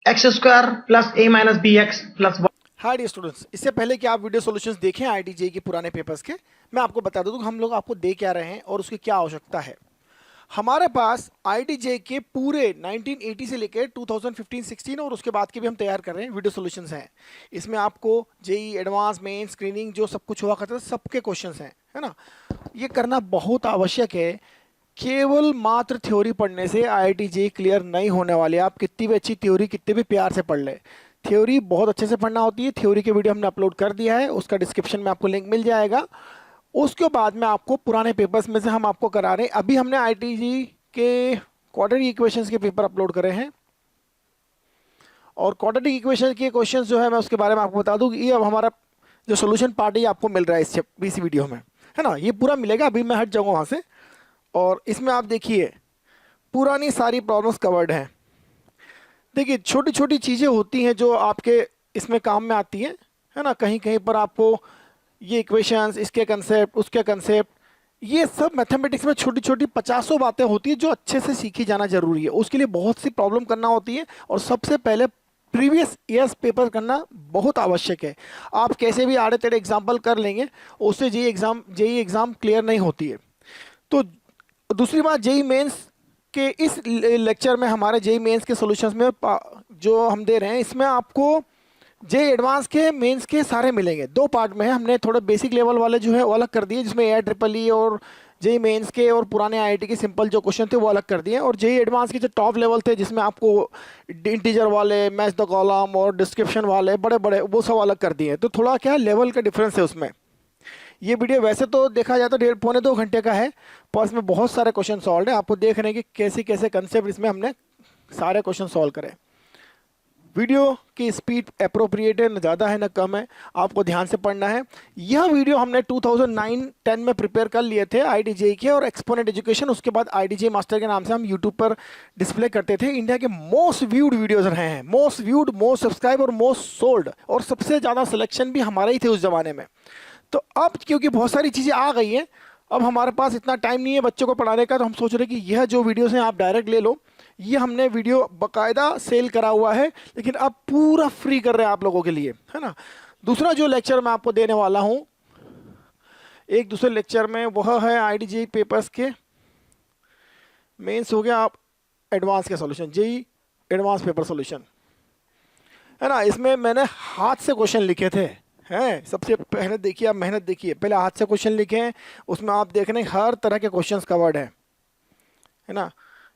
X square plus a minus B x plus. Hi dear students, इससे पहले कि आप वीडियो सॉल्यूशंस देखें आईआईटी के पुराने पेपर्स के, मैं आपको बता दूं कि हम लोग आपको दे क्या रहे हैं और उसकी क्या आवश्यकता है। हमारे पास आईआईटी के पूरे 1980 से लेकर 2015-16 और उसके बाद के भी हम तैयार कर रहे हैं वीडियो सॉल्यूशंस हैं। इसमें आपको जेई एडवांस मेन स्क्रीनिंग जो सब कुछ हुआ करता है सबके क्वेश्चंस हैं, है ना। ये करना बहुत आवश्यक है। केवल मात्र थ्योरी पढ़ने से आईआईटी जेई क्लियर नहीं होने वाले। आप कितनी भी अच्छी थ्योरी कितने भी प्यार से पढ़ ले, थ्योरी बहुत अच्छे से पढ़ना होती है। थ्योरी के वीडियो हमने अपलोड कर दिया है, उसका डिस्क्रिप्शन में आपको लिंक मिल जाएगा। उसके बाद में आपको पुराने पेपर्स में से हम आपको करा रहे हैं। अभी हमने आईआईटी के क्वाड्रेटिक इक्वेशंस के पेपर अपलोड करे हैं और क्वाड्रेटिक इक्वेशन के क्वेश्चंस जो है मैं उसके बारे में आपको बता दूं कि ये अब हमारा जो सोल्यूशन पार्ट है आपको मिल रहा है इस वीडियो में, है ना। ये पूरा मिलेगा, अभी मैं हट जाऊंगा वहाँ से। और इसमें आप देखिए पुरानी सारी प्रॉब्लम्स कवर्ड हैं। देखिए छोटी छोटी चीज़ें होती हैं जो आपके इसमें काम में आती हैं, है ना। कहीं कहीं पर आपको ये इक्वेशंस, इसके कंसेप्ट, उसके कंसेप्ट, ये सब मैथमेटिक्स में छोटी छोटी पचासों बातें होती है जो अच्छे से सीखी जाना जरूरी है। उसके लिए बहुत सी प्रॉब्लम करना होती है और सबसे पहले प्रीवियस ईयर्स पेपर करना बहुत आवश्यक है। आप कैसे भी आड़े तेड़े एग्जाम्पल कर लेंगे, उससे जेई एग्ज़ाम क्लियर नहीं होती है। तो दूसरी बात, जेई मेंस के इस लेक्चर में हमारे जेई मेंस के सॉल्यूशंस में जो हम दे रहे हैं, इसमें आपको जेई एडवांस के मेंस के सारे मिलेंगे। दो पार्ट में है, हमने थोड़े बेसिक लेवल वाले जो है वो अलग कर दिए, जिसमें AIEEE और जेई मेंस के और पुराने आईआईटी के सिंपल जो क्वेश्चन थे वो अलग कर दिए। और जेई एडवांस के जो टॉप लेवल थे जिसमें आपको इंटीजर वाले, मैच द कॉलम और डिस्क्रिप्शन वाले बड़े बड़े, वो सब अलग कर दिए। तो थोड़ा क्या लेवल का डिफरेंस है उसमें। ये वीडियो वैसे तो देखा जाए तो 1.5-2 घंटे का है, पर इसमें बहुत सारे क्वेश्चन सॉल्व है। आपको देख रहे हैं कि कैसे कैसे कंसेप्ट इसमें हमने सारे क्वेश्चन सॉल्व करे। वीडियो की स्पीड अप्रोप्रिएट है, न ज़्यादा है न कम है, आपको ध्यान से पढ़ना है। यह वीडियो हमने 2009-10 में प्रिपेयर कर लिए थे आईआईटी जेई के और एक्सपोनेंट एजुकेशन। उसके बाद आईआईटी जेई मास्टर के नाम से हम यूट्यूब पर डिस्प्ले करते थे। इंडिया के मोस्ट व्यूड वीडियोज रहे हैं, मोस्ट व्यूड, मोस्ट सब्सक्राइब और मोस्ट सोल्ड, और सबसे ज़्यादा सिलेक्शन भी हमारे ही थे उस ज़माने में। तो अब क्योंकि बहुत सारी चीज़ें आ गई हैं, अब हमारे पास इतना टाइम नहीं है बच्चों को पढ़ाने का, तो हम सोच रहे हैं कि यह जो वीडियोस हैं आप डायरेक्ट ले लो। ये हमने वीडियो बाकायदा सेल करा हुआ है, लेकिन अब पूरा फ्री कर रहे हैं आप लोगों के लिए, है ना। दूसरा जो लेक्चर मैं आपको देने वाला हूँ एक दूसरे लेक्चर में, वह है आईआईटी जेई पेपर्स के मेंस हो गया, आप एडवांस के solution, JEE advance paper solution, है ना। इसमें मैंने हाथ से क्वेश्चन लिखे थे, हैं। सबसे पहले देखिए, आप मेहनत देखिए, पहले हाथ से क्वेश्चन लिखे हैं, उसमें आप देख रहे हैं हर तरह के क्वेश्चंस कवर्ड है ना।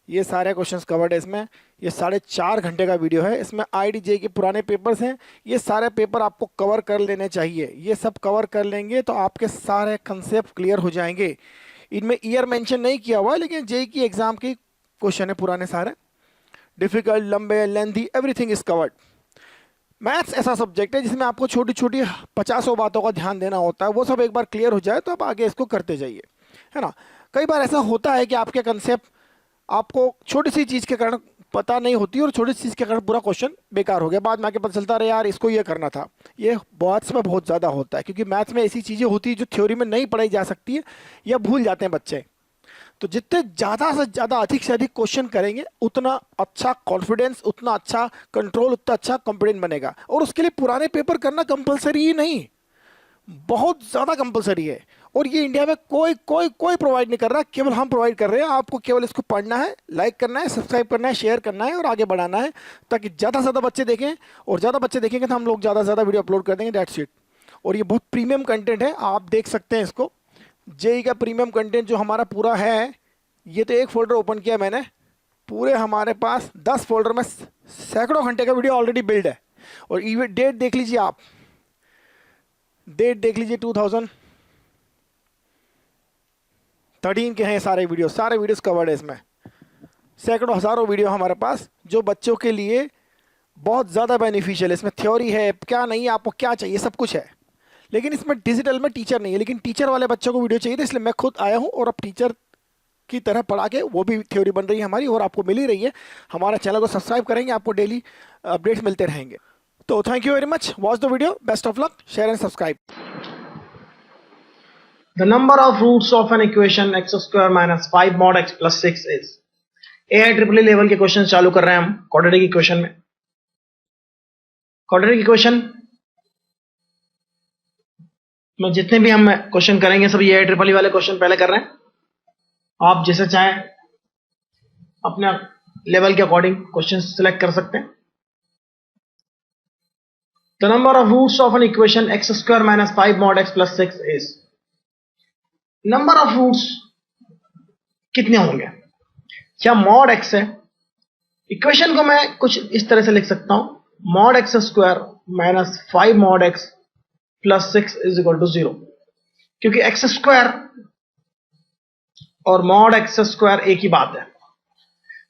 ये सारे क्वेश्चंस कवर्ड है इसमें। ये 4.5 घंटे का वीडियो है। इसमें आईआईटी जेई के पुराने पेपर्स हैं, ये सारे पेपर आपको कवर कर लेने चाहिए। ये सब कवर कर लेंगे तो आपके सारे कंसेप्ट क्लियर हो जाएंगे। इनमें ईयर मेंशन नहीं किया हुआ, लेकिन जेई की एग्जाम की क्वेश्चन है पुराने सारे, डिफिकल्ट, लंबे, lengthy, everything is covered. Maths ऐसा सब्जेक्ट है जिसमें आपको छोटी छोटी 50 बातों का ध्यान देना होता है। वो सब एक बार क्लियर हो जाए तो आप आगे इसको करते जाइए, है ना। कई बार ऐसा होता है कि आपके कंसेप्ट आपको छोटी सी चीज़ के कारण पता नहीं होती और छोटी सी चीज़ के कारण पूरा क्वेश्चन बेकार हो गया, बाद में आके पता चलता रहे यार इसको ये करना था। ये मैथ्स में बहुत ज़्यादा होता है, क्योंकि मैथ्स में ऐसी चीज़ें होती है जो थ्योरी में नहीं पढ़ाई जा सकती है या भूल जाते हैं बच्चे। तो जितने ज़्यादा से ज़्यादा, अधिक से अधिक क्वेश्चन करेंगे, उतना अच्छा कॉन्फिडेंस, उतना अच्छा कंट्रोल, उतना अच्छा कॉन्फिडेंस बनेगा। और उसके लिए पुराने पेपर करना कंपलसरी ही नहीं, बहुत ज़्यादा कंपलसरी है। और ये इंडिया में कोई कोई कोई प्रोवाइड नहीं कर रहा, केवल हम प्रोवाइड कर रहे हैं। आपको केवल इसको पढ़ना है, लाइक करना है, सब्सक्राइब करना है, शेयर करना है और आगे बढ़ाना है, ताकि ज़्यादा से ज़्यादा बच्चे देखें। और ज़्यादा बच्चे देखेंगे तो हम लोग ज़्यादा से ज़्यादा वीडियो अपलोड कर देंगे, दैट्स इट। और ये बहुत प्रीमियम कंटेंट है, आप देख सकते हैं इसको। जेई का प्रीमियम कंटेंट जो हमारा पूरा है, ये तो एक फोल्डर ओपन किया मैंने, पूरे हमारे पास 10 फोल्डर में सैकड़ों घंटे का वीडियो ऑलरेडी बिल्ड है। और इवन डेट देख लीजिए आप, डेट देख लीजिए 2013 के हैं सारे वीडियोस कवर्ड है इसमें। सैकड़ों हज़ारों वीडियो हमारे पास जो बच्चों के लिए बहुत ज़्यादा बेनिफिशियल है। इसमें थ्योरी है, क्या नहीं, आपको क्या चाहिए, सब कुछ है। लेकिन इसमें डिजिटल में टीचर नहीं है, लेकिन टीचर वाले बच्चों को वीडियो चाहिए था, इसलिए मैं खुद आया हूँ और अब टीचर की तरह पढ़ा के वो भी थ्योरी बन रही है हमारी और आपको मिल ही रही है। हमारा चैनल को सब्सक्राइब करेंगे, आपको डेली अपडेट्स मिलते रहेंगे। तो thank you very much, watch the video, best of luck, share and subscribe. The number of roots of an equation x square minus 5 mod x plus 6 is। AIEEE level के question चालू कर रहे हैं हम quadratic equation में। Quadratic equation में जितने भी हम क्वेश्चन करेंगे सब ये ट्रिपल ई वाले क्वेश्चन पहले कर रहे हैं. आप जैसे चाहें अपने लेवल के अकॉर्डिंग क्वेश्चन सिलेक्ट कर सकते हैं. The number of roots of an equation x square minus 5 mod x plus 6 is. Number of roots कितने होंगे? क्या मॉड एक्स है? इक्वेशन को मैं कुछ इस तरह से लिख सकता हूं, mod x square minus 5 mod x plus 6 is equal to 0. क्योंकि एक्स स्क्वायर और मॉड एक्स स्क्वायर एक ही बात है,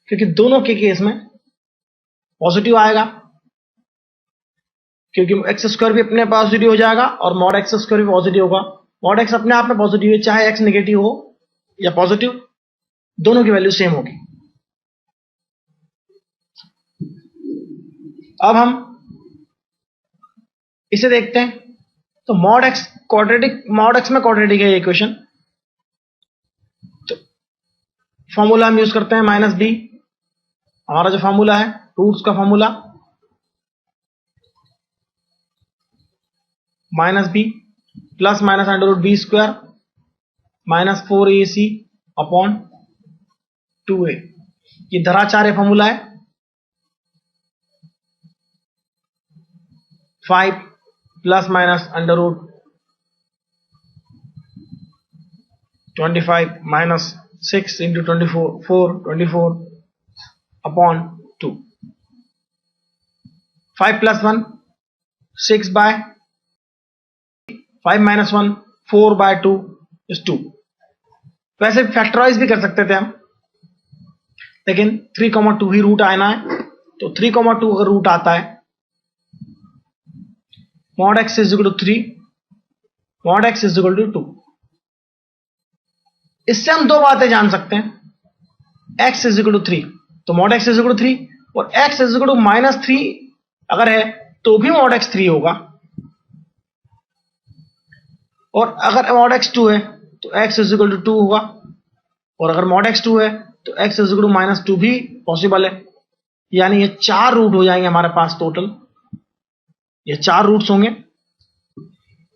क्योंकि दोनों के केस में पॉजिटिव आएगा, क्योंकि एक्स स्क्वायर भी अपने पॉजिटिव हो जाएगा और मॉड एक्स स्क्वायर भी पॉजिटिव होगा. मॉड एक्स अपने आप में पॉजिटिव है, चाहे एक्स नेगेटिव हो या पॉजिटिव, दोनों की वैल्यू सेम होगी. अब हम इसे देखते हैं. तो मॉड एक्स में क्वाड्रेटिक है ये इक्वेशन. तो फॉर्मूला हम यूज करते हैं माइनस बी. हमारा जो फॉर्मूला है रूट्स का formula minus b plus minus under root B square minus 4ac upon 2a. ये धराचार्य फॉर्मूला है. 5 plus minus under root 25 minus 6 into 24 upon 2. 5 प्लस 1 6 बाय 5 माइनस 1 4 बाय 2 इज 2. वैसे फैक्टराइज भी कर सकते थे हम, लेकिन 3,2 ही रूट आना है. तो 3,2 अगर रूट आता है, mod x is equal to 3, mod x is equal to 2. इससे हम दो बातें जान सकते हैं. x इज इक्वल टू 3, तो mod x is equal to 3, और x is equal to minus 3 अगर है तो भी mod x 3 होगा, और अगर mod x 2 है तो x इज इक्वल टू 2 होगा, और अगर mod x 2 है तो x is equal to minus 2 भी पॉसिबल है. यानी ये 4 रूट हो जाएंगे हमारे पास टोटल. ये 4 रूट्स होंगे.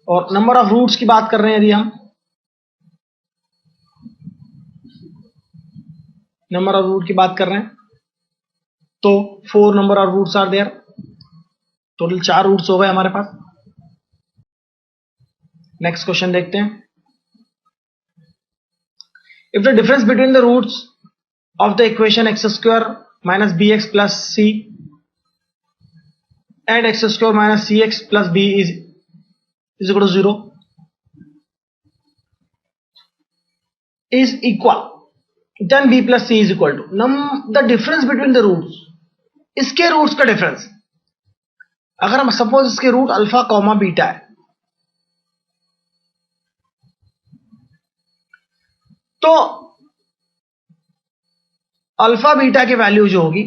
और नंबर ऑफ रूट्स की बात कर रहे हैं, यदि हम नंबर ऑफ रूट की बात कर रहे हैं तो 4 number of roots are there. Total 4 roots हो गए हमारे पास. नेक्स्ट क्वेश्चन देखते हैं. If the difference between the roots of the equation x square minus B x plus c and x square minus c x plus b is equal to 0 is equal, then b plus c is equal to the difference between the roots. इसके roots का difference, अगर हम suppose इसके root alpha comma beta है, तो alpha beta की value जो होगी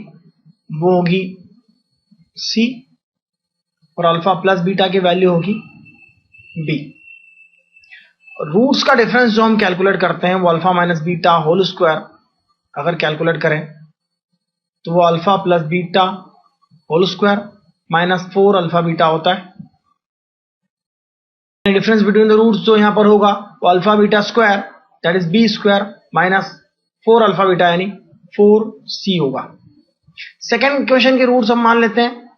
वो होगी c, और अल्फा प्लस बीटा की वैल्यू होगी b. रूट्स का डिफरेंस जो हम कैलकुलेट करते हैं वो alpha minus beta whole square अगर कैलकुलेट करें तो वो alpha plus beta whole square minus 4 alpha beta होता है. डिफरेंस बिटवीन द रूट्स जो यहां पर होगा वो alpha beta square that is B square minus 4 alpha beta यानी 4c होगा. सेकेंड क्वेश्चन के रूट्स हम मान लेते हैं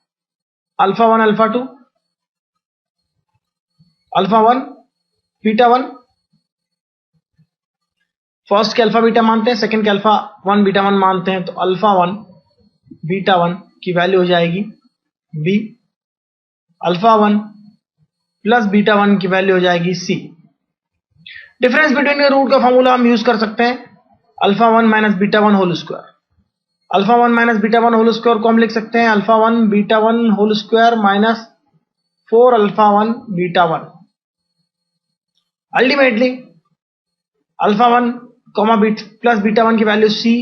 alpha 1 alpha 2, alpha 1 beta 1. First के अल्फा बीटा मानते हैं, सेकंड के अल्फा 1 बीटा 1 मानते हैं. तो अल्फा 1 बीटा 1 की वैल्यू हो जाएगी b, अल्फा 1 प्लस बीटा 1 की वैल्यू हो जाएगी c. Difference between the root का फॉर्मूला हम यूज कर सकते हैं alpha 1 minus beta 1 whole square. Alpha 1 minus beta 1 whole square को हम लिख सकते हैं alpha 1 beta 1 whole square minus 4 alpha 1 beta 1. Ultimately alpha 1 comma plus beta 1 की वैल्यू c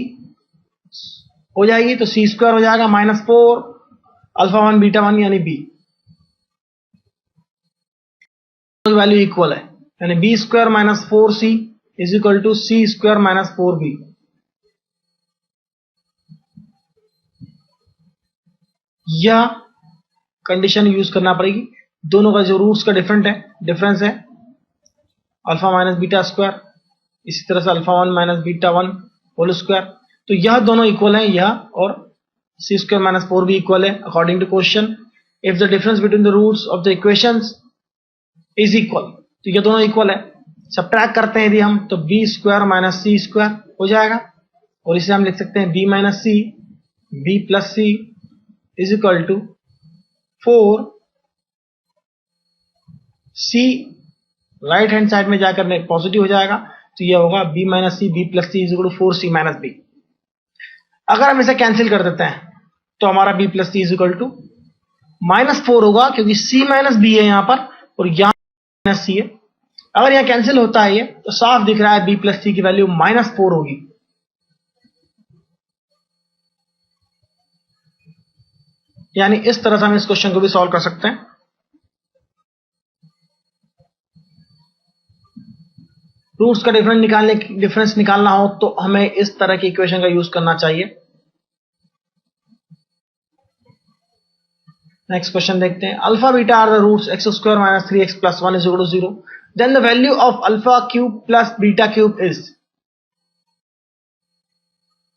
हो जाएगी, तो c स्क्वायर हो जाएगा माइनस 4 अल्फा 1 बीटा 1 यानी b. वैल्यू इक्वल है, यानी b square minus 4c is equal to c square minus 4b. यह कंडीशन यूज करना पड़ेगी। दोनों का जो रूट्स का डिफरेंस है अल्फा माइनस बीटा स्क्वायर, इसी तरह से alpha 1 minus beta 1 whole square. तो यह दोनों इक्वल है, यह और सी स्क्वायर माइनस 4 भी इक्वल है according to question. If the difference between the roots of the equations is equal, तो ये दोनों इक्वल है। सब्ट्रैक्ट करते हैं यदि हम, तो b square minus c square हो जाएगा, और इसे हम लिख सकते हैं b minus c, b plus c is equal to 4 सी, राइट हैंड साइड में जाकर पॉजिटिव हो जाएगा, तो यह होगा b minus c b plus c is equal to 4 c minus b. अगर हम इसे कैंसिल कर देते हैं तो हमारा b plus c is equal to -4 होगा, क्योंकि सी माइनस बी है यहां पर और यहां माइनस सी है। अगर यहां कैंसिल होता है ये, तो साफ दिख रहा है बी प्लस सी की वैल्यू -4 होगी। यानी इस तरह से हम इस क्वेश्चन को भी सॉल्व कर सकते हैं। रूट्स का डिफरेंस निकालना हो तो हमें इस तरह की इक्वेशन का यूज करना चाहिए। नेक्स्ट क्वेश्चन देखते हैं। Alpha beta are the roots x square minus 3x plus 1 is equal to 0, then the value of alpha cube plus beta cube is.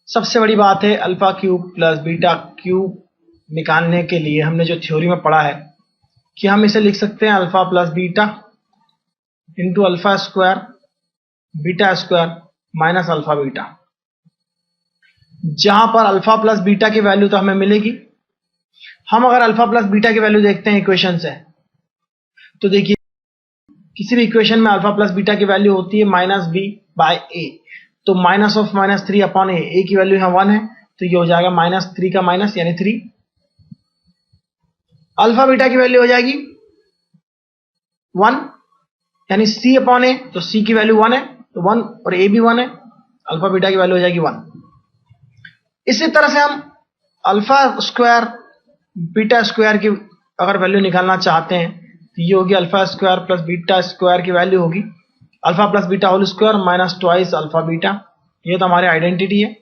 सबसे बड़ी बात है, alpha cube plus beta cube निकालने के लिए हमने जो थ्योरी में पढ़ा है कि हम इसे लिख सकते हैं alpha plus beta into alpha square beta square minus alpha beta, जहां पर अल्फा प्लस बीटा की वैल्यू तो हमें मिलेगी। हम अगर अल्फा प्लस बीटा की वैल्यू देखते हैं इक्वेशन से, तो देखिए किसी भी इक्वेशन में अल्फा प्लस बीटा की वैल्यू होती है माइनस बी बाय ए, तो माइनस ऑफ माइनस 3 अपॉन ए की वैल्यू यहाँ 1 है, तो ये हो जाएगा -3 का माइनस यानी 3। अल्फा बीटा की वैल्यू हो जाएगी 1 यानी c अपॉन ए, तो c की वैल्यू 1 है, तो 1 और a भी 1 है, अल्फा बीटा की वैल्यू हो जाएगी 1। इसी तरह से हम अल्फा स्क्वायर बीटा स्क्वायर की अगर वैल्यू निकालना चाहते हैं, तो ये होगी alpha square plus beta square की वैल्यू होगी alpha plus beta whole square minus twice alpha beta. ये तो हमारी आइडेंटिटी है।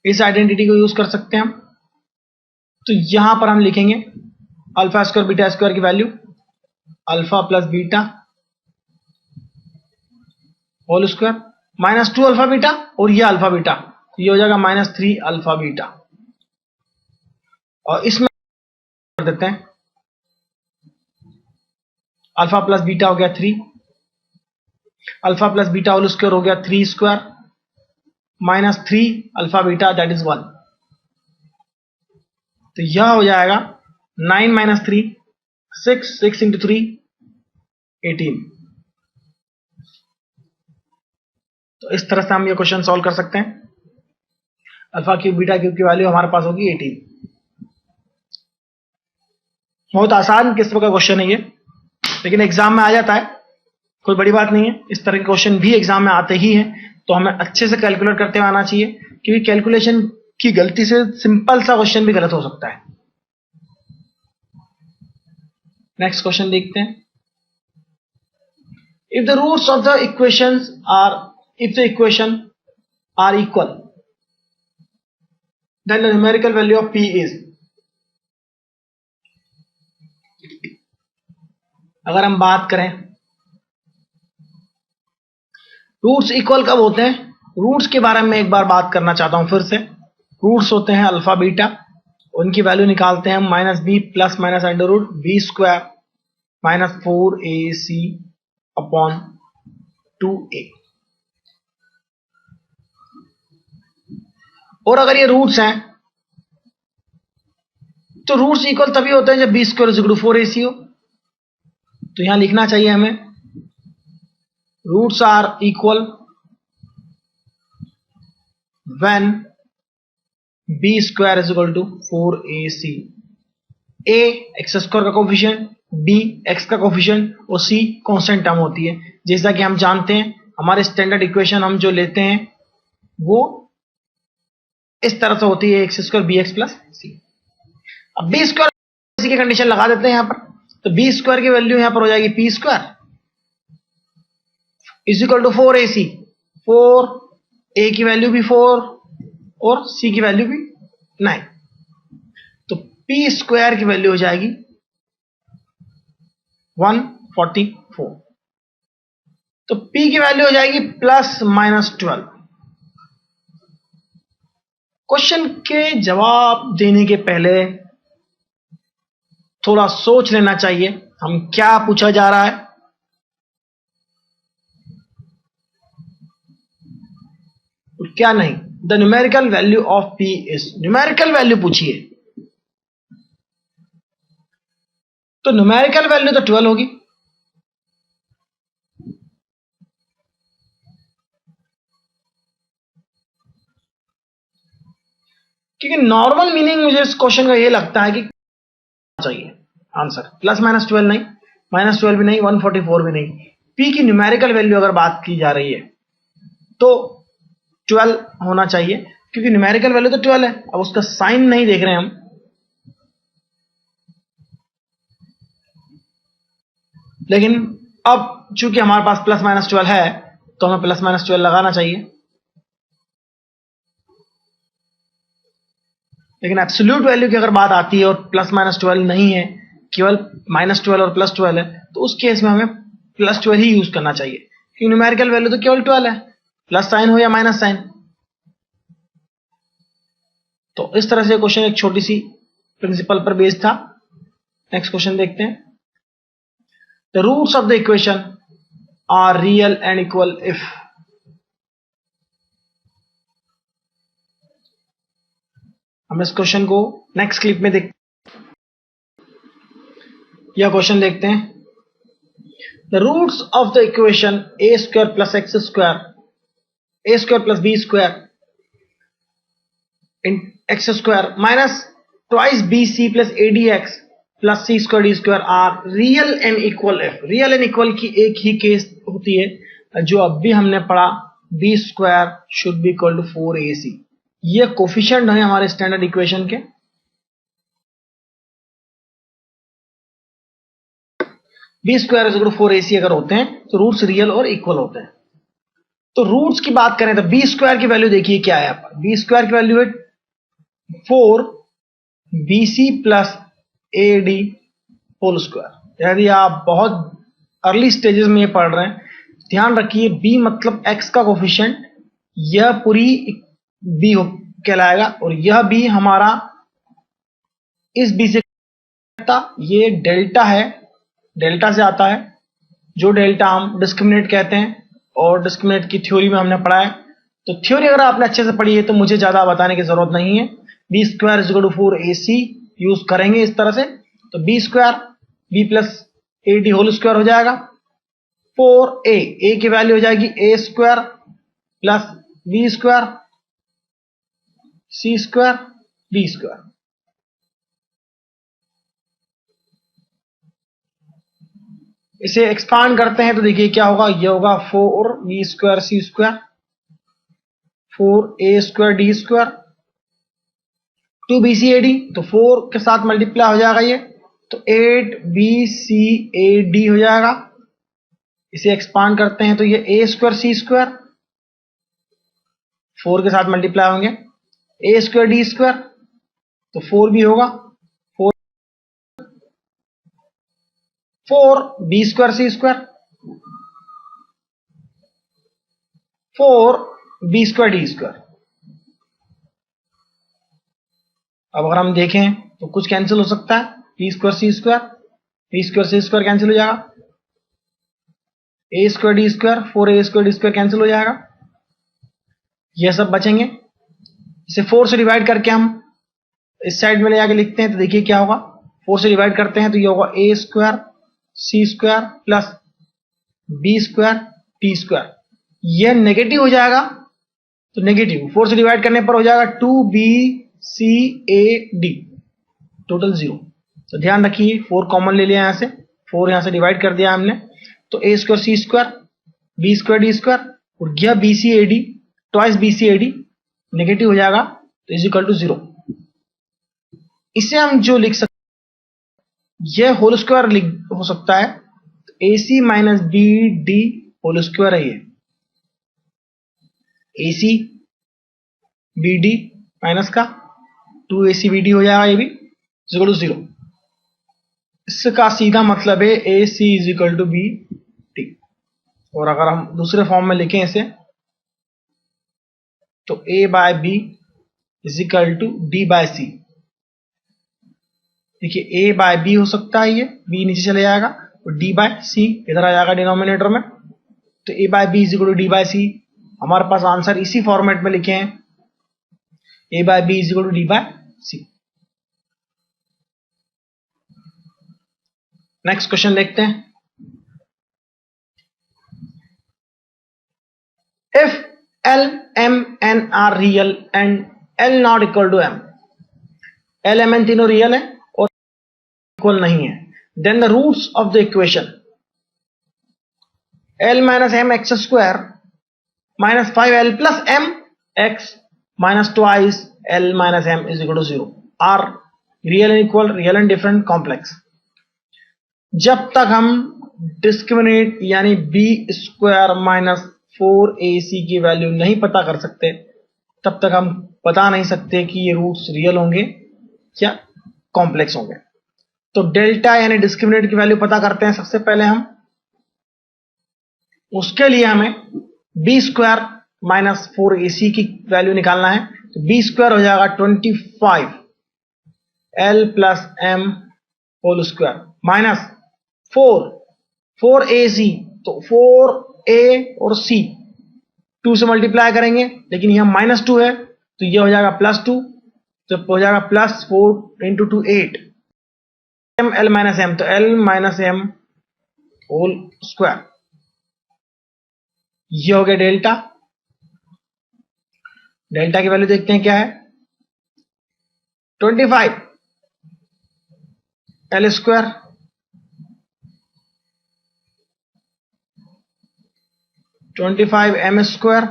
इस आइडेंटिटी को यूज कर सकते हैं हम। तो यहां पर हम लिखेंगे अल्फा स्क्वायर बीटा स्क्वायर की value alpha plus beta whole square minus 2 alpha beta, और ये अल्फा बीटा, तो ये हो जाएगा -3 अल्फा बीटा। और इसमें कर देते हैं अल्फा प्लस बीटा हो गया 3, alpha plus beta whole square हो गया 3 square minus 3 alpha beta that is 1। तो यह हो जाएगा 9 माइनस 3 6 इंटू 3 18। तो इस तरह से हम ये क्वेश्चन सॉल्व कर सकते हैं। अल्फा क्यूब बीटा क्यूब की वैल्यू हमारे पास होगी 18। बहुत आसान किस्म का क्वेश्चन है ये, लेकिन एग्जाम में आ जाता है, कोई बड़ी बात नहीं है। इस तरह के क्वेश्चन भी एग्जाम में आते ही हैं, तो हमें अच्छे से कैलकुलेट करते हुए आना चाहिए, क्योंकि कैलकुलेशन की गलती से सिंपल सा क्वेश्चन भी गलत हो सकता है। नेक्स्ट क्वेश्चन देखते हैं। If the roots of the equations are if the equation are equal, then the numerical value of p is। अगर हम बात करें रूट्स इक्वल कब होते हैं, रूट्स के बारे में एक बार बात करना चाहता हूं फिर से। रूट्स होते हैं अल्फा बीटा, उनकी वैल्यू निकालते हैं हम minus b plus minus under root B square minus 4ac upon 2a। और अगर ये रूट्स हैं तो रूट्स इक्वल तभी होते हैं जब b square is equal to 4ac हो। तो यहां लिखना चाहिए हमें roots are equal when b square is equal to 4ac। a x square का कोफिशिएंट, b x का कोफिशिएंट और c कांस्टेंट टर्म होती है। जैसा कि हम जानते हैं हमारे स्टैंडर्ड इक्वेशन हम जो लेते हैं वो इस तरह से होती है x square b x plus c. अब बी स्क्वायर सी की कंडीशन लगा देते हैं यहां पर, तो बी स्क्वायर की वैल्यू यहां पर हो जाएगी p square is equal to 4ac। 4 a की वैल्यू भी 4 और C की वैल्यू भी 9, तो P स्क्वायर की वैल्यू हो जाएगी 144। तो P की वैल्यू हो जाएगी ±12। क्वेश्चन के जवाब देने के पहले थोड़ा सोच लेना चाहिए हम क्या पूछा जा रहा है। क्या नहीं, the numerical value of P is, numerical value पूछिए, तो न्यूमेरिकल वैल्यू तो 12 होगी। क्योंकि नॉर्मल मीनिंग मुझे इस क्वेश्चन का ये लगता है कि चाहिए आंसर ±12 नहीं, -12 भी नहीं, 144 भी नहीं। P की न्यूमेरिकल वैल्यू अगर बात की जा रही है तो 12 होना चाहिए, क्योंकि न्यूमेरिकल वैल्यू तो 12 है। अब उसका साइन नहीं देख रहे हैं हम, लेकिन अब चूंकि हमारे पास ±12 है तो हमें ±12 लगाना चाहिए। लेकिन एब्सोल्यूट वैल्यू की अगर बात आती है और ±12 नहीं है, केवल -12 और +12 है, तो उस केस में हमें +12 ही यूज करना चाहिए, क्योंकि न्यूमेरिकल वैल्यू तो केवल 12 है, प्लस साइन हो या माइनस साइन। तो इस तरह से क्वेश्चन एक छोटी सी प्रिंसिपल पर बेस्ड था। नेक्स्ट क्वेश्चन देखते हैं। The roots of the equation are real and equal if, हम इस क्वेश्चन को नेक्स्ट क्लिप में देखते हैं। यह क्वेश्चन देखते हैं। The roots of the equation a² + x² a² + b² in x² minus twice bc plus adx plus c² d² are real and equal if, real and equal की एक ही case होती है जो अब भी हमने पढ़ा, b² should be equal to 4ac। ये कोफिशिएंट है हमारे स्टैंडर्ड इक्वेशन के। b² = 4ac अगर होते हैं तो रूट्स रियल और इक्वल होते हैं। तो रूट्स की बात करें तो b² की वैल्यू देखिए क्या है, b² की वैल्यू है 4bc + ad²। यदि आप बहुत अर्ली स्टेजेस में ये पढ़ रहे हैं, ध्यान रखिए b मतलब x का कोफिशिएंट, यह पूरी b कहलाएगा, और यह b हमारा इस b से, ये डेल्टा है, डेल्टा से आता है, जो डेल्टा हम डिस्क्रिमिनेंट कहते हैं, और डिस्क्रिमिनेंट की थ्योरी में हमने पढ़ा है। तो थ्योरी अगर आपने अच्छे से पढ़ी है तो मुझे ज्यादा बताने की जरूरत नहीं है। b² = 4ac यूज करेंगे इस तरह से, तो b² b + ad² हो जाएगा 4a, a की वैल्यू हो जाएगी a² + b² c² d²। इसे एक्सपांड करते हैं तो देखिए क्या होगा, यह होगा 4b² c², 4a² d², 2bcad, तो 4 के साथ मल्टीप्लाई हो जाएगा ये, तो 8bcad हो जाएगा। इसे एक्सपांड करते हैं तो ये a² c², 4 के साथ मल्टीप्लाई होंगे, a² d², तो 4 भी होगा, 4b² c², 4b² d²। अब अगर हम देखें तो कुछ कैंसिल हो सकता है, b² c², b² c² cancel हो जाएगा, a² d², 4a² d² cancel हो जाएगा, यह सब बचेंगे। इसे 4 से डिवाइड करके हम इस साइड में ले जाके लिखते हैं तो देखिए क्या होगा, 4 से डिवाइड करते हैं तो ये होगा a² c² + b² t²। यह नेगेटिव हो जाएगा, तो नेगेटिव 4 से डिवाइड करने पर हो जाएगा 2bcad, टोटल 0। तो ध्यान रखिए 4 कॉमन ले लिया यहां से, 4 यहां से डिवाइड कर दिया हमने, तो a² c² b² d² और यह bcad ट्वाइस bcad नेगेटिव हो जाएगा, तो = 0। इसे हम जो लिख सकते, यह होल स्क्वायर हो सकता है, AC - BD होल स्क्वायर है ये, AC बी डी माइनस का 2ac बी डी हो जाएगा, ये भी इक्वल टू 0। इसका सीधा मतलब है a c is equal to b t. और अगर हम दूसरे फॉर्म में लिखें इसे तो a by b is equal to d by c. देखिए ए बाय बी हो सकता है, ये बी नीचे चले जाएगा और डी बाय सी इधर आ जाएगा डिनोमिनेटर में। तो a by b is equal to d by c. हमारे पास आंसर इसी फॉर्मेट में लिखे हैं, a by b is equal to d by c. Next question देखते हैं। If L, M, N are real and L not equal to M, L, M, N तीनों real है और इक्वल नहीं है, then the roots of the equation L minus M x square minus 5L plus M x minus twice L minus M is equal to 0 are real and equal, real and different, complex। जब तक हम discriminate यानी B square minus 4ac की value नहीं पता कर सकते तब तक हम बता नहीं सकते कि ये रूट्स रियल होंगे या कॉम्प्लेक्स होंगे। तो डेल्टा यानी डिस्क्रिमिनेट की वैल्यू पता करते हैं सबसे पहले हम। उसके लिए हमें बी स्क्वायर माइनस 4ac की वैल्यू निकालना है। तो बी स्क्वायर हो जाएगा 25l plus m whole square minus 4ac, तो 4a और c 2 से मल्टीप्लाई करेंगे, लेकिन यह -2 है तो यह हो जाएगा +2, तो हो जाएगा +4 into 2 8 m l minus m, तो l minus m whole square. यह हो गया डेल्टा। डेल्टा की वैल्यू देखते हैं क्या है, 25 l square m square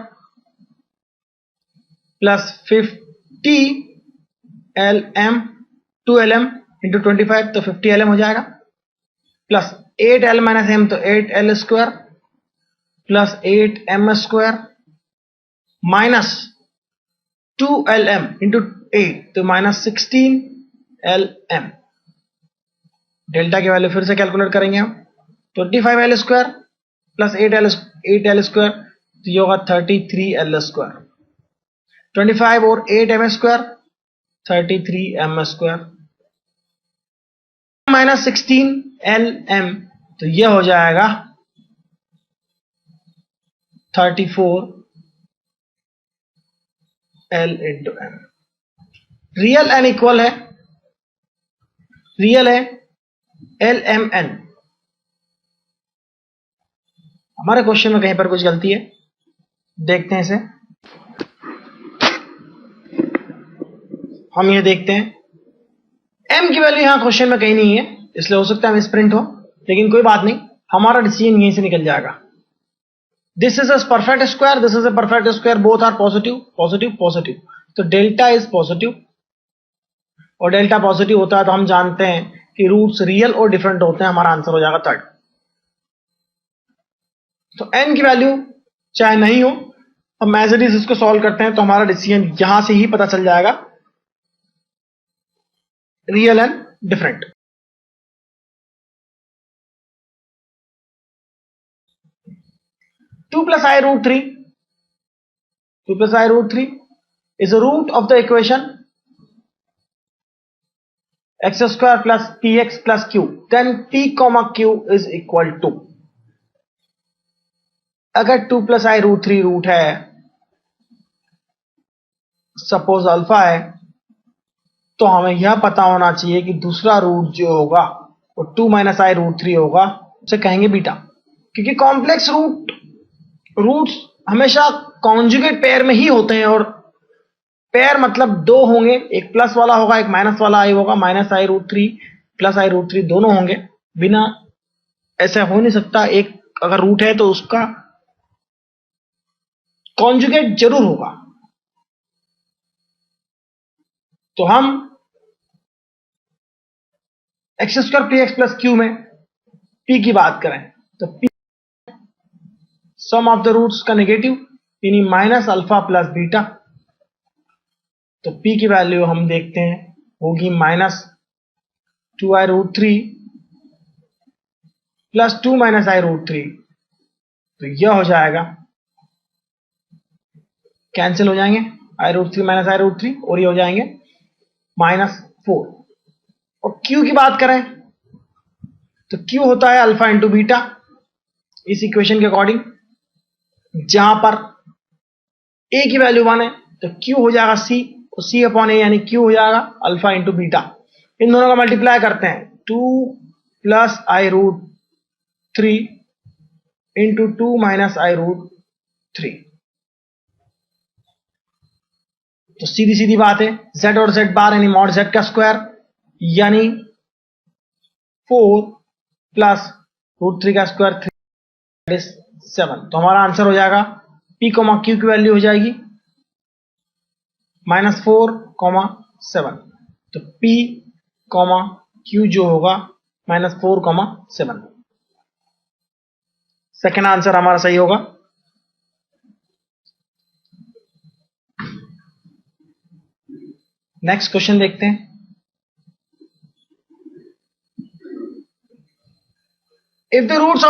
plus 50 lm 2lm into 25, तो 50lm हो जाएगा, प्लस 8l माइनस m, तो 8l square plus 8m square minus 2lm into 8, तो माइनस 16lm। डेल्टा की वैल्यू फिर से कैलकुलेट करेंगे हम, 25l square plus 8l square, तो ये होगा 33l स्क्वायर, 25 और 8m square 33m square minus 16lm, तो ये हो जाएगा 34l into m। Real and equal है, रियल है LMN। हमारे क्वेश्चन में कहीं पर कुछ गलती है, देखते हैं इसे। हम ये देखते हैं m की वैल्यू यहां क्वेश्चन में कहीं नहीं है, इसलिए हो सकता है मिसप्रिंट हो, लेकिन कोई बात नहीं, हमारा डिसीजन यहीं से निकल जाएगा। This is a perfect square, this is a perfect square, both are positive positive positive, तो डेल्टा इज पॉजिटिव और डेल्टा पॉजिटिव होता है तो हम जानते हैं कि रूट्स रियल और डिफरेंट होते हैं। हमारा आंसर हो जाएगा 3rd। तो n की वैल्यू चाहे नहीं हो, हम एज इट इज इसको सॉल्व करते हैं तो हमारा डिसीजन यहां से ही पता चल जाएगा, real and different. Two plus i root three is a root of the equation x square plus px plus q, then p comma q is equal to, अगर 2 प्लस आई रूट 3 रूट है, suppose alpha है, तो हमें यह पता होना चाहिए कि दूसरा रूट जो होगा वो 2 माइनस आई रूट 3 होगा, उसे कहेंगे बीटा। क्योंकि कॉम्प्लेक्स रूट्स हमेशा कॉन्जुगेट पेयर में ही होते हैं, और पेयर मतलब दो होंगे, एक प्लस वाला होगा एक माइनस वाला आई होगा, minus I root 3 plus i root 3 दोनों होंगे, बिना ऐसा हो नहीं सकता। एक अगर रूट है तो उसका कॉन्जुगेट जरूर होगा। तो हम x square p x plus q में पी की बात करें तो p sum of the roots का नेगेटिव यानी माइनस अल्फा प्लस बीटा, तो p की वैल्यू हम देखते हैं होगी -2i√3 प्लस 2 i√3। तो यह हो जाएगा, कैंसिल हो जाएंगे i√3 i√3 और ये हो जाएंगे -4। और q की बात करें तो q होता है अल्फा इंटू बीटा इस इक्वेशन के अकॉर्डिंग। जहां पर a की वैल्यू 1 है तो q हो जाएगा c और c अपॉन a यानी q हो जाएगा अल्फा इंटू बीटा। इन दोनों का मल्टीप्लाई करते हैं 2 प्लस i√3 इंटू 2 i√3। तो सीधी सीधी बात है, z और z बार यानी मॉड z का स्क्वायर यानी 4 प्लस √3 का स्क्वायर 7। तो हमारा आंसर हो जाएगा p, q की वैल्यू हो जाएगी -4, 7। तो p, q जो होगा -4, 7। सेकेंड आंसर हमारा सही होगा। नेक्स्ट क्वेश्चन देखते हैं। If the roots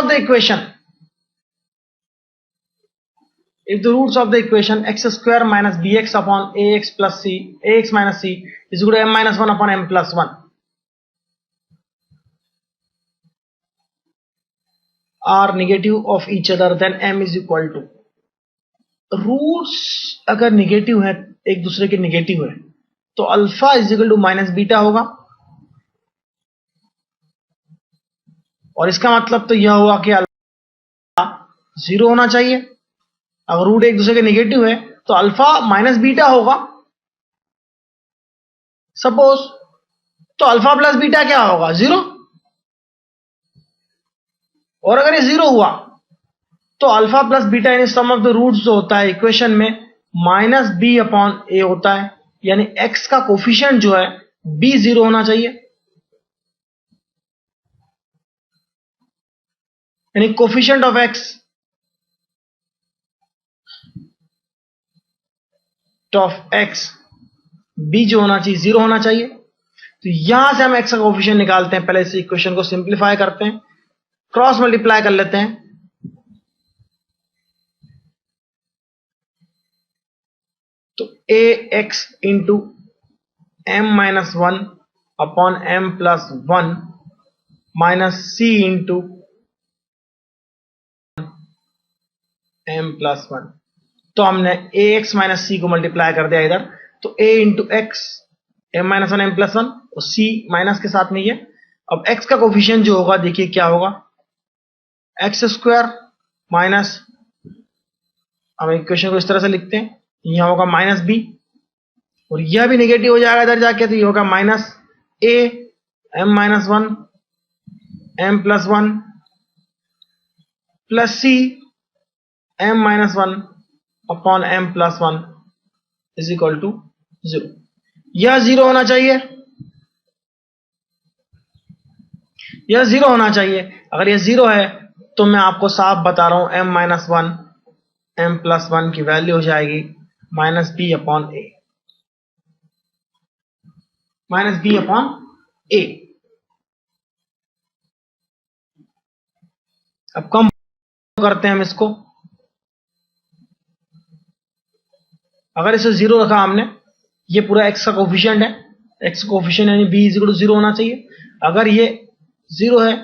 of the equation x square minus bx upon ax plus c, ax minus c is equal to m minus 1 upon m plus 1 are negative of each other, then m is equal to। रूट्स अगर negative है, एक दूसरे के negative है, तो alpha is equal to minus beta होगा। और इसका मतलब तो यह हुआ कि अल्फा 0 होना चाहिए। अगर रूट एक दूसरे के निगेटिव है तो अल्फा माइनस बीटा होगा सपोज। तो अल्फा प्लस बीटा क्या होगा? 0। और अगर ये 0 हुआ तो अल्फा प्लस बीटा यानी सम ऑफ द रूट्स जो होता है इक्वेशन में -b अपॉन a होता है, यानी x का कोफिशिएंट जो है b 0 होना चाहिए। यानी कोफिशिएंट ऑफ x b जो होना चाहिए 0 होना चाहिए। तो यहां से हम x का कोफिशिएंट निकालते हैं। पहले इस इक्वेशन को सिंप्लीफाई करते हैं, क्रॉस मल्टीप्लाई कर लेते हैं। तो ax into m-1 upon m+1 minus c into m+1। तो हमने ax माइनस c को मल्टीप्लाई कर दिया इधर। तो a into x m-1 m+1 और c माइनस के साथ में ये। अब x का कोफिशिएंट जो होगा देखिए क्या होगा, एक्स स्क्वायर माइनस, हम इक्वेशन को इस तरह से लिखते हैं, यहां होगा -b और यह भी नेगेटिव हो जाएगा इधर जाके, तो ये होगा -a m-1 m+1 plus c m-1 upon m+1 is equal to 0। यह 0 होना चाहिए, यह 0 होना चाहिए। अगर यह 0 है तो मैं आपको साफ बता रहा हूं m-1 m+1 की वैल्यू हो जाएगी -b upon a, -b upon a। अब कम करते हैं हम इसको। अगर इसे 0 रखा हमने, ये पूरा x का कोफिशिएंट है, x कोफिशिएंट यानी b इज इक्वल टू 0 होना चाहिए। अगर ये 0 है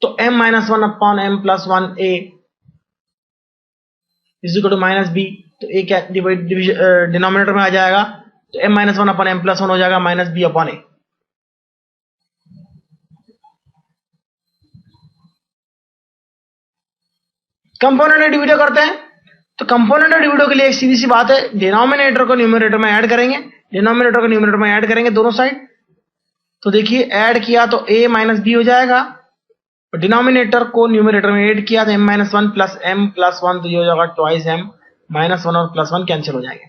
तो m-1 upon m+1 a is equal to -b। तो a क्या डिनोमिनेटर में आ जाएगा, तो m-1 अपॉन m+1 हो जाएगा -b upon a। Component division करते हैं। तो कंपोनेंट डिविजन के लिए एक सीधी सी बात है, डिनोमिनेटर को न्यूमरेटर में ऐड करेंगे, डिनोमिनेटर को न्यूमरेटर में ऐड करेंगे दोनों साइड। तो देखिए ऐड किया तो a माइनस b हो जाएगा, और डिनोमिनेटर को न्यूमरेटर में ऐड किया तो m-1 प्लस m+1, तो ये हो जाएगा ट्वाइस m-1 और +1 कैंसिल हो जाएंगे।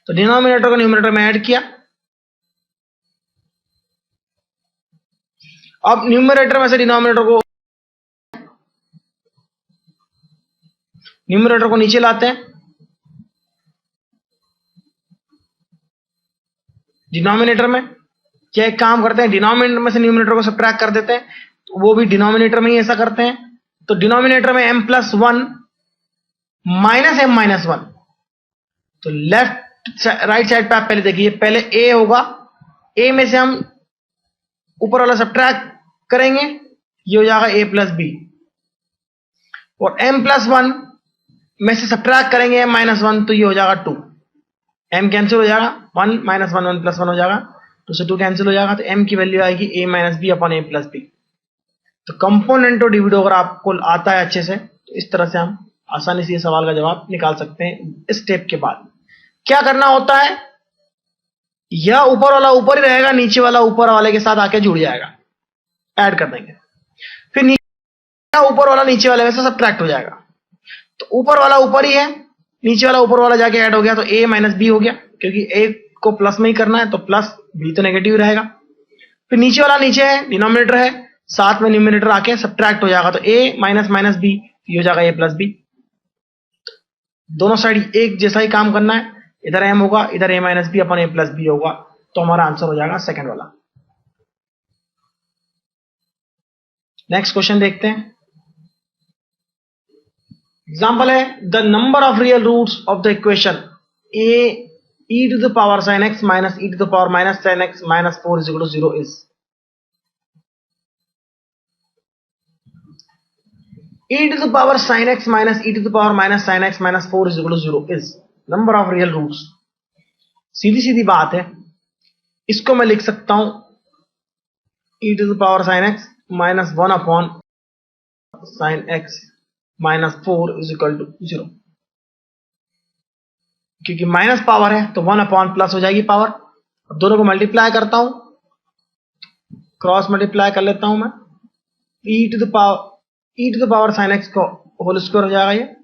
तो डिनोमिनेटर को न्यूमरेटर में ऐड किया। अब न्यूमरेटर में से न्यूमरेटर को नीचे लाते हैं, डिनोमिनेटर में, क्या एक काम करते हैं, डिनोमिनेटर में से न्यूमिनेटर को सब्ट्रैक्ट कर देते हैं, तो वो भी डिनोमिनेटर में ही ऐसा करते हैं। तो डिनोमिनेटर में m plus one minus m minus one, तो लेफ्ट राइट साइड पे आप पहले देखिए, पहले a होगा, a में से हम ऊपर वाला सब्ट्रैक्ट करेंगे, ये हो जाएगा a प्लस बी, और m प्लस वन में से सब्ट्रैक्ट करेंगे m माइनस वन, तो ये हो जाएगा 2, m कैंसिल हो जाएगा, 1 माइनस वन 1 प्लस वन हो जाएगा, 2 से 2 कैंसिल हो जाएगा, तो m की वैल्यू आएगी a minus b upon a plus b. तो कंपोनेंट और डिविडो अगर आपको आता है अच्छे से, तो इस तरह से हम आसानी से ये सवाल का जवाब निकाल सकते हैं। इस स्टेप के बाद क्या करना होता है, यह ऊपर वाला ऊपर ही रहेगा, नीचे वाला ऊपर वाले के साथ आके जुड़ जाएगा, ऐड कर देंगे, फिर नीचे ऊपर वाला नीचे वाले में से सब्ट्रैक्ट हो जाएगा, तो ऊपर वाला ऊपर ही है, नीचे वाला ऊपर वाला जाके ऐड हो गया, तो a माइनस बी हो गया, क्योंकि a को प्लस में ही करना है, तो प्लस b तो नेगेटिव रहेगा, फिर नीचे वाला नीचे है, डिनोमिनेटर है, साथ में न्यूमिनेटर आके सब्ट्रैक्ट हो जाएगा, तो a माइनस माइनस बी हो जाएगा a प्लस बी। दोनों साइड एक जैसा ही काम करना है, इधर m होगा, इधर a minus b upon a plus b होगा, तो हमारा आंसर हो जाएगा सेकंड वाला। नेक्स्ट क्वेश्चन देखते हैं। एग्जाम्पल है, the number of real roots of the equation a e to the power sin x minus e to the power minus sin x minus 4 is equal to 0 is e to the power sin x minus e to the power minus sin x minus 4 is equal to 0 is number of real roots। सीधी सीधी बात है, इसको मैं लिख सकता हूं e to the power sin x minus 1 upon sin x minus 4 is equal to 0, क्योंकि minus power है तो 1 अपॉन प्लस हो जाएगी पावर। अब दोनों को मल्टीप्लाई करता हूं, क्रॉस मल्टीप्लाई कर लेता हूं मैं, e to the power sine x को होल स्क्वायर हो जाएगा ये,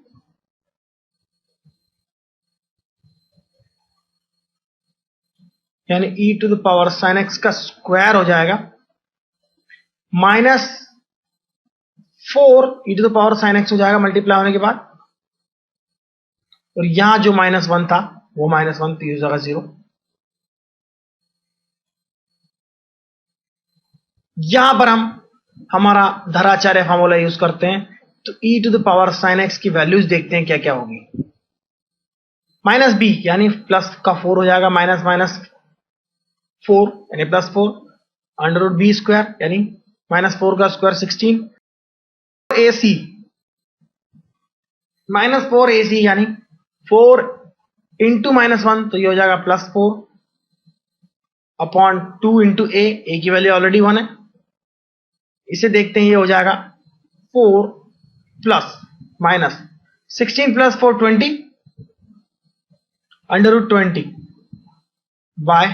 यानी e to the power sine x का स्क्वायर हो जाएगा, minus 4 e to the power sine x हो जाएगा मल्टीप्लाई होने के बाद, और यहां जो माइनस वन था वो माइनस वन, तो हो जाएगा 0। यहां पर हम हमारा धराचार्य फॉर्मूला यूज करते हैं, तो e to the power sine x की वैल्यूज देखते हैं क्या क्या होगी। माइनस बी यानी प्लस का 4 हो जाएगा, माइनस माइनस 4 यानी plus 4, under root B square यानी माइनस 4 का square 16, A C minus 4 a सी यानी 4 इंटू माइनस वन, तो ये हो जाएगा प्लस 4 अपॉन 2 इंटू ए की वैल्यू ऑलरेडी 1 है, इसे देखते हैं, ये हो जाएगा 4 plus minus 16 plus 4 20 under root 20 by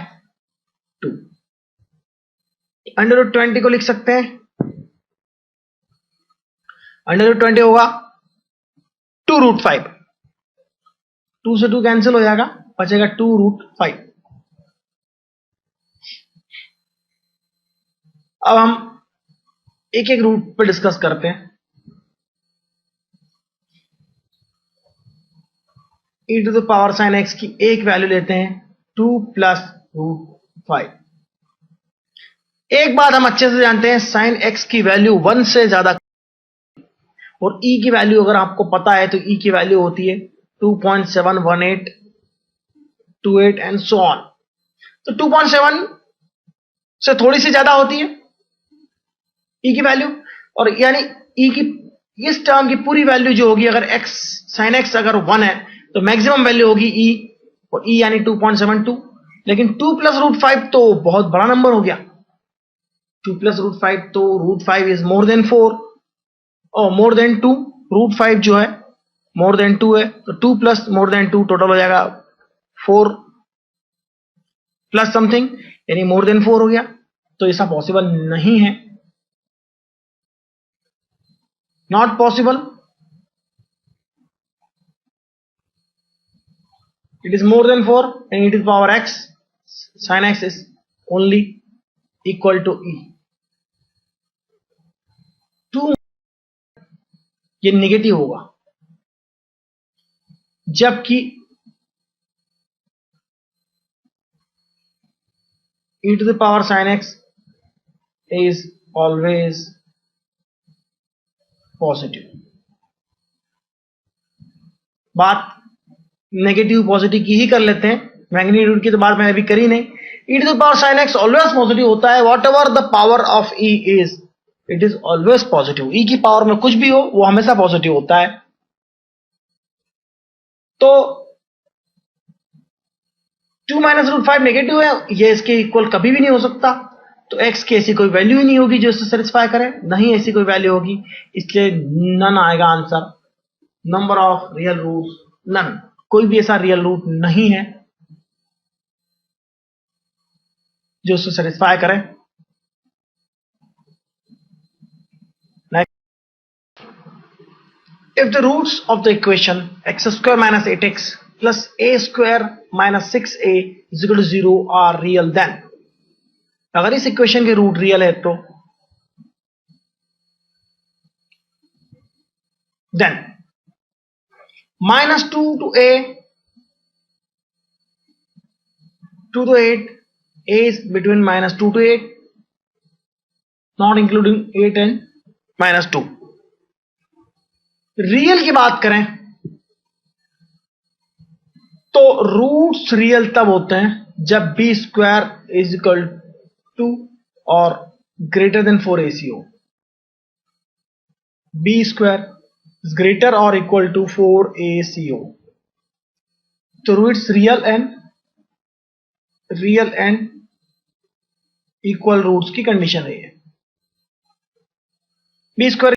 2, under root 20 को लिख सकते हैं, अंडर रूट 20 होगा 2 रूट 5, 2 से 2 कैंसिल हो जाएगा, बचेगा 2 रूट 5। अब हम एक एक रूट पे डिस्कस करते हैं। e to the power sine x की एक वैल्यू लेते हैं 2 प्लस रूट 5। एक बात हम अच्छे से जानते हैं, साइन एक्स की वैल्यू 1 से ज्यादा, और e की वैल्यू अगर आपको पता है तो e की वैल्यू होती है 2.71828 एंड सो ऑन। तो 2.7 से थोड़ी सी ज्यादा होती है e की वैल्यू, और यानी e की इस टर्म की पूरी वैल्यू जो होगी, अगर x sin x अगर 1 है तो मैक्सिमम वैल्यू होगी e, और e यानी 2.72, लेकिन 2 प्लस रूट 5 तो बहुत बड़ा नंबर हो गया, 2 प्लस रूट 5 तो रूट 5 इज मोर देन 4 और मोर देन 2, रूट 5 जो है मोर देन 2 है, तो 2 प्लस मोर देन 2 टोटल हो जाएगा 4 प्लस समथिंग यानी मोर देन 4 हो गया, तो ऐसा पॉसिबल नहीं है, not possible, it is more than 4 and it is power x, sin x is only equal to e। 2 ये नेगेटिव होगा, जबकि e to the power sin x is always positive. बात नेगेटिव पॉजिटिव की ही कर लेते हैं, मैग्नीट्यूड की तो बात मैंने अभी करी नहीं. e to the power sin x always positive होता है. What ever the power of e is, it is always positive. e की पावर में कुछ भी हो वो हमेशा पॉजिटिव होता है. तो 2 माइनस रूट 5 नेगेटिव है, ये इसके इक्वल कभी भी नहीं हो सकता. तो x की ऐसी कोई वैल्यू ही नहीं होगी जो इससे सेटिस्फाई करे, नहीं ऐसी कोई वैल्यू होगी, इसलिए नन आएगा answer. Number of real root none, कोई भी ऐसा रियल रूट नहीं है जो उससे सेटिस्फाई करे. If the roots of the equation x square minus 8x plus a square minus 6a is equal to 0 are real, then अगर इस इक्वेशन के रूट रियल है तो then minus 2 to a 2 to 8, a is between minus 2 to 8, not including 8 and minus 2. Real की बात करें तो roots real तब होते हैं जब b square is equal to और ग्रेटर देन 4ac हो. बी स्क्वायर इज ग्रेटर और इक्वल टू 4ac हो तो roots real and equal roots की कंडीशन है. B square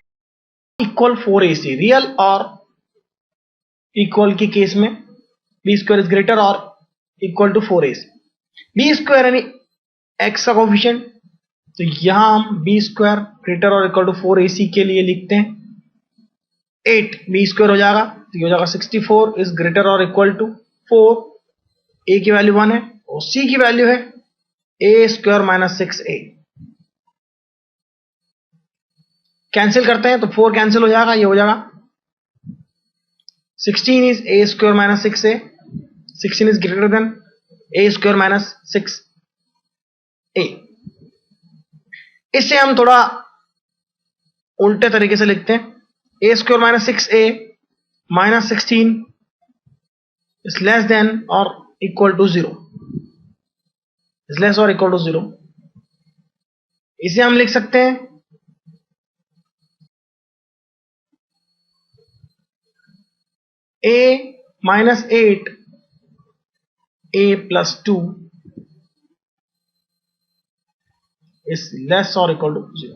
equal 4ac, real और इक्वल के केस में बी स्क्वायर इज ग्रेटर और equal to 4ac. B square यानी एक्स का कोफिशिएंट, तो यहां हम बी स्क्वायर ग्रेटर और इक्वल टू 4ac के लिए लिखते हैं 8. बी स्क्वायर हो जाएगा तो ये हो जाएगा 64 इज ग्रेटर और इक्वल टू 4. a की वैल्यू 1 है और c की वैल्यू है a square minus 6a. Cancel करते हैं तो 4 कैंसिल हो जाएगा, ये हो जाएगा 16 is a square minus 6a. 16 is greater then a square minus 6a. इससे हम थोड़ा उल्टे तरीके से लिखते हैं a square minus 6a minus 16 is less than और इक्वल टू 0, इज लेस और इक्वल टू 0. इसे हम लिख सकते हैं a minus 8 a plus 2 is less or equal to 0.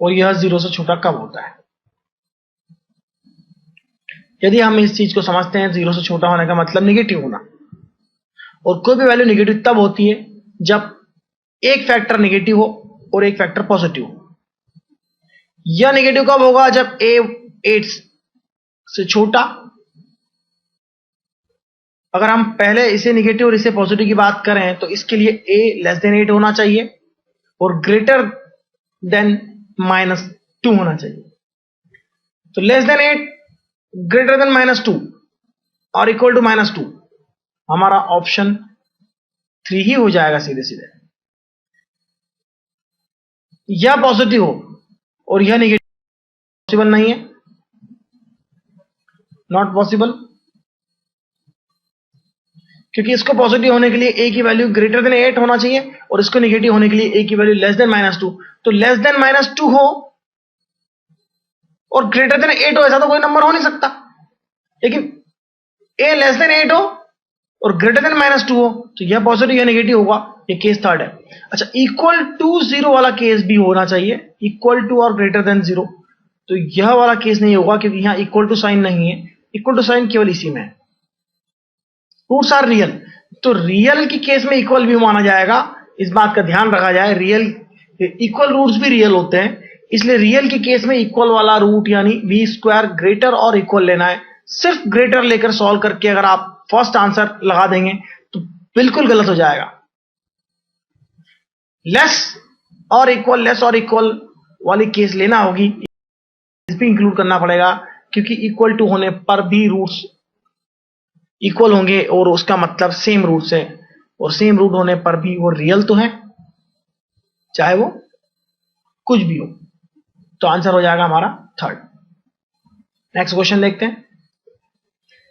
और यह 0 से छोटा कब होता है? यदि हम इस चीज को समझते हैं 0 से छोटा होने का मतलब निगेटिव होना, और कोई भी वैल्यू निगेटिव तब होती है जब एक फैक्टर निगेटिव हो और एक फैक्टर पॉजिटिव हो. यह निगेटिव कब होगा? जब a 8 से छोटा. अगर हम पहले इसे निगेटिव और इसे पॉजिटिव की बात करें तो इसके लिए a लेस देन 8 होना चाहिए और ग्रेटर देन माइनस 2 होना चाहिए. तो less than 8 greater than minus 2 और इक्वल टू माइनस 2 हमारा ऑप्शन 3 ही हो जाएगा सीधे सीधे. यह पॉजिटिव हो और यह निगेटिव पॉसिबल नहीं है, नॉट पॉसिबल, क्योंकि इसको पॉजिटिव होने के लिए a की वैल्यू ग्रेटर देन 8 होना चाहिए और इसको निगेटिव होने के लिए a की वैल्यू लेस देन माइनस 2. तो लेस देन माइनस 2 हो और ग्रेटर देन 8 हो, ऐसा तो कोई नंबर हो नहीं सकता. लेकिन a लेस देन 8 हो और ग्रेटर देन माइनस 2 हो तो यह पॉजिटिव या नेगेटिव होगा. ये केस थर्ड है. अच्छा, इक्वल टू 0 वाला केस भी होना चाहिए, इक्वल टू और ग्रेटर देन 0. तो यह वाला केस नहीं होगा क्योंकि यहां इक्वल टू साइन नहीं है, इक्वल टू साइन केवल इसी में है. रूट्स आर रियल, तो रियल की केस में इक्वल भी माना जाएगा. इस बात का ध्यान रखा जाए, रियल इक्वल रूट्स भी रियल होते हैं, इसलिए रियल के केस में इक्वल वाला रूट यानी बी स्क्वायर ग्रेटर और इक्वल लेना है. सिर्फ ग्रेटर लेकर सॉल्व करके अगर आप फर्स्ट आंसर लगा देंगे तो बिल्कुल गलत हो जाएगा. लेस और इक्वल वाली केस लेना होगी, इस भी इंक्लूड करना पड़ेगा क्योंकि इक्वल टू होने पर भी रूट्स इक्वल होंगे और उसका मतलब सेम रूट्स है. और सेम रूट होने पर भी वो रियल तो है, चाहे वो कुछ भी हो। तो आंसर हो जाएगा हमारा थर्ड। नेक्स्ट क्वेश्चन देखते हैं।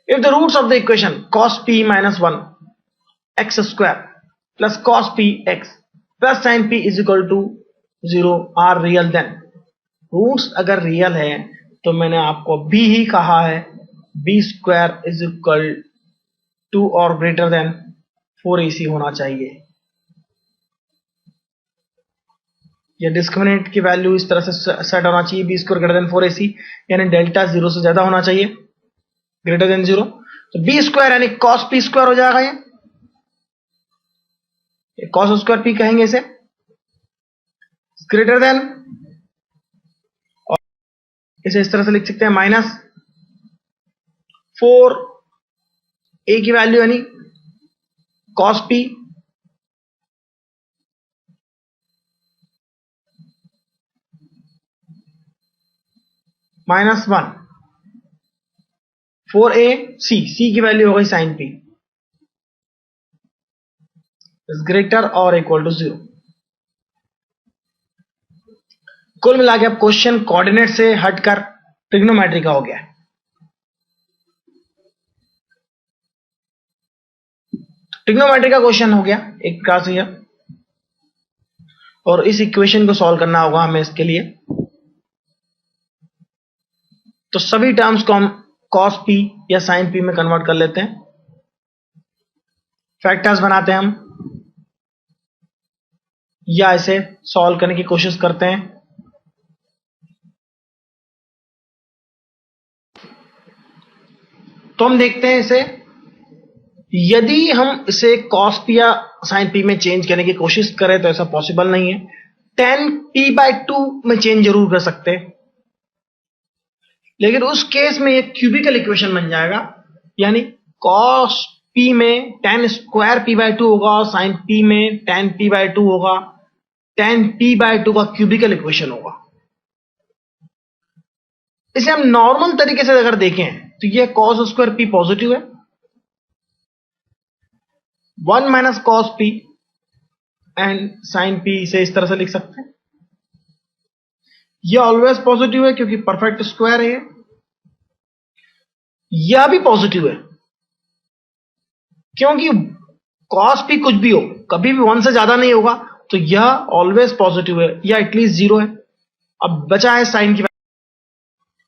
If the roots of the equation cos p minus 1 x square plus cos p x plus sin p is equal to 0 are real, then roots अगर रियल है तो मैंने आपको b ही कहा है, b square is equal to और greater than 4ac होना चाहिए। ये डिस्क्रिमिनेंट की वैल्यू इस तरह से सेट होना चाहिए, b square greater than 4ac, यानी डेल्टा 0 से ज्यादा होना चाहिए, ग्रेटर देन 0। तो b स्क्वायर यानी cos p स्क्वायर हो जाएगा, ये cos स्क्वायर p कहेंगे इसे, ग्रेटर देन, और इसे इस तरह से लिख सकते हैं माइनस 4a की वैल्यू यानी cos p minus 1 4a c की वैल्यू हो गई sin p इज ग्रेटर और इक्वल टू 0। कुल मिला के अब क्वेश्चन कोऑर्डिनेट से हटकर ट्रिग्नोमेट्री का हो गया है। ट्रिग्नोमेट्री का क्वेश्चन हो गया एक प्रकार से यह, और इस इक्वेशन को सॉल्व करना होगा हमें इसके लिए। तो सभी टर्म्स को हम cos p या sin p में कन्वर्ट कर लेते हैं, फैक्टर्स बनाते हैं हम, या इसे सॉल्व करने की कोशिश करते हैं। तो हम देखते हैं इसे, यदि हम इसे cos p या sin p में चेंज करने की कोशिश करें तो ऐसा पॉसिबल नहीं है। tan p/2 में चेंज जरूर कर सकते हैं, लेकिन उस केस में एक क्यूबिकल इक्वेशन बन जाएगा, यानी cos p में tan स्क्वायर p/2 होगा और sin p में tan p/2 होगा, tan p/2 का क्यूबिकल इक्वेशन होगा। इसे हम नॉर्मल तरीके से अगर देखें तो यह cos स्क्वायर p पॉजिटिव है, 1 minus cos p and sin p इसे इस तरह से लिख सकते हैं। यह ऑलवेज पॉजिटिव है क्योंकि परफेक्ट स्क्वायर है, यह भी पॉजिटिव है क्योंकि cos p कुछ भी हो कभी भी 1 से ज्यादा नहीं होगा, तो यह ऑलवेज पॉजिटिव है या एटलीस्ट 0 है। अब बचा है sin की।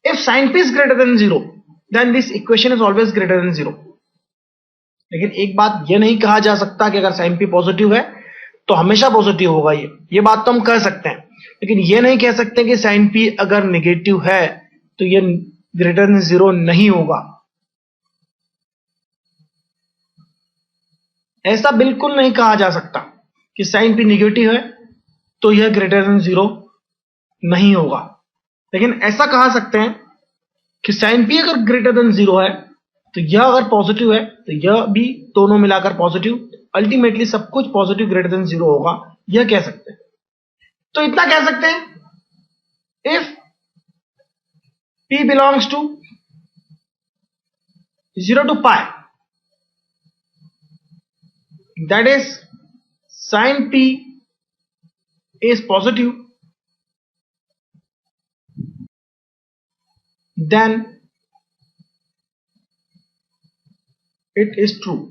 If sin p is greater than 0 then this equation is always greater than 0। लेकिन एक बात यह नहीं कहा जा सकता कि अगर sin p पॉजिटिव है तो हमेशा पॉजिटिव होगा, ये बात तो हम कह सकते हैं, लेकिन यह नहीं कह सकते कि sin p अगर नेगेटिव है तो यह ग्रेटर देन 0 नहीं होगा। ऐसा बिल्कुल नहीं कहा जा सकता कि sin p नेगेटिव है तो यह ग्रेटर देन 0 नहीं होगा, लेकिन ऐसा कहा सकते हैं कि sin p अगर ग्रेटर देन 0 है तो यह अगर पॉजिटिव है तो यह भी, दोनों मिलाकर पॉजिटिव, अल्टीमेटली सब कुछ पॉजिटिव ग्रेटर देन 0 होगा, यह कह सकते हैं। तो इतना कह सकते हैं, if p belongs to 0 to pi, that is sin p is positive, then it is true।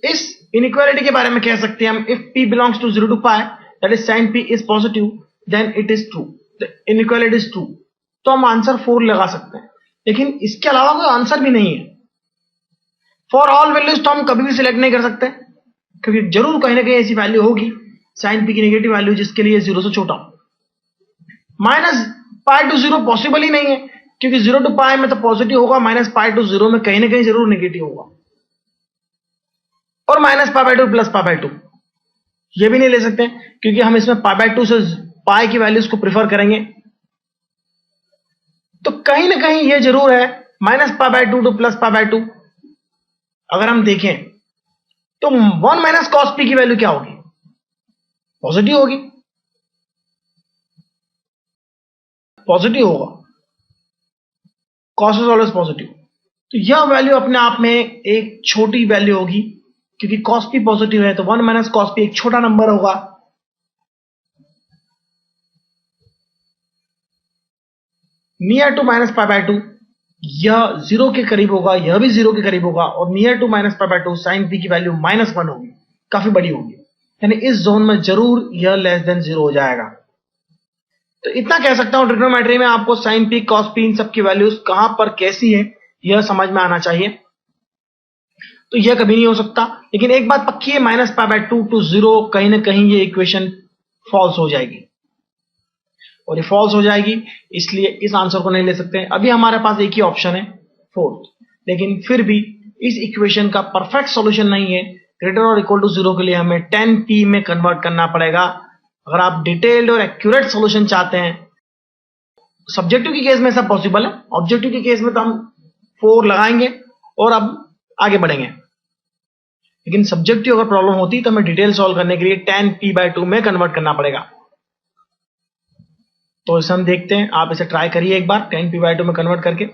इस इनइक्वालिटी के बारे में कह सकते हैं हम, if p belongs to 0 to pi, that is sin p is positive, then it is true, the inequality is true। तो हम आंसर 4 लगा सकते हैं, लेकिन इसके अलावा कोई आंसर भी नहीं है। फॉर ऑल वैल्यूज तो हम कभी भी सिलेक्ट नहीं कर सकते, क्योंकि जरूर कहीं ना कहीं ऐसी वैल्यू होगी sin p की नेगेटिव वैल्यू जिसके लिए 0 से छोटा हो। माइनस पाई टू 0 पॉसिबल ही नहीं है, क्योंकि 0 to pi में तो पॉजिटिव होगा, माइनस पाई टू 0 में कहीं ना कहीं जरूर नेगेटिव होगा। और माइनस π/2 प्लस π/2 ये भी नहीं ले सकते, क्योंकि हम इसमें π/2 से पाई की वैल्यूज को प्रिफर करेंगे। तो कहीं ना कहीं ये जरूर है माइनस π/2 टू प्लस π/2। अगर हम देखें तो 1 माइनस cos p की वैल्यू क्या होगी, पॉजिटिव होगी, पॉजिटिव होगा, cos इज ऑलवेज पॉजिटिव। तो यह वैल्यू अपने आप में एक छोटी वैल्यू होगी, क्योंकि cos p पॉजिटिव है तो 1 माइनस cos p एक छोटा नंबर होगा, near to minus pi by 2 यह 0 के करीब होगा, यह भी 0 के करीब होगा, और near to minus pi by 2 sine p की वैल्यू -1 होगी, काफी बड़ी होगी, यानी इस जोन में जरूर यह लेस देन 0 हो जाएगा। तो इतना कह सकता हूं ट्रिग्नोमेट्री में आपको साइन p cos p इन सब की वैल्यूज कहां पर कैसी है यह समझ में आना चाहिए। तो यह कभी नहीं हो सकता, लेकिन एक बात पक्की है, माइनस पाई बाय 2 टू 0 कहीं ना कहीं ये इक्वेशन फॉल्स हो जाएगी, और ये फॉल्स हो जाएगी इसलिए इस आंसर को नहीं ले सकते। अभी हमारे पास एक ही ऑप्शन है फोर्थ, लेकिन फिर भी इस इक्वेशन का परफेक्ट सॉल्यूशन नहीं है। ग्रेटर और इक्वल टू 0 के लिए हमें 10p में कन्वर्ट करना पड़ेगा। अगर आप डिटेल्ड और एक्यूरेट सॉल्यूशन चाहते हैं, सब्जेक्टिव के केस में सब पॉसिबल है, ऑब्जेक्टिव के केस में तो हम 4 लगाएंगे और अब आगे बढ़ेंगे, लेकिन सब्जेक्टिव अगर प्रॉब्लम होती तो हमें डिटेल सॉल्व करने के लिए 10p/2 में कन्वर्ट करना पड़ेगा। तो इसे हम देखते हैं, आप इसे ट्राई करिए एक बार 10p/2 में कन्वर्ट करके।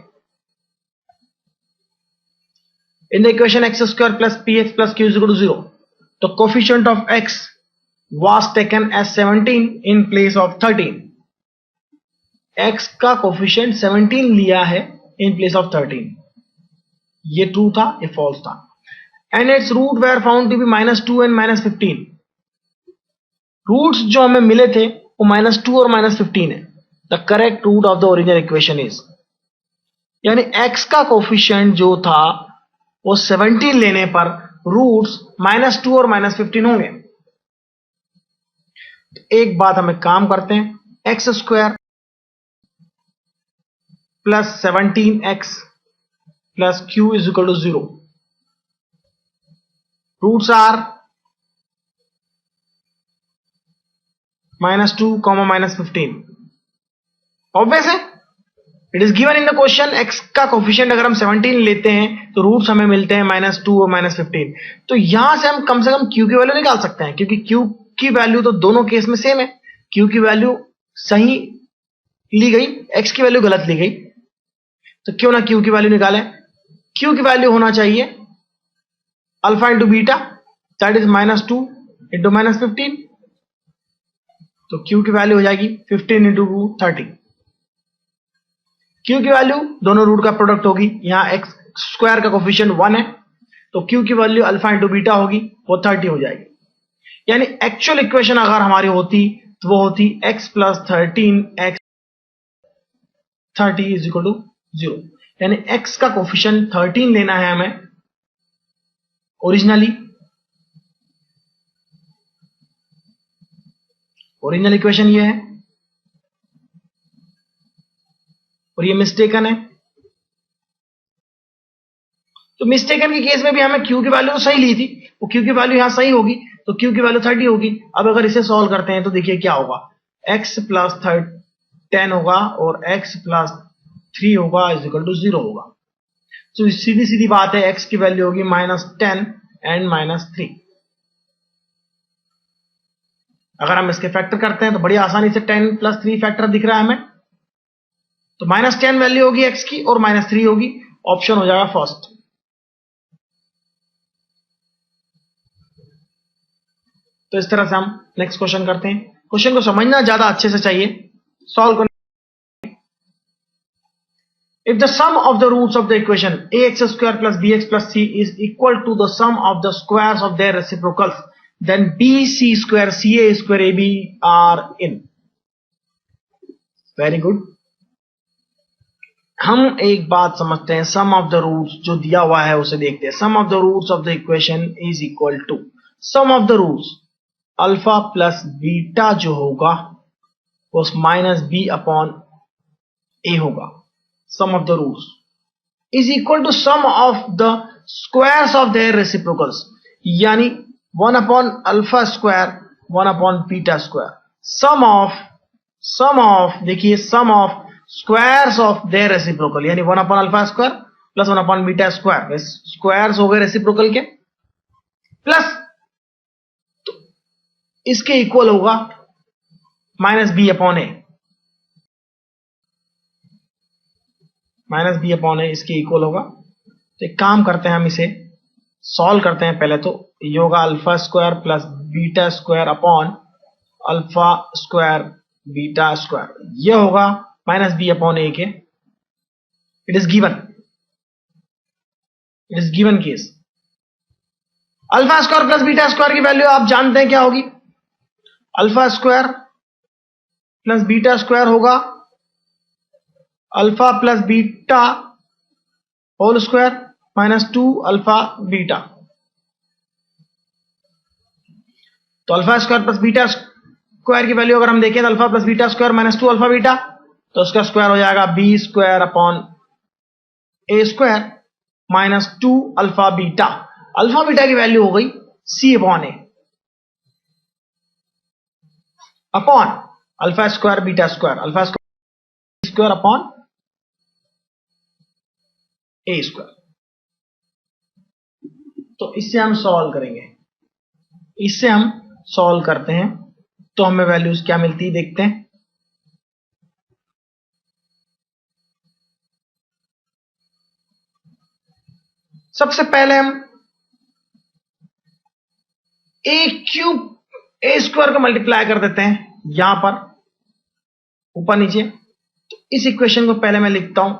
In the equation x² plus px plus q is equal to 0, the coefficient of x was taken as 17 in place of 13. x का कोफिशिएंट 17 लिया है in place of 13, ये ट्रू था, ये फॉल्स था। and its root were found to be -2 and -15. Roots जो हमें मिले थे वो -2 और -15 है। The correct root of the original equation is, यानी x का कोफिशिएंट जो था वो 17 लेने पर रूट्स -2 और -15 होंगे। तो एक बात हमें काम करते हैं, x² plus 17x plus q is equal to 0, roots are -2, -15। Obvious है, it is given in the question x का कोफिशिएंट अगर हम 17 लेते हैं तो रूट्स हमें मिलते हैं -2 और -15। तो यहां से हम कम q की वैल्यू निकाल सकते हैं, क्योंकि q की वैल्यू तो दोनों केस में सेम है। q की वैल्यू सही ली गई, x की वैल्यू गलत ली गई, तो क्यों ना q की वैल्यू निकालें। q की वैल्यू होना चाहिए alpha into beta, that is -2 into -15, तो q की वैल्यू हो जाएगी 15 इंटू 30। q की वैल्यू दोनों रूट का प्रोडक्ट होगी, यहां x² का कोफिशिएंट 1 है, तो q की वैल्यू अल्फा इंटू बीटा होगी, वो 30 हो जाएगी। यानी एक्चुअल इक्वेशन अगर हमारी होती तो वो होती x plus 13 x 30 is equal to 0, यानी x का कोफिशिएंट 13 लेना है हमें ओरिजिनल इक्वेशन ये है, और ये मिस्टेकन है। तो मिस्टेकन के केस में भी हमें q की वैल्यू तो सही ली थी, वो q की वैल्यू यहां सही होगी, तो q की वैल्यू 30 होगी। अब अगर इसे सॉल्व करते हैं तो देखिए क्या होगा, x प्लस 10 होगा और x प्लस 3 होगा इज इक्वल टू 0 होगा। तो सीधी सीधी बात है, x की वैल्यू होगी -10 एंड -3। अगर हम इसके फैक्टर करते हैं तो बड़ी आसानी से 10 प्लस 3 फैक्टर दिख रहा है हमें, तो -10 वैल्यू होगी x की और -3 होगी, ऑप्शन हो जाएगा फर्स्ट। तो इस तरह से हम नेक्स्ट क्वेश्चन करते हैं। क्वेश्चन को समझना ज्यादा अच्छे से चाहिए, सॉल्व करना। If the sum of the roots of the equation ax² plus bx plus c is equal to the sum of the squares of their reciprocals, then bc² ca² ab are in। Very good. हम एक बात समझते हैं, sum of the roots जो दिया हुआ है उसे देखते हैं। Sum of the roots of the equation is equal to sum of the roots alpha plus beta जो होगा वो -b/a होगा। Sum of the roots is equal to sum of the squares of their reciprocals, यानी 1/α², 1/β²। Sum of देखिए, sum of squares of their reciprocal, यानी 1/α² plus 1/β², squares हो गए reciprocal के, प्लस तो इसके इक्वल होगा -b/a, -b/a इसके इक्वल होगा। तो एक काम करते हैं, हम इसे सॉल्व करते हैं। पहले तो ये होगा alpha square plus beta square upon alpha square beta square, ये होगा माइनस बी अपॉन ए के। It is given case. Alpha square plus beta square की वैल्यू आप जानते हैं क्या होगी, alpha square plus beta square होगा alpha plus beta whole square minus 2 alpha beta. तो alpha square plus beta square की वैल्यू अगर हम देखें तो alpha plus beta square minus 2 alpha beta, तो उसका स्क्वायर हो जाएगा b square upon a square minus 2 alpha beta. Alpha beta की वैल्यू हो गई c upon a upon alpha square beta square, alpha square upon a square. तो इससे हम सॉल्व करेंगे, इससे हम सॉल्व करते हैं तो हमें वैल्यूज क्या मिलती है देखते हैं। सबसे पहले हम ए क्यूब ए स्क्वायर को मल्टीप्लाई कर देते हैं यहां पर ऊपर नीचे। तो इस इक्वेशन को पहले मैं लिखता हूं,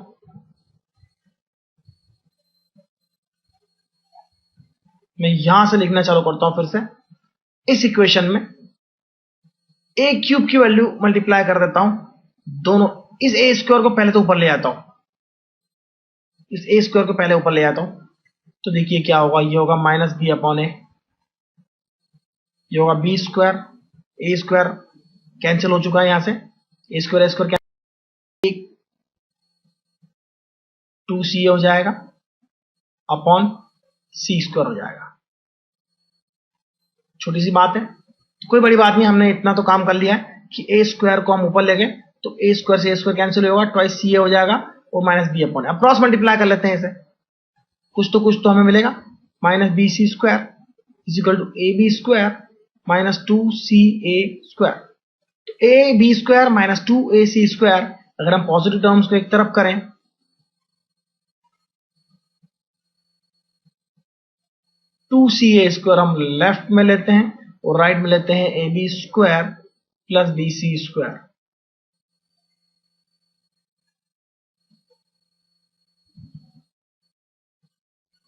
मैं यहां से लिखना चालू करता हूं फिर से। इस इक्वेशन में ए क्यूब की वैल्यू मल्टीप्लाई कर देता हूं दोनों, इस ए स्क्वायर को पहले तो ऊपर ले आता हूं, इस ए स्क्वायर को पहले ऊपर ले आता हूं। तो देखिए क्या होगा, ये होगा माइनस बी अपॉन ए, ये होगा बी स्क्वायर, ए स्क्वायर कैंसिल हो चुका है यहां से, ए स्क्वायर कैंसिल, 2c हो जाएगा अपॉन सी स्क्वायर हो जाएगा। छोटी सी बात है, कोई बड़ी बात नहीं, हमने इतना तो काम कर लिया है कि ए स्क्वायर को हम ऊपर ले गए तो ए स्क्वायर से ए स्क्वायर कैंसिल होगा, ट्वाइस सी हो जाएगा और माइनस बी अपॉन। अब क्रॉस मल्टीप्लाई कर लेते हैं इसे, कुछ तो हमें मिलेगा, minus b c square is equal to a b square minus 2c a square. तो a b square minus 2ac square अगर हम पॉजिटिव टर्म्स को एक तरफ करें, टू सी ए स्क्वायर हम लेफ्ट में लेते हैं और राइट में लेते हैं ए b square plus b c square.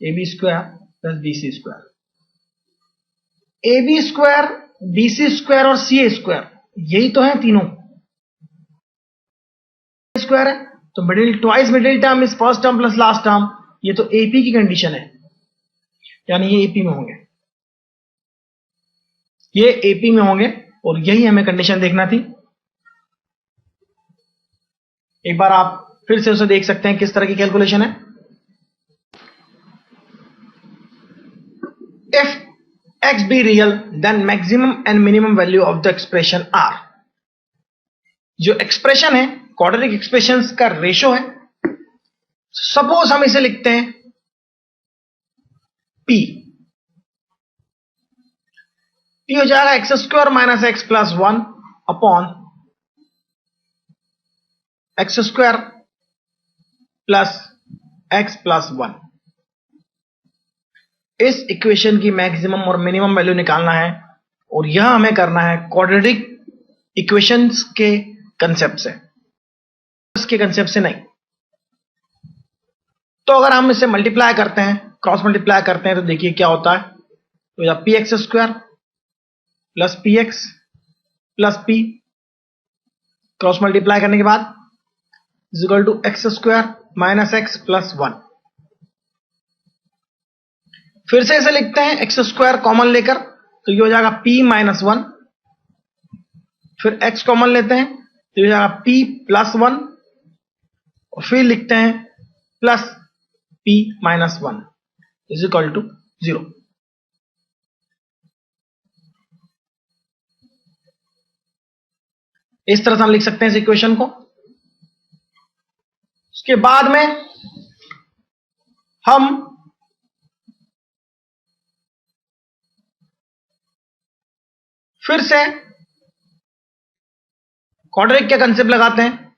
A b square plus b c square, a b square b c square और सी ए स्क्वायर यही तो है तीनों स्क्वायर है। तो middle twice middle term is first term plus last term, ये तो AP की कंडीशन है, यानी ये एपी में होंगे, ये एपी में होंगे और यही हमें कंडीशन देखना थी। एक बार आप फिर से उसे देख सकते हैं किस तरह की कैलकुलेशन है। If x be real then maximum and minimum value of the expression are, जो एक्सप्रेशन है क्वाड्रेटिक एक्सप्रेशंस का रेशो है। सपोज हम इसे लिखते हैं p हो जाएगा x square minus x plus 1 upon x square plus x plus 1। इस इक्वेशन की मैक्सिमम और मिनिमम वैल्यू निकालना है और यह हमें करना है क्वाड्रेटिक इक्वेशंस के कंसेप्ट से, इसके कंसेप्ट से नहीं। तो अगर हम इसे मल्टीप्लाई करते हैं, क्रॉस मल्टीप्लाई करते हैं, तो देखिए क्या होता है, तो या p x square plus p x plus p, cross multiply करने के बाद is equal to x square minus x plus 1। फिर से इसे लिखते हैं एक्स स्क्वायर कॉमन लेकर, तो ये हो जाएगा p माइनस 1, फिर x कॉमन लेते हैं तो ये हो जाएगा p प्लस 1 और फिर लिखते हैं plus p minus 1 is equal to 0। इस तरह से हम लिख सकते हैं इस इक्वेशन को। उसके बाद में हम फिर से क्वाड्रेटिक का कंसेप्ट लगाते हैं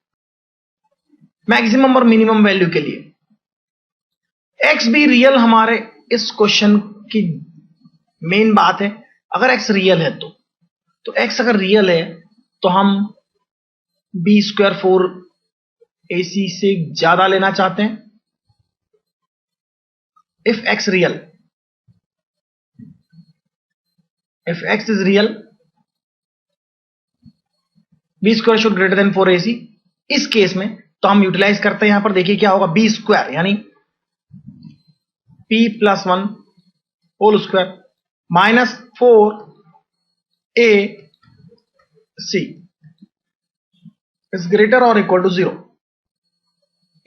मैक्सिमम और मिनिमम वैल्यू के लिए। एक्स भी रियल हमारे इस क्वेश्चन की मेन बात है, अगर एक्स रियल है तो एक्स अगर रियल है तो हम बी स्क्वायर 4ac से ज्यादा लेना चाहते हैं। If x real, if x is real, b square should greater than 4ac। इस केस में तो हम यूटिलाइज करते हैं, यहां पर देखिए क्या होगा, बी स्क्वायर यानी p plus 1 whole square minus 4ac is greater और इक्वल टू 0।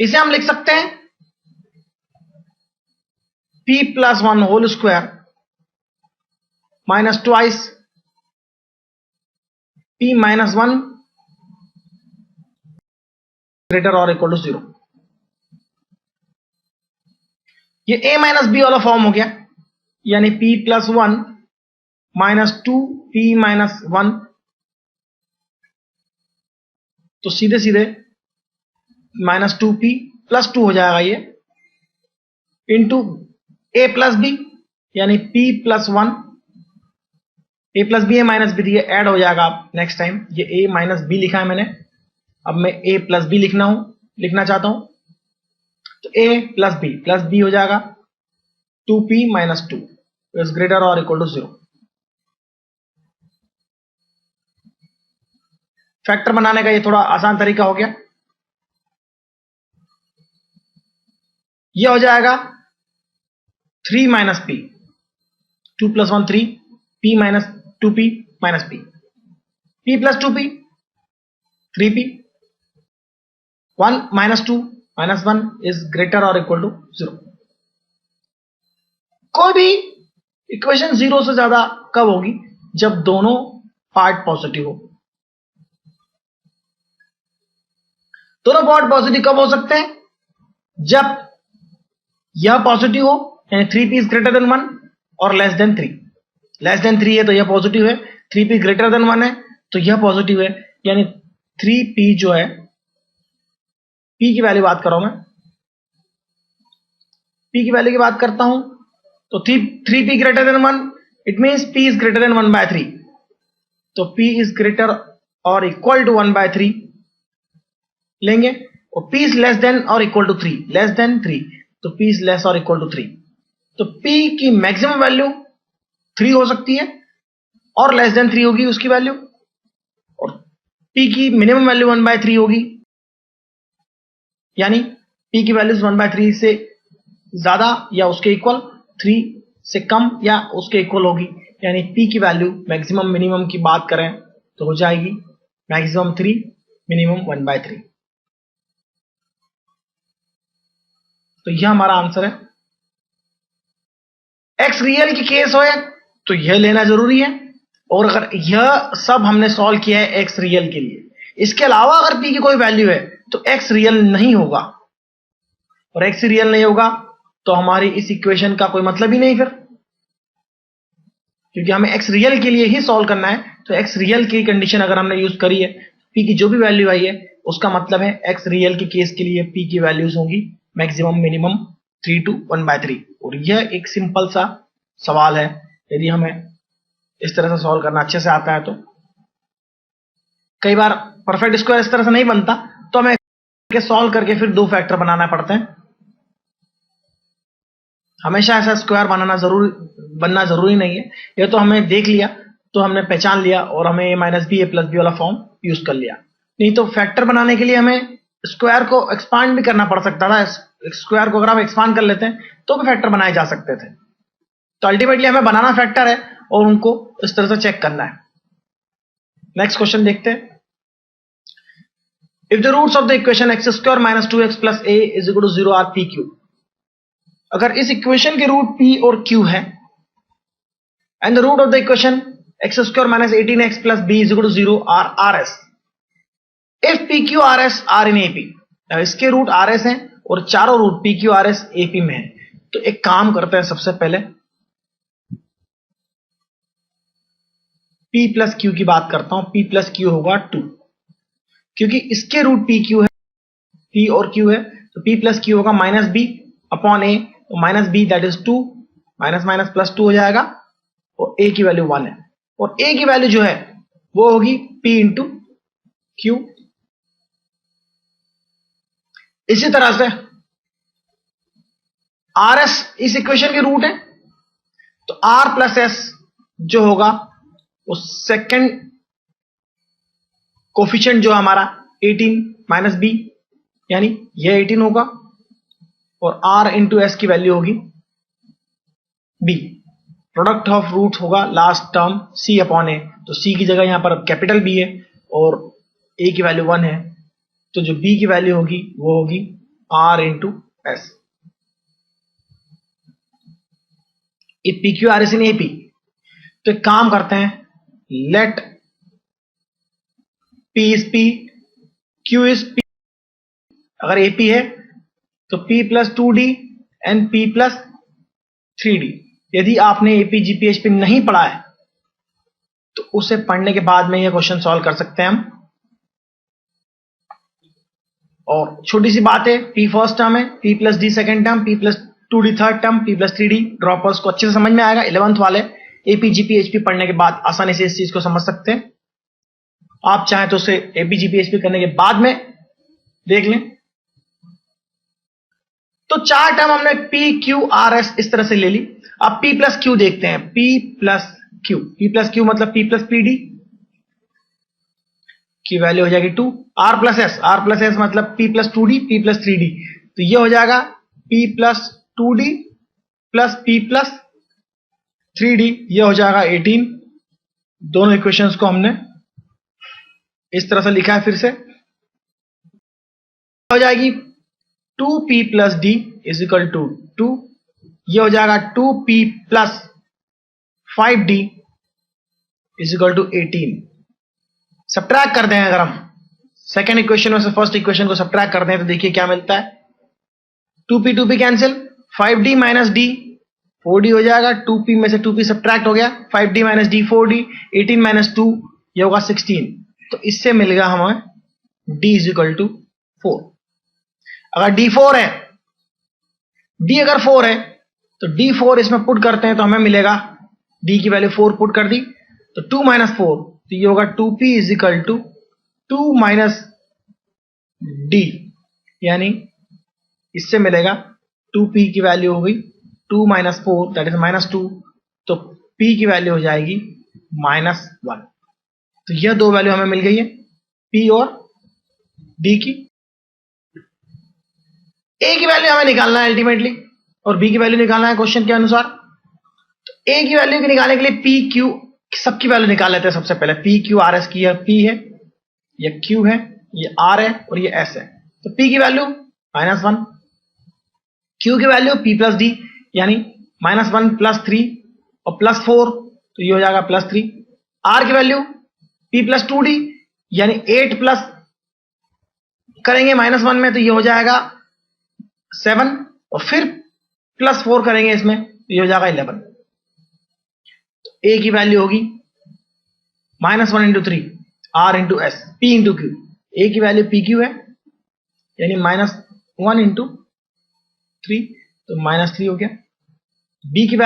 इसे हम लिख सकते हैं p plus 1 whole square minus twice p minus 1 greater और इक्वल टू 0। ये a माइनस बी वाला फॉर्म हो गया, यानी p plus 1 minus 2 p minus 1, तो सीधे सीधे माइनस 2p प्लस 2 हो जाएगा ये, इंटू a प्लस बी यानी p plus 1, a plus b है माइनस बी, ये ऐड हो जाएगा नेक्स्ट टाइम। ये a माइनस बी लिखा है मैंने, अब मैं a प्लस बी लिखना चाहता हूं, तो a प्लस बी हो जाएगा 2p माइनस 2 इज ग्रेटर और इक्वल टू 0। फैक्टर बनाने का ये थोड़ा आसान तरीका हो गया। ये हो जाएगा 3 minus P, 2 plus 1 3, p minus 2p minus p, p plus 2p 3p, 1 minus 2 minus 1 is greater और इक्वल टू 0। कोई भी इक्वेशन 0 से ज्यादा कब होगी, जब दोनों पार्ट पॉजिटिव हो। दोनों पार्ट पॉजिटिव कब हो सकते हैं, जब यह पॉजिटिव हो यानी 3p इज ग्रेटर देन 1 और लेस देन 3। लेस देन 3 है तो यह पॉजिटिव है, 3p ग्रेटर देन 1 है तो यह पॉजिटिव है, यानी 3p जो है, p की वैल्यू बात कर रहा हूं मैं, p की वैल्यू की बात करता हूं तो 3p greater than 1, it means p is greater then 1/3, तो p इज ग्रेटर और इक्वल टू 1/3 लेंगे, और p इज लेस देन और इक्वल टू 3, लेस देन 3, तो p इज लेस और इक्वल टू 3, तो p की मैक्सिमम वैल्यू 3 हो सकती है और लेस देन 3 होगी उसकी वैल्यू, और p की मिनिमम वैल्यू 1/3 होगी, यानी p की वैल्यू 1/3 से ज्यादा या उसके इक्वल, 3 से कम या उसके इक्वल होगी, यानी p की वैल्यू मैक्सिमम मिनिमम की बात करें तो हो जाएगी मैक्सिमम 3, मिनिमम 1/3। तो यह हमारा आंसर है। एक्स रियल की केस हो तो यह लेना जरूरी है, और अगर यह सब हमने सॉल्व किया है एक्स रियल के लिए, इसके अलावा अगर p की कोई वैल्यू है तो एक्स रियल नहीं होगा, और एक्स रियल नहीं होगा तो हमारी इस इक्वेशन का कोई मतलब ही नहीं फिर, क्योंकि हमें एक्स रियल के लिए ही सॉल्व करना है। तो एक्स रियल की कंडीशन अगर हमने यूज करी है, p की जो भी वैल्यू आई है उसका मतलब है एक्स रियल के केस के लिए p की वैल्यूज होंगी मैक्सिमम मिनिमम 3 to 1/3। और यह एक सिंपल सा सवाल है, यदि हमें इस तरह से सॉल्व करना अच्छे से आता है तो। कई बार परफेक्ट स्क्वायर इस तरह से नहीं बनता तो हमें सॉल्व करके फिर 2 फैक्टर बनाना पड़ते हैं। हमेशा ऐसा स्क्वायर बनना जरूरी नहीं है, ये तो हमें देख लिया तो हमने पहचान लिया और हमें a minus b, a plus b वाला फॉर्म यूज कर लिया। नहीं तो फैक्टर बनाने के लिए हमें स्क्वायर को एक्सपांड भी करना पड़ सकता था। स्क्वायर को अगर हम एक्सपांड कर लेते हैं तो भी फैक्टर बनाए जा सकते थे। तो अल्टीमेटली हमें बनाना फैक्टर है और उनको इस तरह से चेक करना है। नेक्स्ट क्वेश्चन देखते हैं। If the roots of the equation x square minus 2x plus a is equal to 0 are p q, अगर इस इक्वेशन के रूट p और q है and the root of the equation x square minus 18x plus b is equal to 0 are r s, if p q r s are in AP, इसके root r s हैं और चारों root p q r s AP में है। तो एक काम करते हैं, सबसे पहले p प्लस q की बात करता हूं। p प्लस q होगा 2, क्योंकि इसके रूट p q है, p और q है, तो p प्लस q होगा माइनस b अपॉन a, तो minus b that is 2, minus minus plus 2 हो जाएगा और a की वैल्यू 1 है, और a की वैल्यू जो है वो होगी p इंटू क्यू। इसी तरह से RS इस इक्वेशन की रूट है, तो R प्लस S जो होगा वो सेकेंड कोफिशिएंट जो हमारा 18 माइनस b, यानी यह 18 होगा, और R इंटू एस की वैल्यू होगी b। प्रोडक्ट ऑफ रूट होगा last term c upon a, तो c की जगह यहां पर कैपिटल B है और a की वैल्यू 1 है, तो जो b की वैल्यू होगी वो होगी R into s. P q r s in AP, तो एक काम करते हैं, let P is P, Q is P। अगर AP है तो P plus 2D and P plus 3D। यदि आपने AP GPHP नहीं पढ़ा है तो उसे पढ़ने के बाद में यह क्वेश्चन सॉल्व कर सकते हैं हम। और छोटी सी बात है, P फर्स्ट टर्म है, P plus D second term, P plus 2D third term, P plus 3D। Droppers को अच्छे से समझ में आएगा। 11th वाले AP GPHP पढ़ने के बाद आसानी से इस चीज को समझ सकते हैं। आप चाहें तो उसे AP GPHP करने के बाद में देख लें। तो चार टर्म हमने P Q R S इस तरह से ले ली। अब P प्लस Q देखते हैं, P plus Q, P plus Q मतलब P प्लस PD की वैल्यू हो जाएगी 2। R प्लस S मतलब P plus 2D, P plus 3D, तो ये हो जाएगा P plus 2D plus P plus 3D, ये हो जाएगा 18। दोनों इक्वेशंस को हमने इस तरह से लिखा है। फिर से हो जाएगी 2P plus D is equal to 2, ये हो जाएगा 2P plus 5D is equal to 18। Subtract कर दें, अगर हम सेकेंड इक्वेशन में से फर्स्ट इक्वेशन को सब्ट्रैक्ट करते हैं तो देखिए क्या मिलता है। 2P cancel, 5D minus D 4D हो जाएगा। 2P में से 2P सब्ट्रैक्ट हो गया, 5D minus D 4D, 18 minus 2 ये होगा 16। तो इससे मिलेगा हमें D इज इक्वल टू 4। अगर D 4 है, D अगर 4 है तो D 4 इसमें पुट करते हैं तो हमें मिलेगा, D की वैल्यू 4 पुट कर दी तो 2 माइनस 4, तो ये होगा 2P is equal to 2 minus D, यानी इससे मिलेगा 2P की वैल्यू हो गई 2 माइनस 4 दैट इज माइनस 2, तो P की वैल्यू हो जाएगी माइनस 1। तो यह दो वैल्यू हमें मिल गई है, P और D की। A की वैल्यू हमें निकालना है अल्टीमेटली, और B की वैल्यू निकालना है क्वेश्चन के अनुसार। तो A की वैल्यू की निकालने के लिए P Q सबकी वैल्यू निकाल लेते हैं। सबसे पहले P Q R S की, यह P है, यह Q है, ये R है और ये S है। तो P की वैल्यू माइनस 1, Q की वैल्यू P प्लस D यानी माइनस 1 प्लस 3 और प्लस 4, तो ये हो जाएगा प्लस 3। R की वैल्यू P प्लस 2D यानी 8 प्लस करेंगे माइनस 1 में तो ये हो जाएगा 7, और फिर प्लस 4 करेंगे इसमें तो ये हो जाएगा 11। तो A की वैल्यू होगी minus 1 into 3 R into S P into Q। A की वैल्यू PQ है यानी माइनस 1 इंटू 3, तो माइनस 3 हो गया। B की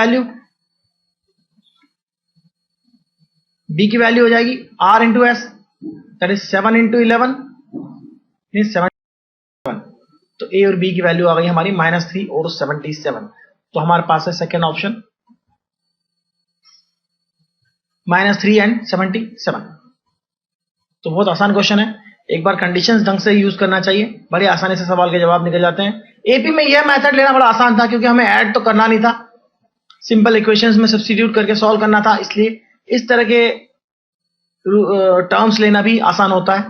वैल्यू हो जाएगी R into S that is 7 into 11 mean 7, तो A और B की वैल्यू आ गई हमारी माइनस 3 और 77। तो हमारे पास है सेकेंड ऑप्शन माइनस 3 एंड 77। तो बहुत आसान क्वेश्चन है, एक बार कंडीशंस ढंग से यूज करना चाहिए, बड़े आसानी से सवाल के जवाब निकल जाते हैं। एपी में यह मेथड लेना बड़ा आसान था क्योंकि हमें ऐड तो करना नहीं था, सिंपल इक्वेशंस में सब्स्टिट्यूट करके सॉल्व करना था, इसलिए इस तरह के टर्म्स लेना भी आसान होता है।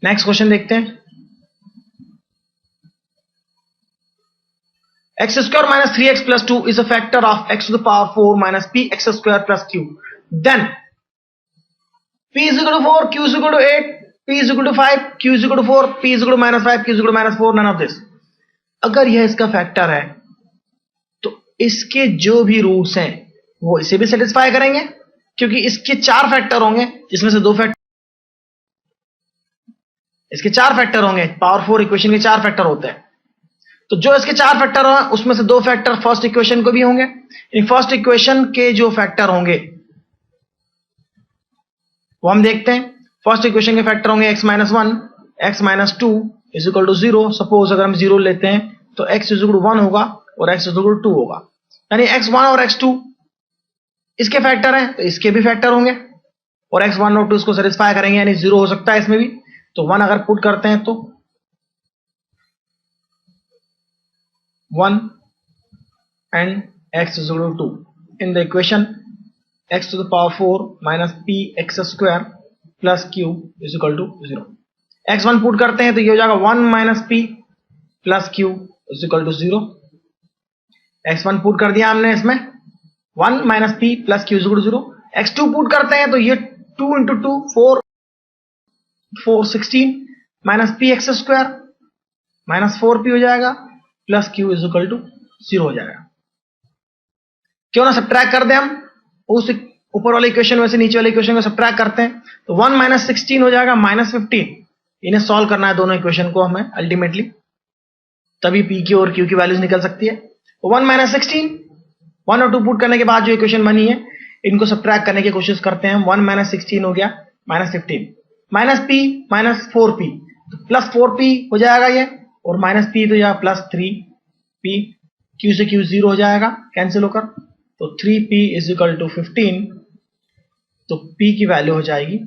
नेक्स्ट क्वेश्चन देखते हैं। x square minus 3x plus 2 is a factor of x to the power 4 minus px square plus q. Then p is equal to 4, q is equal to 8, p is equal to 5, q is equal to 4, p is equal to minus 5, q is equal to minus 4, none of this. अगर यह इसका factor है तो इसके जो भी roots हैं वो इसे भी सेटिस्फाई करेंगे क्योंकि इसके 4 फैक्टर होंगे जिसमें से 2 फैक्टर, इसके 4 फैक्टर होंगे। पावर 4 इक्वेशन के 4 फैक्टर होते हैं, तो जो इसके 4 फैक्टर हैं उसमें से 2 फैक्टर फर्स्ट इक्वेशन को भी होंगे। इन फर्स्ट इक्वेशन के जो फैक्टर होंगे वो हम देखते हैं। फर्स्ट इक्वेशन के फैक्टर होंगे x minus 1, x minus 2 is equal to 0। Suppose अगर हम 0 लेते हैं तो x इज इक्वल टू 1 होगा और x इज इक्वल टू 2 होगा, यानी x1 और x2 इसके फैक्टर हैं तो इसके भी फैक्टर होंगे और x1 और 2 इसको सेटिस्फाई करेंगे, यानी 0 हो सकता है इसमें भी। तो 1 अगर पुट करते हैं तो 1 and x is equal to 2 in the equation x to the power 4 minus p x square plus q is equal to 0। x1 put करते हैं तो ये हो जाएगा 1 minus p plus q is equal to 0। x1 put कर दिया हमने इसमें 1 minus p plus q is equal to 0। x2 put करते हैं तो ये 2 into 2 4 16 minus p x square minus 4p हो जाएगा plus q is equal to 0 हो जाएगा। क्यों ना सब्ट्रैक्ट कर दें हम उस ऊपर वाले इक्वेशन में से नीचे वाले इक्वेशन को सब्ट्रैक्ट करते हैं तो 1 माइनस 16 हो जाएगा माइनस 15। इन्हें सॉल्व करना है दोनों इक्वेशन को हमें अल्टीमेटली, तभी p की और q की वैल्यूज निकल सकती है। तो 1 माइनस 16 1 और 2 पुट करने के बाद जो इक्वेशन बनी है इनको सब्ट्रैक्ट करने की कोशिश करते हैं। 1 माइनस 16 हो गया minus 15 minus p minus 4p तो प्लस 4p हो जाएगा ये और माइनस p तो यह प्लस 3p, q से q 0 हो जाएगा कैंसिल होकर, तो 3p इज इक्वल टू 15। तो p की वैल्यू हो जाएगी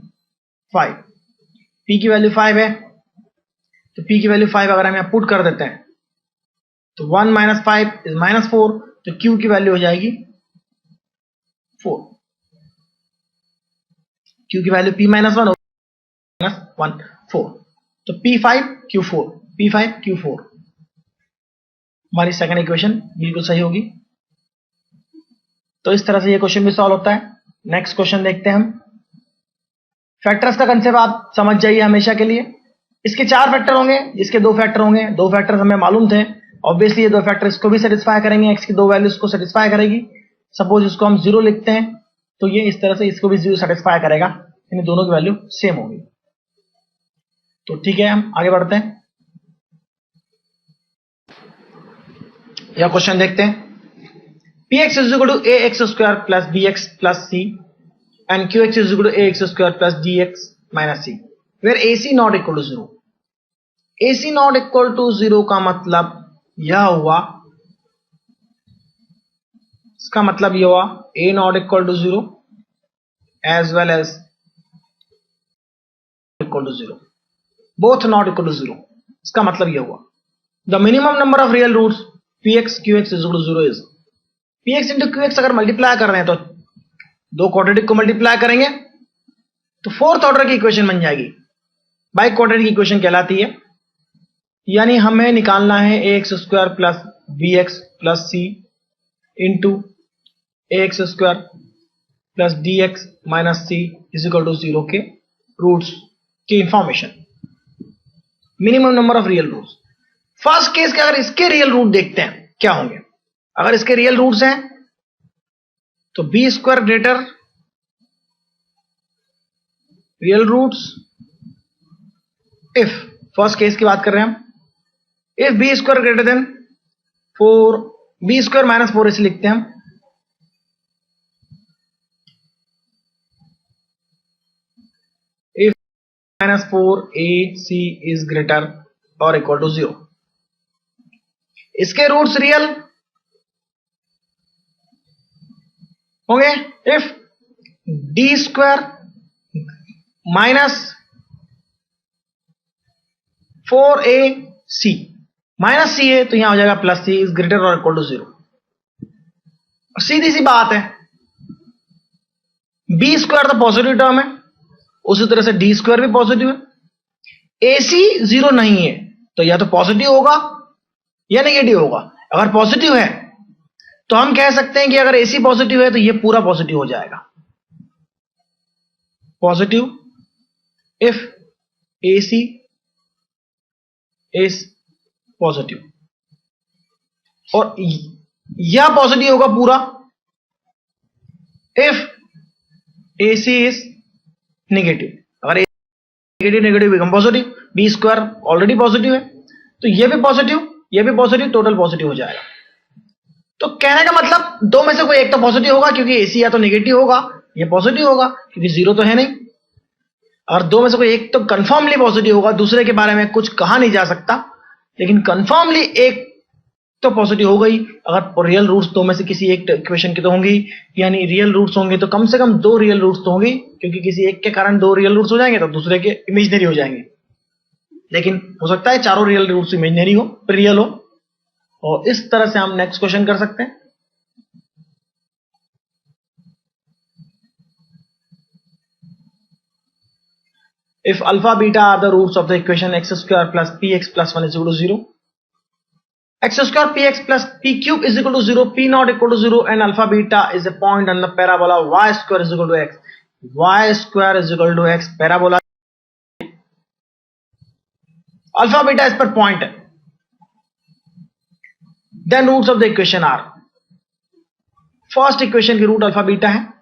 5। p की वैल्यू 5 है तो p की वैल्यू 5 अगर हम यहाँ पुट कर देते हैं तो 1 माइनस 5 इज माइनस 4, तो q की वैल्यू हो जाएगी 4। q की वैल्यू p माइनस 1 माइनस 1 4, तो p5 q4 p5 q4 हमारी सेकंड इक्वेशन बिल्कुल सही होगी। तो इस तरह से ये क्वेश्चन भी सॉल्व होता है। नेक्स्ट क्वेश्चन देखते हैं हम। फैक्टर्स का कंसेप्ट आप समझ जाइए हमेशा के लिए। इसके 4 फैक्टर होंगे, इसके 2 फैक्टर होंगे। 2 फैक्टर हमें मालूम थे, ऑब्वियसली ये 2 फैक्टर इसको भी सेटिस्फाई करेंगे, x की 2 वैल्यूज को सेटिस्फाई करेगी। सपोज इसको हम 0 लिखते हैं तो ये इस तरह से इसको भी 0 सेटिस्फाई करेगा, इन दोनों की वैल्यू सेम होगी। तो ठीक है, हम आगे बढ़ते हैं। यह क्वेश्चन देखते हैं। px is equal to ax square plus bx plus c and qx is equal to ax square plus dx minus c where ac not equal to 0। ac not equal to 0 का मतलब यह हुआ, इसका मतलब यह हुआ a not equal to 0 as well as equal to 0, both not equal to 0। इसका मतलब यह हुआ the minimum number of real roots px qx is equal to 0 is px into qx अगर मल्टीप्लाई कर रहे हैं तो 2 क्वाड्रेटिक को मल्टीप्लाई करेंगे तो 4th ऑर्डर की इक्वेशन बन जाएगी, बाई क्वाड्रेटिक इक्वेशन कहलाती है। यानी हमें निकालना है ax square plus bx plus c into ax square plus dx minus c is equal to 0 के रूट्स की information, minimum number of real roots. First case के अगर इसके रियल रूट देखते हैं क्या होंगे, अगर इसके रियल रूट्स हैं तो b square greater real roots if, first case की बात कर रहे हैं हम, if b square greater than 4 b square minus 4 इसे लिखते हैं हम, if minus 4 a c is greater और इक्वल टू 0। इसके रूट्स रियल होंगे if d square minus 4ac minus c है तो यहां हो जाएगा प्लस सी इज ग्रेटर और इक्वल टू 0। और सीधी सी बात है, बी स्क्वायर तो पॉजिटिव टर्म है, उसी तरह से डी स्क्वायर भी पॉजिटिव है। ac 0 नहीं है तो या तो पॉजिटिव होगा या नेगेटिव होगा। अगर पॉजिटिव है तो हम कह सकते हैं कि अगर AC पॉजिटिव है तो ये पूरा पॉजिटिव हो जाएगा, positive if AC is positive, और यह पॉजिटिव होगा पूरा इफ AC इज नेगेटिव। अगर negative negative become positive, b square already positive है तो ये भी पॉजिटिव ये भी पॉजिटिव, टोटल पॉजिटिव हो जाएगा। तो कहने का मतलब दो में से कोई एक तो पॉजिटिव होगा, क्योंकि AC या तो नेगेटिव होगा या पॉजिटिव होगा, क्योंकि जीरो तो है नहीं। और दो में से कोई एक तो कंफर्मली पॉजिटिव होगा, दूसरे के बारे में कुछ कहा नहीं जा सकता, लेकिन कंफर्मली एक तो पॉजिटिव हो गई। अगर रियल रूट्स दो में से किसी एक इक्वेशन की तो होंगी, यानी रियल रूट्स होंगे तो कम से कम दो रियल रूट्स तो होंगी, क्योंकि किसी एक के कारण दो रियल रूट्स हो जाएंगे तो दूसरे के इमेजिनरी हो जाएंगे। लेकिन हो सकता है चारों रियल रूट्स इमेजिनरी हो, रियल हो। और इस तरह से हम नेक्स्ट क्वेश्चन कर सकते हैं। If alpha beta are the roots of the equation x square plus px plus 1 is equal to 0, x square px plus p cube is equal to 0, p not equal to 0, and alpha beta is a point on the parabola y square is equal to x. Y square is equal to x, parabola alpha beta is per point. Then roots of the equation are, first equation की root alpha beta है,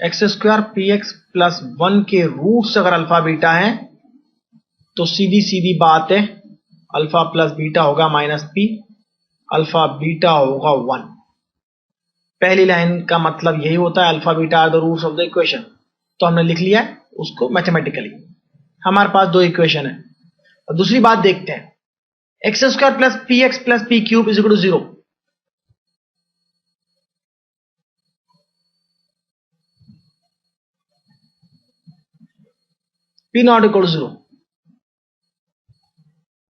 x square p x plus 1 के roots अगर alpha beta है तो सीधी सीधी बात है अल्फा प्लस बीटा होगा माइनस पी, अल्फा बीटा होगा 1। पहली लाइन का मतलब यही होता है, alpha beta are the roots of the equation. तो हमने लिख लिया है उसको मैथमेटिकली। हमारे पास दो इक्वेशन है। और दूसरी बात देखते हैं, x square plus p cube is equal to 0। P not equal to 0,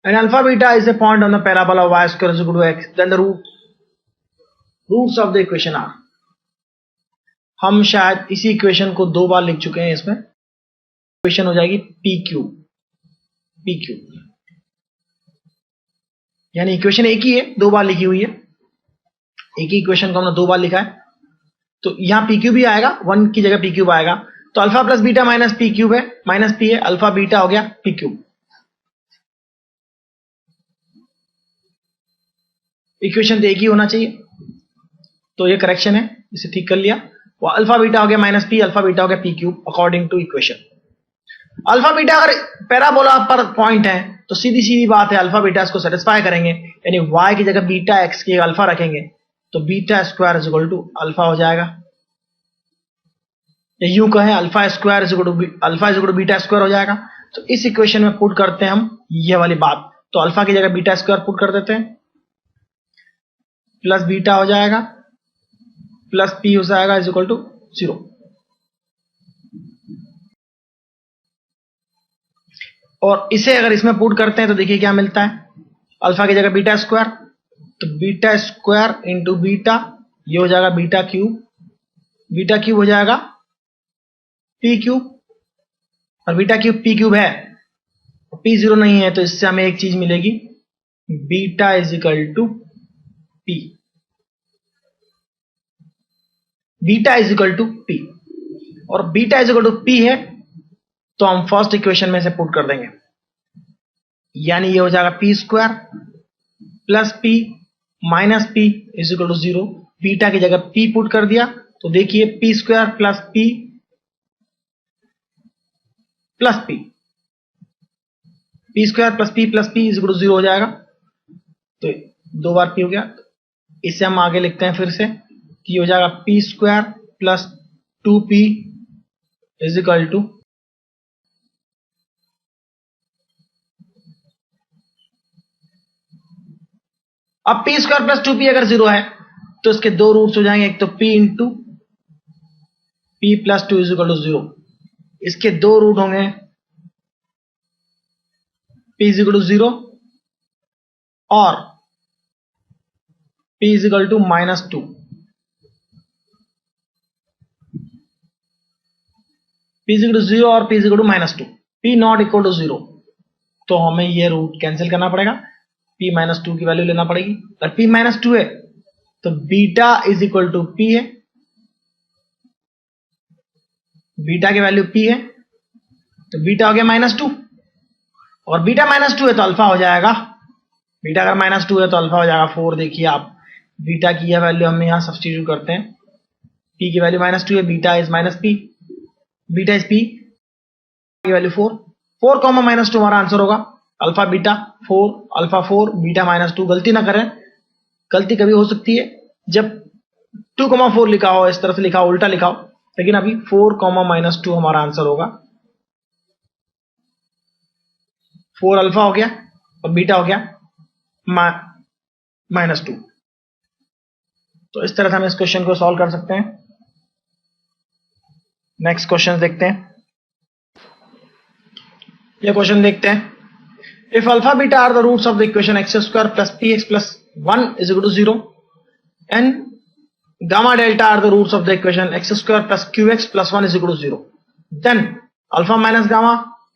and alpha beta is a point on the parabola y square is equal to x. Then the roots of the equation are, हम शायद इसी equation को दो बार लिख चुके हैं। इसमें equation हो जाएगी p क्यूब, यानी इक्वेशन एक ही है, दो बार लिखी हुई है। एक ही इक्वेशन को हमने दो बार लिखा है, तो यहां p क्यूब भी आएगा, 1 की जगह p क्यूब आएगा। तो alpha plus beta minus P cube है, माइनस पी है, अल्फा बीटा हो गया पी क्यूब। इक्वेशन तो एक ही होना चाहिए, तो ये करेक्शन है, इसे ठीक कर लिया। वो अल्फा बीटा हो गया माइनस पी, अल्फा बीटा हो गया p cube according to equation. Alpha beta अगर पैराबोला पर पॉइंट है तो सीधी सीधी बात है अल्फा बीटा इसको सेटिस्फाई करेंगे, यानी y की जगह बीटा x की अल्फा रखेंगे तो beta square is equal to alpha हो जाएगा। यूं कहें alpha square is equal to beta square हो जाएगा। तो इस इक्वेशन में पुट करते हैं हम ये वाली बात, तो अल्फा की जगह बीटा स्क्वायर पुट कर देते हैं, प्लस बीटा हो जाएगा प्लस पी हो जाएगा इज इक्वल टू 0। और इसे अगर इसमें पुट करते हैं तो देखिए क्या मिलता है, अल्फा की जगह बीटा स्क्वायर, तो बीटा स्क्वायर इंटू बीटा, ये हो जाएगा बीटा क्यूब हो जाएगा पी क्यूब, और बीटा क्यूब पी क्यूब है, पी 0 नहीं है, तो इससे हमें एक चीज मिलेगी, beta is equal to p, beta is equal to p. और beta is equal to p है तो हम फर्स्ट इक्वेशन में से पुट कर देंगे, यानी ये हो जाएगा p square plus p minus p is equal to 0। Beta की जगह पी पुट कर दिया तो देखिए p square plus p square plus p is equal to 0 हो जाएगा। तो दो बार पी हो गया, इसे हम आगे लिखते हैं फिर से, ये हो जाएगा p square plus 2p is equal to अब पी स्क्वायर प्लस 2p अगर 0 है तो इसके दो रूट्स हो जाएंगे, एक तो p into p plus 2 is equal to 0, इसके दो रूट होंगे p इज इक्वल टू 0 और p is equal to minus 2। p is equal to 0 और p is equal to minus 2, p not equal to 0, तो हमें ये रूट कैंसिल करना पड़ेगा, p माइनस 2 की वैल्यू लेना पड़ेगी। अगर p माइनस 2 है तो beta is equal to p है, बीटा की वैल्यू p है तो बीटा हो गया माइनस 2, और बीटा माइनस 2 है तो अल्फा हो जाएगा, बीटा अगर माइनस 2 है तो अल्फा हो जाएगा 4। देखिए आप बीटा की यह वैल्यू हम यहां सब्स्टिट्यूट करते हैं, p की वैल्यू माइनस 2 है, beta is minus p, beta is p की वैल्यू 4 कॉमा माइनस 2 हमारा आंसर होगा। Alpha beta 4, alpha 4 beta -2। गलती ना करें, गलती कभी हो सकती है जब 2,4 लिखा हो, इस तरह से लिखा हो, उल्टा लिखा हो, लेकिन अभी 4, -2 हमारा आंसर होगा। 4 अल्फा हो गया और बीटा हो गया -2। तो इस तरह से हम इस क्वेश्चन को सॉल्व कर सकते हैं। नेक्स्ट क्वेश्चन देखते हैं। ये क्वेश्चन देखते हैं। If alpha beta are the roots of the equation x² plus px plus 1 is equal to 0 and gamma delta are the roots of the equation x² plus qx plus 1 is equal to 0, then alpha minus gamma,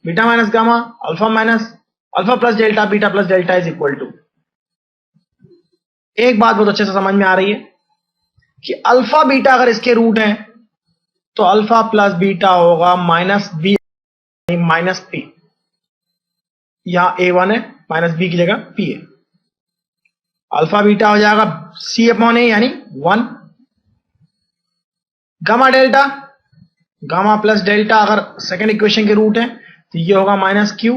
beta minus gamma, alpha plus delta, beta plus delta is equal to। एक बात बहुत अच्छे से समझ में आ रही है कि अल्फा बीटा अगर इसके रूट हैं तो अल्फा प्लस बीटा होगा -b -p। यहां a1 है, -b की जगह p है। अल्फा बीटा हो जाएगा c/a यानी 1। Gamma delta, gamma plus delta अगर सेकेंड इक्वेशन के रूट है तो ये होगा -q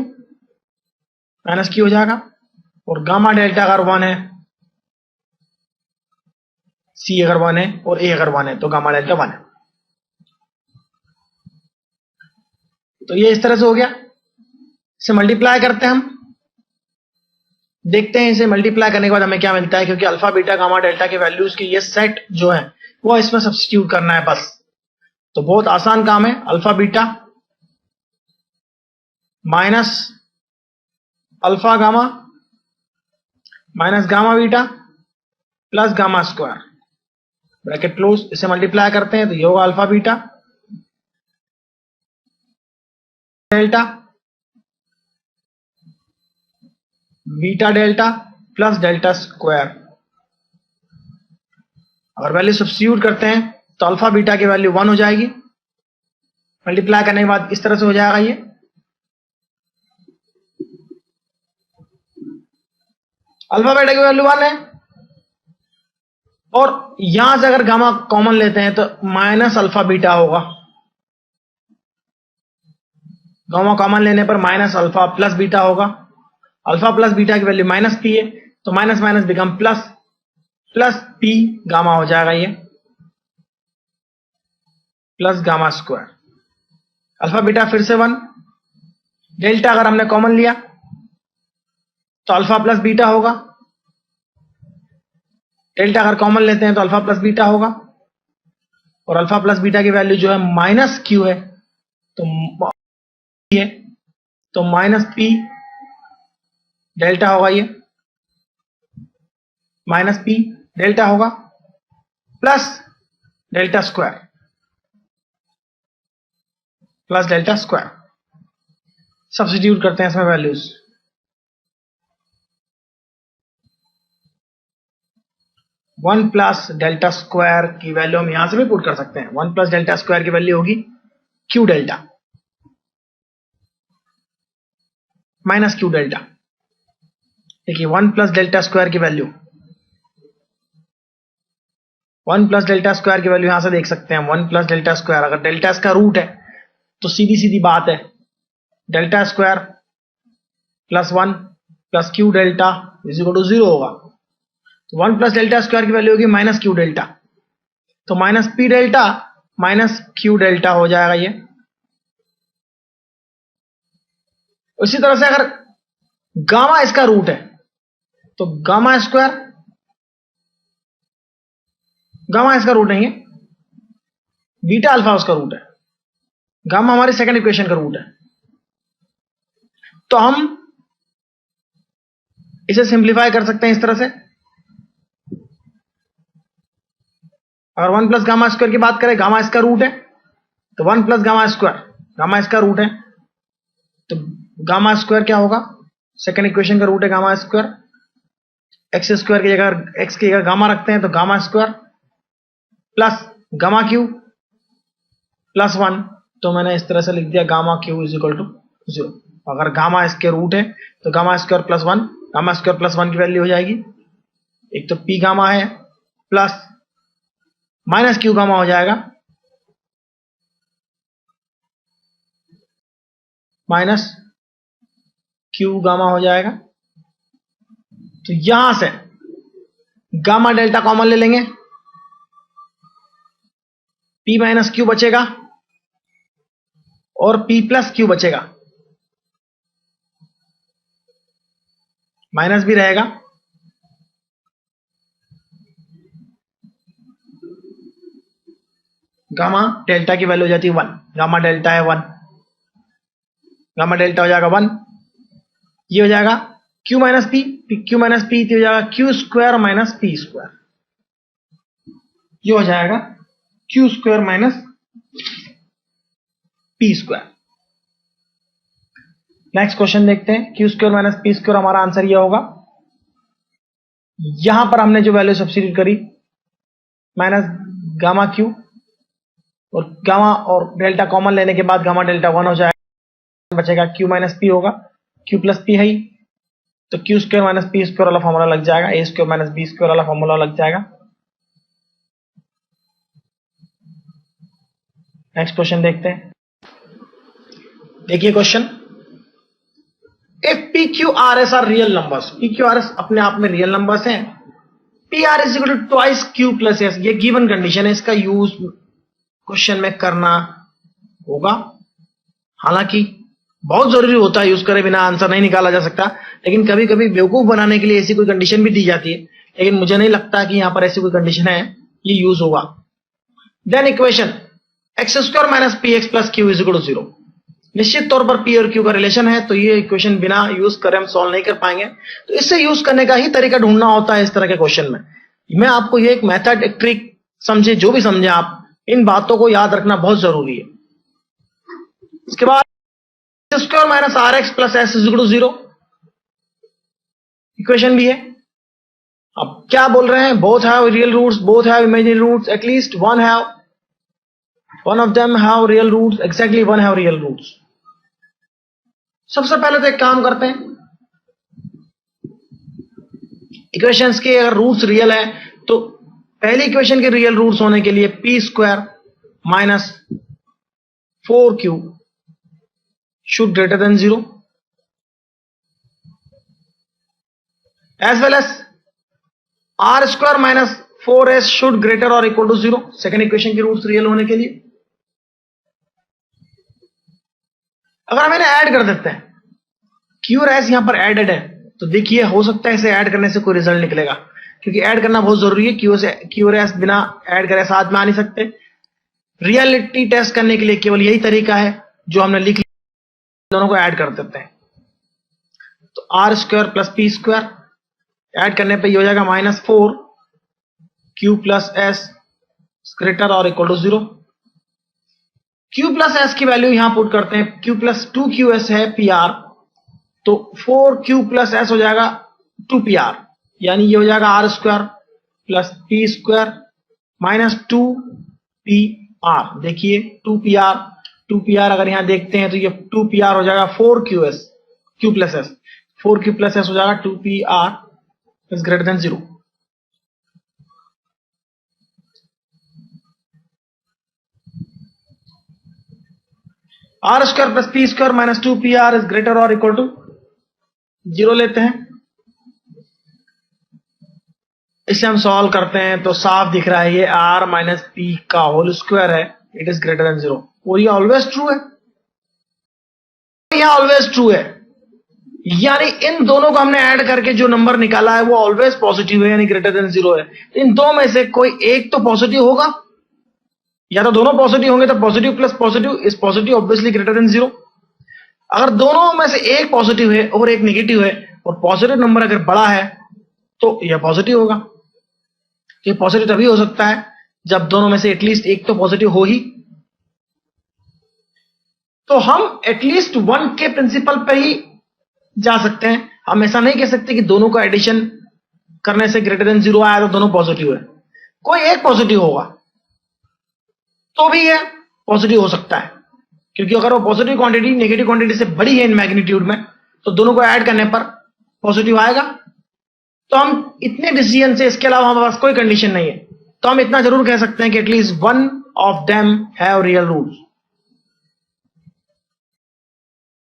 हो जाएगा। और गामा डेल्टा अगर 1 है, c अगर 1 है और a अगर 1 है तो गामा डेल्टा 1 है। तो ये इस तरह से हो गया। इसे मल्टीप्लाई करते हैं हम, देखते हैं इसे मल्टीप्लाई करने के बाद हमें क्या मिलता है, क्योंकि अल्फा बीटा गामा डेल्टा के वैल्यूज की ये सेट जो है वो इसमें सब्स्टिट्यूट करना है बस। तो बहुत आसान काम है। Alpha beta minus alpha gamma minus gamma beta plus gamma square, bracket close. इसे मल्टीप्लाई करते हैं तो ये होगा alpha beta delta beta delta plus delta square. अगर वैल्यू सब्स्टिट्यूट करते हैं तो अल्फा बीटा की वैल्यू 1 हो जाएगी। मल्टीप्लाई करने के बाद इस तरह से हो जाएगा ये। अल्फा बीटा की वैल्यू 1 है और यहां से अगर गामा कॉमन लेते हैं तो माइनस अल्फा बीटा होगा। गामा कॉमन लेने पर माइनस अल्फा प्लस बीटा होगा। अल्फा प्लस बीटा की वैल्यू -p है तो minus minus become plus, plus p gamma हो जाएगा ये, plus gamma square. Alpha beta फिर से 1, डेल्टा अगर हमने कॉमन लिया तो अल्फा प्लस बीटा होगा। डेल्टा अगर कॉमन लेते हैं तो अल्फा प्लस बीटा होगा और अल्फा प्लस बीटा की वैल्यू जो है -q है तो -p डेल्टा होगा, ये -p डेल्टा होगा plus delta square, plus delta square. Substitute करते हैं इसमें values. One plus delta square की वैल्यू हम यहां से भी पुट कर सकते हैं। 1 प्लस डेल्टा स्क्वायर की वैल्यू होगी q delta minus q delta. देखिए 1 प्लस डेल्टा स्क्वायर की वैल्यू, 1 प्लस डेल्टा स्क्वायर की वैल्यू यहां से देख सकते हैं। 1 प्लस डेल्टा स्क्वायर, अगर डेल्टा इसका रूट है तो सीधी सीधी बात है delta square plus 1 plus q delta is equal to 0 होगा। तो 1 प्लस डेल्टा स्क्वायर की वैल्यू होगी -q डेल्टा, तो -p डेल्टा -q डेल्टा हो जाएगा ये। उसी तरह से अगर गामा इसका रूट है तो गामा स्क्वायर, गामा इसका रूट नहीं है, बीटा अल्फा उसका रूट है, गामा हमारी सेकंड इक्वेशन का रूट है। तो हम इसे सिंप्लीफाई कर सकते हैं इस तरह से। अगर 1 प्लस गामा स्क्वायर की बात करें, गामा इसका रूट है तो 1 प्लस गामा स्क्वायर, गामा इसका रूट है तो गामा स्क्वायर क्या होगा, सेकंड इक्वेशन का रूट है गामा स्क्वायर। एक्स स्क्वायर की जगह एक्स की जगह गामा रखते हैं तो gamma square plus gamma q plus 1, तो मैंने इस तरह से लिख दिया gamma q is equal to 0। अगर गामा इसके रूट है तो gamma square plus 1, gamma square plus 1 की वैल्यू हो जाएगी, एक तो p गामा है प्लस माइनस क्यू गामा हो जाएगा, माइनस क्यू गामा हो जाएगा। तो यहां से गामा डेल्टा कॉमन ले लेंगे, पी माइनस क्यू बचेगा और पी प्लस क्यू बचेगा, माइनस भी रहेगा। गामा डेल्टा की वैल्यू हो जाती है 1, गामा डेल्टा है 1, गामा डेल्टा हो जाएगा 1। ये हो जाएगा Q minus P, Q minus P हो जाएगा Q square minus p square, ये हो जाएगा Q square minus p square. Next question देखते हैं। Q square minus p square, हमारा आंसर ये होगा, यहां पर हमने जो वैल्यू सब्स्टिट्यूट करी माइनस गामा क्यू और गामा और डेल्टा कॉमन लेने के बाद गामा डेल्टा 1 हो जाएगा, बचेगा क्यू माइनस पी होगा, क्यू प्लस पी है ही, तो q square minus p square वाला फॉर्मूला लग जाएगा, a square minus b square वाला फॉर्मूला लग जाएगा। नेक्स्ट क्वेश्चन देखते हैं। देखिए question, if p q r s are real numbers, p q r s अपने आप में रियल नंबर्स हैं, p r is equal to twice q plus s, ये गिवन कंडीशन है, इसका यूज क्वेश्चन में करना होगा। हालांकि बहुत जरूरी होता है, यूज करे बिना आंसर नहीं निकाला जा सकता, लेकिन कभी कभी बेवकूफ बनाने के लिए ऐसी कोई कंडीशन भी दी जाती है, लेकिन मुझे नहीं लगता कि यहां पर ऐसी कोई कंडीशन है, ये यूज होगा। Then equation x square minus p x plus q is equal to 0, निश्चित तौर पर पी और क्यू का रिलेशन है, तो ये इक्वेशन बिना यूज करे हम सॉल्व नहीं कर पाएंगे, तो इससे यूज करने का ही तरीका ढूंढना होता है इस तरह के क्वेश्चन में। मैं आपको ये एक मेथड, एक ट्रिक समझे, जो भी समझे आप, इन बातों को याद रखना बहुत जरूरी है। इसके बाद square minus r x plus s is equal to 0 equation भी है। अब क्या बोल रहे हैं, both have real roots, both have imaginary roots, at least one of them have real roots, exactly one have real roots. सबसे पहले तो एक काम करते हैं, इक्वेशंस के अगर रूट्स रियल है तो पहली इक्वेशन के रियल रूट्स होने के लिए P square minus 4q should greater than 0 as well as r square minus 4s should greater or equal to 0, second equation के रूट्स रियल होने के लिए। अगर हम इन्हें ऐड कर देते हैं, q और s यहां पर एडेड है, तो देखिए हो सकता है इसे ऐड करने से कोई रिजल्ट निकलेगा, क्योंकि ऐड करना बहुत जरूरी है, q और s बिना ऐड करे साथ में आ नहीं सकते। रियलिटी टेस्ट करने के लिए केवल यही तरीका है जो हमने लिख लिया, दोनों को ऐड कर देते हैं। तो r square plus p square add करने पे ये हो जाएगा minus 4q plus s greater और equal to 0। q plus s की वैल्यू यहां पुट करते हैं, q प्लस 2qs है pr, तो 4q प्लस एस हो जाएगा 2pr, यानी ये हो जाएगा r square plus p square minus 2pr। देखिए 2pr अगर यहां देखते हैं तो ये 2pr हो जाएगा 4qs, q plus s, 4q plus s हो जाएगा 2pr is greater than 0। R square plus p square minus 2pr is greater और इक्वल टू 0 लेते हैं। इसे हम सॉल्व करते हैं तो साफ दिख रहा है ये r माइनस पी का होल स्क्वायर है, इट इज ग्रेटर देन 0, और ये ऑलवेज ट्रू है, ये ऑलवेज ट्रू है, यानी इन दोनों को हमने ऐड करके जो नंबर निकाला है वो ऑलवेज पॉजिटिव है, यानी ग्रेटर देन 0 है। इन दो में से कोई एक तो पॉजिटिव होगा, या तो दोनों पॉजिटिव होंगे, तो positive plus positive is positive, obviously greater than 0। अगर दोनों में से एक पॉजिटिव है और एक नेगेटिव है, और पॉजिटिव नंबर अगर बड़ा है तो यह पॉजिटिव होगा। ये पॉजिटिव तभी हो सकता है जब दोनों में से एटलीस्ट एक तो पॉजिटिव हो ही। तो हम एटलीस्ट 1 के प्रिंसिपल पे ही जा सकते हैं, हम ऐसा नहीं कह सकते कि दोनों का एडिशन करने से ग्रेटर देन 0 आया तो दोनों पॉजिटिव है। कोई एक पॉजिटिव होगा तो भी यह पॉजिटिव हो सकता है, क्योंकि अगर वो पॉजिटिव क्वांटिटी नेगेटिव क्वांटिटी से बड़ी है इन मैग्नीट्यूड में, तो दोनों को ऐड करने पर पॉजिटिव आएगा। तो हम इतने डिसीजन से, इसके अलावा हमारे पास कोई कंडीशन नहीं है, तो हम इतना जरूर कह सकते हैं कि at least 1 of them have real roots.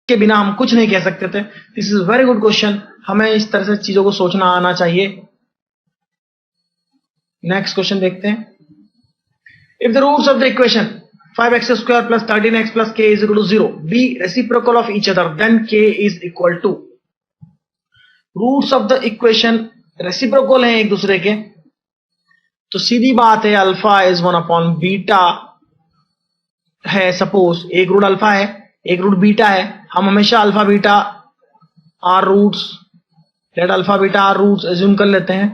के बिना हम कुछ नहीं कह सकते थे। This is very good question, हमें इस तरह से चीजों को सोचना आना चाहिए। नेक्स्ट क्वेश्चन देखते हैं। If the roots of the equation 5x square plus 13x plus k is equal to 0 be reciprocal of each other, then k is equal to। Roots of the equation reciprocal हैं एक दूसरे के, तो सीधी बात है अल्फा इज 1 अपॉन बीटा है। Suppose एक रूट अल्फा है, एक रूट बीटा है, हम हमेशा alpha beta are roots, let alpha beta are roots assume कर लेते हैं,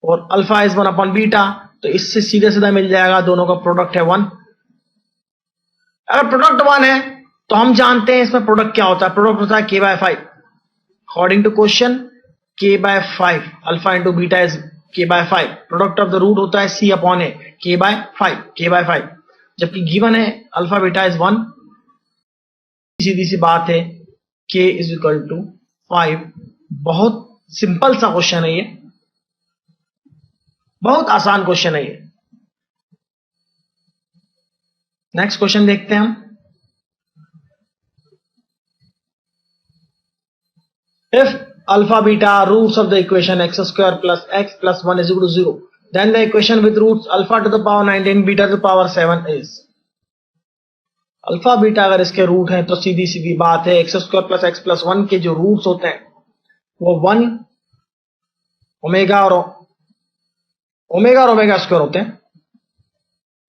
और अल्फा इज 1 अपॉन बीटा, तो इससे सीधे सीधा मिल जाएगा दोनों का प्रोडक्ट है 1। अगर प्रोडक्ट 1 है तो हम जानते हैं इसमें प्रोडक्ट क्या होता है, प्रोडक्ट होता है k by 5। According to question k by 5, alpha into beta is k by 5, product of the root होता है c upon a, k by 5, k by 5, जबकि गिवन है अल्फा बीटा इज 1। सीधी सी बात है k इज इक्वल टू 5। बहुत simple सा क्वेश्चन है ये, बहुत आसान क्वेश्चन है ये। नेक्स्ट क्वेश्चन देखते हैं हम। If alpha beta roots of the equation x square plus x plus 1 is equal to 0, then the equation with roots alpha to the power 19 beta to the power 7 is. Alpha beta अगर इसके root है तो सीधी सीधी बात है x square plus x plus 1 के जो रूट्स होते हैं वो 1 ओमेगा और ओमेगा स्क्वायर होते हैं।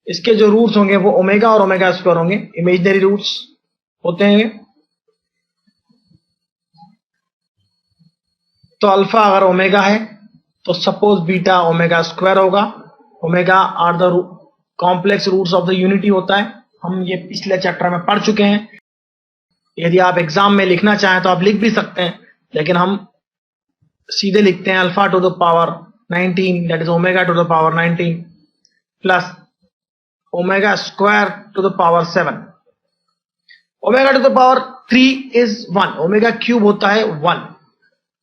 इसके जो रूट्स होंगे वो ओमेगा और ओमेगा स्क्वायर होंगे, इमेजिनरी रूट्स होते हैं। तो अल्फा अगर ओमेगा है तो सपोज बीटा ओमेगा स्क्वायर होगा। Omega are the complex roots of the unity होता है, हम ये पिछले चैप्टर में पढ़ चुके हैं। यदि आप एग्जाम में लिखना चाहें तो आप लिख भी सकते हैं, लेकिन हम सीधे लिखते हैं alpha to the power 19 that is omega to the power 19 plus omega square to the power 7। Omega to the power 3 is 1, omega cube होता है 1,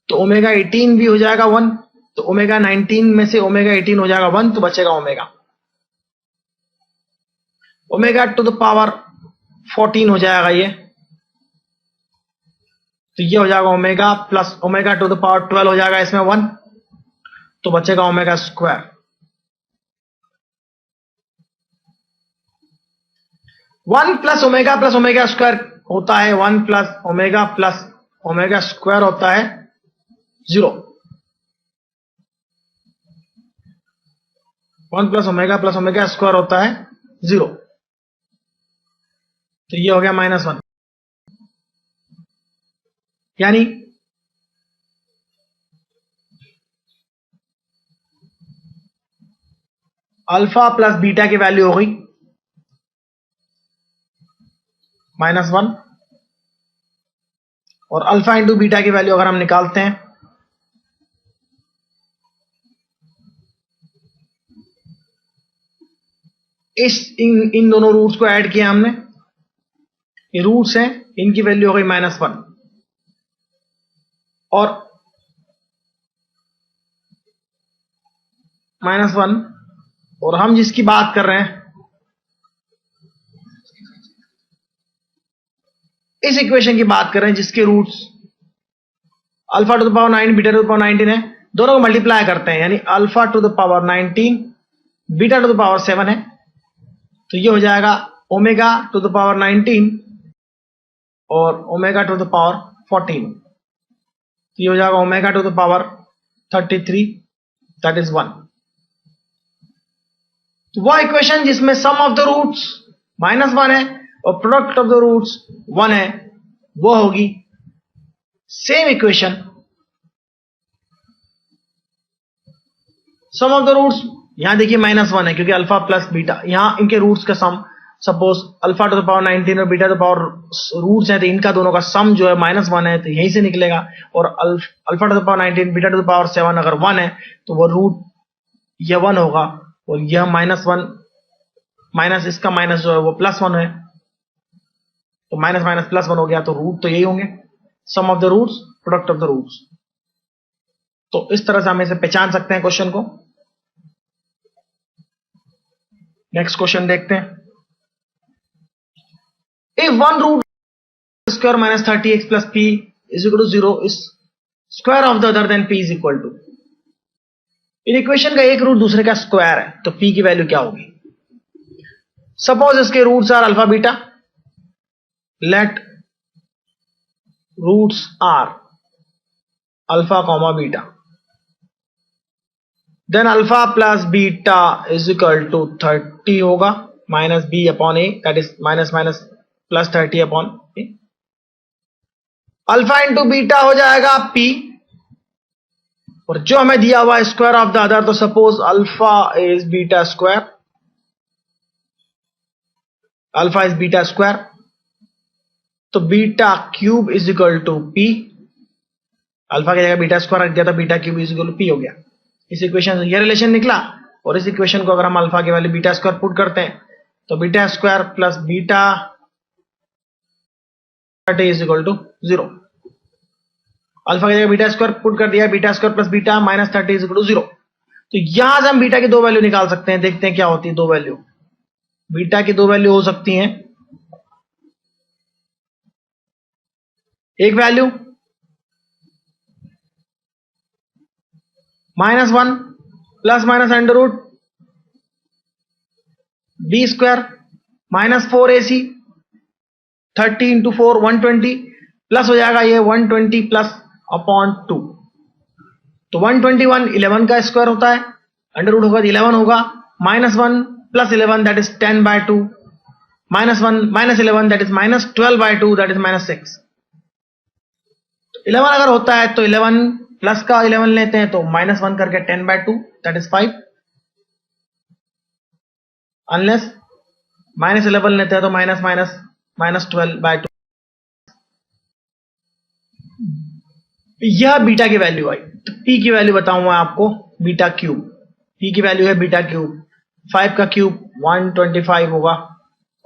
तो ओमेगा 18 भी हो जाएगा 1, तो ओमेगा 19 में से ओमेगा 18 हो जाएगा 1, तो बचेगा omega. Omega to the power 14 हो जाएगा ये, तो ये हो जाएगा omega plus omega to the power 12 हो जाएगा इसमें 1, तो बचेगा omega square. 1 plus omega square होता है 1 प्लस ओमेगा स्क्वायर होता है 0। 1 प्लस ओमेगा स्क्वायर होता है 0, तो ये हो गया -1, यानी अल्फा प्लस बीटा की वैल्यू हो गई -1, और अल्फा इंटू बीटा की वैल्यू अगर हम निकालते हैं इन दोनों रूट्स को ऐड किया हमने, ये रूट्स हैं, इनकी वैल्यू हो गई -1, और -1, और हम जिसकी बात कर रहे हैं इस इक्वेशन की बात कर रहे हैं जिसके roots alpha to the power 9 beta to the power 19 है, दोनों को मल्टीप्लाई करते हैं, यानी alpha to the power 19 beta to the power 7 है, तो ये हो जाएगा ओमेगा टू द पावर 19 और ओमेगा टू द पावर 14, तो ये हो जाएगा omega to the power 33 that is 1। तो वह इक्वेशन जिसमें सम ऑफ द रूट्स -1 है और प्रोडक्ट ऑफ द रूट्स 1 है, वो होगी same equation. Sum of the roots यहां देखिए -1 है क्योंकि अल्फा प्लस बीटा, यहां इनके रूट्स का sum, suppose alpha to the power 19 और beta to the power roots है, तो इनका दोनों का सम जो है -1 है, तो यहीं से निकलेगा। और alpha to the power 19 beta to the power 7 अगर 1 है तो वो रूट यह 1 होगा, और यह -1 माइनस इसका माइनस जो है वो +1 है, तो माइनस +1 हो गया, तो रूट तो यही होंगे, sum of the roots product of the roots. तो इस तरह से हम इसे पहचान सकते हैं क्वेश्चन को। नेक्स्ट क्वेश्चन देखते हैं। If one root square minus 30x plus p is equal to 0 is square of the other than p is equal to, in equation का एक रूट दूसरे का स्क्वायर है तो p की वैल्यू क्या होगी? सपोज इसके roots are alpha beta, let roots are alpha comma beta, then alpha plus beta is equal to 30 होगा minus b upon a, that is minus minus plus 30 upon a. Alpha into beta हो जाएगा p, और जो हमें दिया हुआ है square of the other, तो suppose alpha is beta square, alpha is beta square, तो beta cube is equal to p, alpha की जगह बीटा स्क्वायर रख दिया तो beta cube is equal to p हो गया। इस इक्वेशन से यह रिलेशन निकला, और इस इक्वेशन को अगर हम अल्फा की वैल्यू बीटा स्क्वायर पुट करते हैं तो beta square plus beta is equal to 0। Alpha की जगह बीटा स्क्वायर पुट कर दिया, beta square plus beta minus 30 is equal to 0। तो यहां से हम बीटा की दो वैल्यू निकाल सकते हैं, देखते हैं क्या होती है दो वैल्यू। बीटा की दो वैल्यू हो सकती हैं, एक value -1 plus minus under root B square minus 4ac 30 into 4 120 plus हो जाएगा ये 120 प्लस अपॉन 2, तो 121 11 का स्क्वायर होता है, अंडर रूट होगा 11 होगा, -1 plus 11 that is 10/2, -1 minus 11 that is -12/2 that is -6। 11 अगर होता है तो 11 प्लस का 11 लेते हैं तो -1 करके 10/2 दैट इज 5, अनलेस -11 लेते हैं तो -12/2। यह बीटा की वैल्यू आई, तो p की वैल्यू बताऊंगा आपको, बीटा क्यूब, p की वैल्यू है बीटा क्यूब, 5 का क्यूब 125 होगा,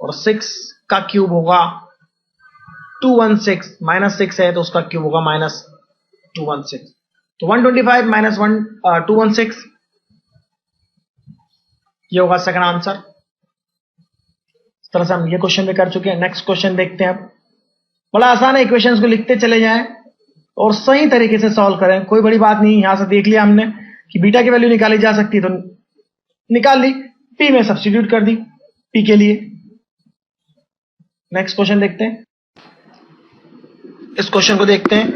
और 6 का क्यूब होगा 216, -6 है तो उसका क्यूब होगा -216, तो 125 माइनस 216 ये होगा सेकंड आंसर। इस तरह से हम ये क्वेश्चन भी कर चुके हैं। नेक्स्ट क्वेश्चन देखते हैं। अब बड़ा आसान है, इक्वेशंस को लिखते चले जाएं और सही तरीके से सॉल्व करें, कोई बड़ी बात नहीं। यहां से देख लिया हमने कि बीटा की वैल्यू निकाली जा सकती है तो निकाल ली, p में सब्स्टिट्यूट कर दी p के लिए। नेक्स्ट क्वेश्चन देखते हैं। इस क्वेश्चन को देखते हैं।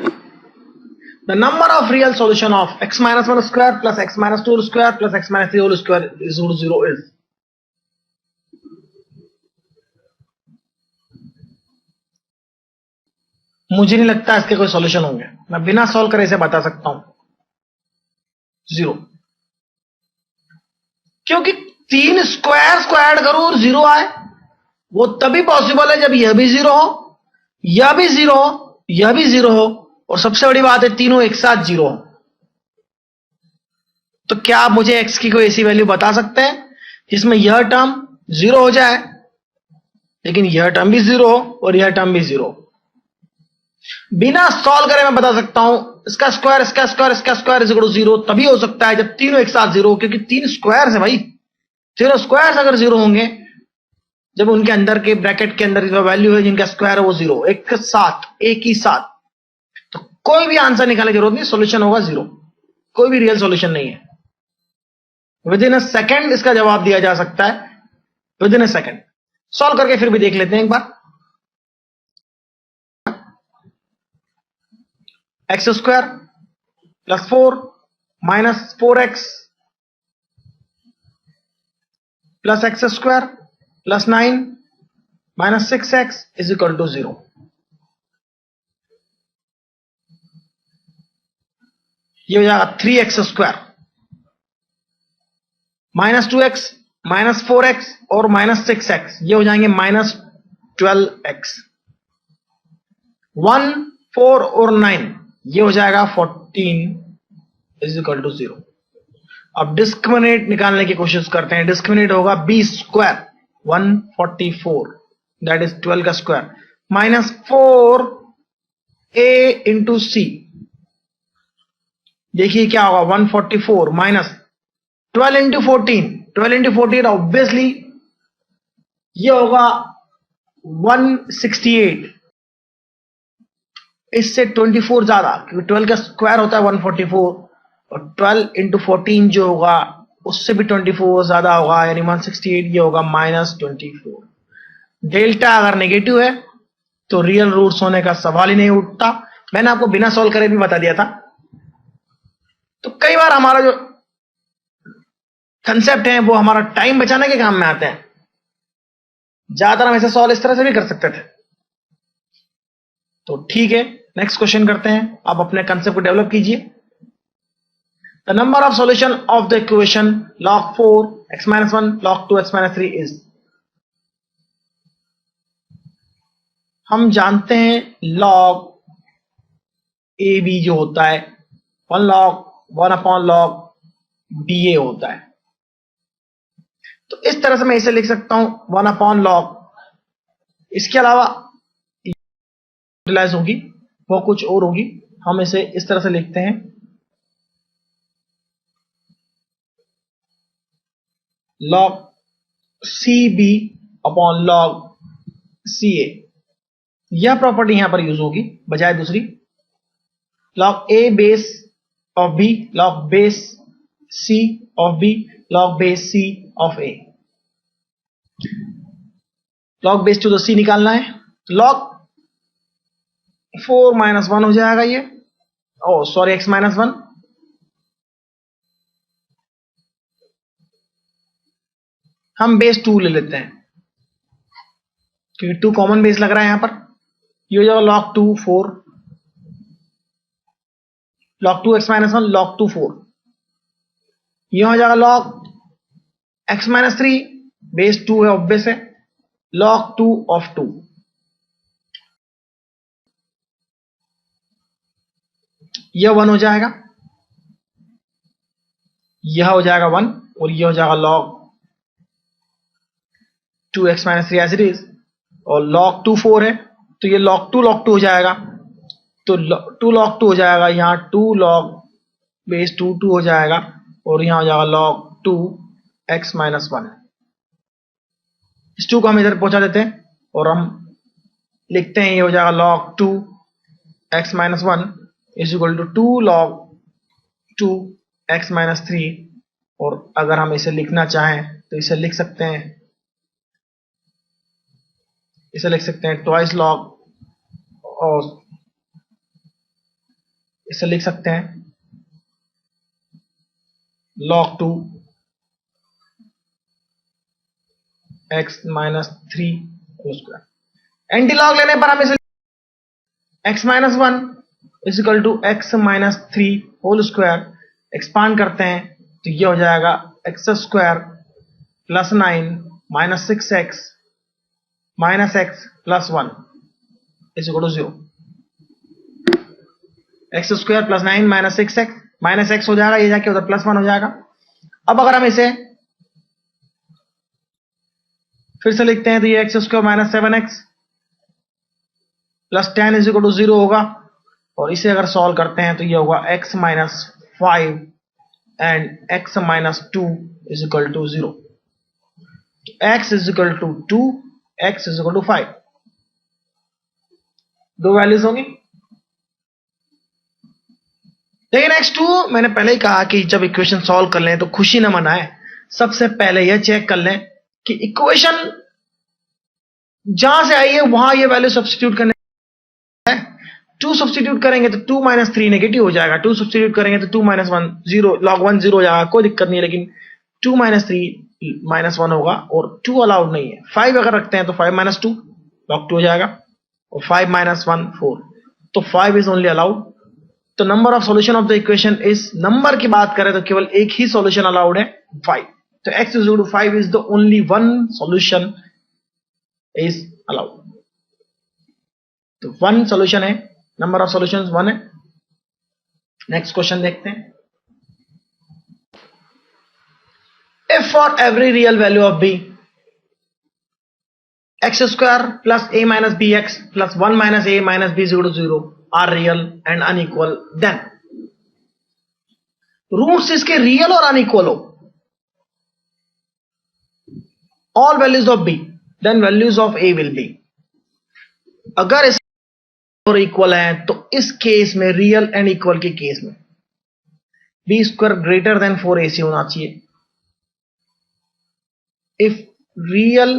The number of real solution of x minus 1 square plus x minus 2 square plus x minus 3 whole square is equal to 0 is, मुझे नहीं लगता इसके कोई सॉल्यूशन होंगे, मैं बिना सॉल्व करे इसे बता सकता हूं 0, क्योंकि 3 स्क्वायर स्क्वायर्ड करो और 0 आए, वो तभी पॉसिबल है जब यह भी 0 हो, यह भी 0 हो, यह भी 0 हो, और सबसे बड़ी बात है तीनों एक साथ 0 हो। तो क्या आप मुझे x की कोई ऐसी वैल्यू बता सकते हैं जिसमें यह टर्म 0 हो जाए लेकिन यह टर्म भी 0 हो और यह टर्म भी 0 हो? बिना सॉल्व करे मैं बता सकता हूं इसका स्क्वायर इसका स्क्वायर इसका स्क्वायर इज इक्वल टू 0 तभी हो सकता है जब तीनों एक साथ 0 हो, क्योंकि 3 स्क्वायर है भाई, तीनों स्क्वायर्स अगर 0 होंगे जब उनके अंदर के ब्रैकेट के अंदर जो वैल्यू है जिनका स्क्वायर है वो 0 एक साथ एक ही साथ, तो कोई भी आंसर निकालने की जरूरत नहीं, सॉल्यूशन होगा 0, कोई भी रियल सॉल्यूशन नहीं है। विद इन अ सेकेंड इसका जवाब दिया जा सकता है, within a second. Solve करके फिर भी देख लेते हैं एक बार। X square plus 4 minus 4x plus x square plus 9 minus 6x is equal to 0। ये हो जाएगा 3x square minus 2x minus 4x और माइनस 6x, ये हो जाएंगे माइनस 12x। 1 4 और 9 ये हो जाएगा 14 इज इक्वल टू 0। अब डिस्क्रिमिनेट निकालने की कोशिश करते हैं। डिस्क्रिमिनेट होगा b स्क्वायर 144 दैट इज 12 का square minus 4a into c, देखिए क्या होगा 144 माइनस 12 इंटू 14 ऑब्वियसली ये होगा 168 इससे 24 ज्यादा, क्योंकि 12 का स्क्वायर होता है 144 और 12 इंटू 14 जो होगा उससे भी 24 ज्यादा होगा, यानी 168। ये होगा -24। डेल्टा अगर नेगेटिव है तो रियल रूट्स होने का सवाल ही नहीं उठता। मैंने आपको बिना सॉल्व करे भी बता दिया था। तो कई बार हमारा जो कंसेप्ट है वो हमारा टाइम बचाने के काम में आते हैं। ज्यादातर हम ऐसे सॉल्व इस तरह से भी कर सकते थे। तो ठीक है, नेक्स्ट क्वेश्चन करते हैं। आप अपने कंसेप्ट को डेवलप कीजिए। The number of solution of the equation log 4 x - 1 log 2 x - 3 is. हम जानते हैं log ए बी जो होता है 1/log ba होता है। तो इस तरह से मैं इसे लिख सकता हूं 1/log। इसके अलावा यूटिलाइज होगी वो कुछ और होगी। हम इसे इस तरह से लिखते हैं log cb upon log ca। यह प्रॉपर्टी यहां पर यूज होगी बजाय दूसरी। log a base of b log base c of b log base c of a। log base 2 तो c निकालना है। log 4 - 1 हो जाएगा ये, ओ सॉरी x - 1। हम बेस 2 ले लेते हैं क्योंकि 2 कॉमन बेस लग रहा है यहां पर। ये हो जाएगा log 2 4 log 2 x - 1 log 2 4। ये हो जाएगा log x - 3 बेस 2 है ऑब्वियस है log 2 ऑफ 2। यह 1 हो जाएगा, यह हो जाएगा 1 और यह हो जाएगा log 2 x - 3 as it is. और log 2 4 है तो ये log 2 हो जाएगा। तो 2 log 2 हो जाएगा, यहाँ 2 log बेस 2 2 हो जाएगा और यहाँ हो जाएगा log 2 x - 1। इस 2 को हम इधर पहुंचा देते हैं और हम लिखते हैं ये हो जाएगा log 2 x - 1 is equal to 2 log 2 x - 3। और अगर हम इसे लिखना चाहें तो इसे लिख सकते हैं, ट्वाइस log, और इसे लिख सकते हैं log 2 x - 3 whole square. Antilog लेने पर हम इसे x - 1 is equal to x - 3 whole square expand करते हैं तो ये हो जाएगा x square plus 9 minus 6x minus x plus 1 is equal to 0। x square plus 9 minus 6x minus x हो जाएगा, ये जाके उधर प्लस 1 हो जाएगा। अब अगर हम इसे फिर से लिखते हैं तो ये x square minus 7x plus 10 is equal to 0 होगा। और इसे अगर सॉल्व करते हैं तो ये होगा x minus 5 and x minus 2 is equal to 0। x is equal to 2, x is equal to 5। दो वैल्यूज होंगी। लेकिन x2 मैंने पहले ही कहा कि जब इक्वेशन सॉल्व कर लें तो खुशी न मनाएं। सबसे पहले यह चेक कर लें कि इक्वेशन जहां से आई है वहां ये वैल्यू सब्स्टिट्यूट करने है। 2 सब्स्टिट्यूट करेंगे तो 2 माइनस 3 नेगेटिव हो जाएगा, 2 सब्स्टिट्यूट करेंगे तो 2 माइनस 1 0 log 1 0 हो जाएगा, कोई दिक्कत नहीं है। लेकिन 2 माइनस 3 माइनस 1 होगा और 2 अलाउड नहीं है। 5 अगर रखते हैं तो 5 माइनस 2 log 2 हो जाएगा और 5 माइनस 1 4, तो 5 इज ओनली अलाउड। तो number of solution of the equation is, number की बात करें तो केवल एक ही सॉल्यूशन अलाउड है 5। तो x is equal to 5 is the only one solution is allowed. तो वन सॉल्यूशन है, नंबर ऑफ सॉल्यूशंस 1 है। नेक्स्ट क्वेश्चन देखते हैं। If for every real value of b x square plus a minus B x plus 1 minus a minus b is equal to 0 are real and unequal, then roots इसके real और unequal हो, all values of b, then values of a will be। अगर इस और equal है तो इस case में, रियल एंड इक्वल के केस में, B square greater than 4ac होना चाहिए। If real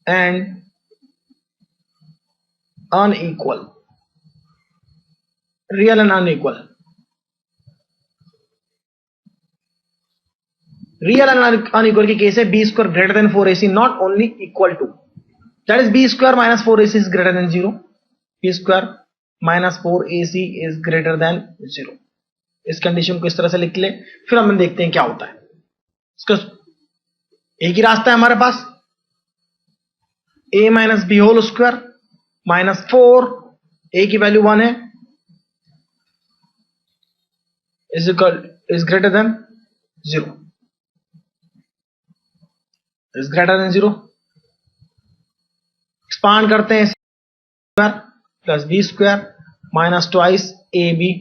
and unequal, real and unequal, real and unequal की केस है B square greater than 4ac not only equal to, that is B square minus 4ac is greater than 0, B square minus 4ac is greater than 0। इस condition को इस तरह से लिख ले, फिर हम देखते हैं क्या होता है। इसका एक ही रास्ता है हमारे पास, a minus B whole square minus 4, a की वैल्यू 1 है, is greater than 0, is greater than 0। Expand करते हैं, square plus B square minus twice A B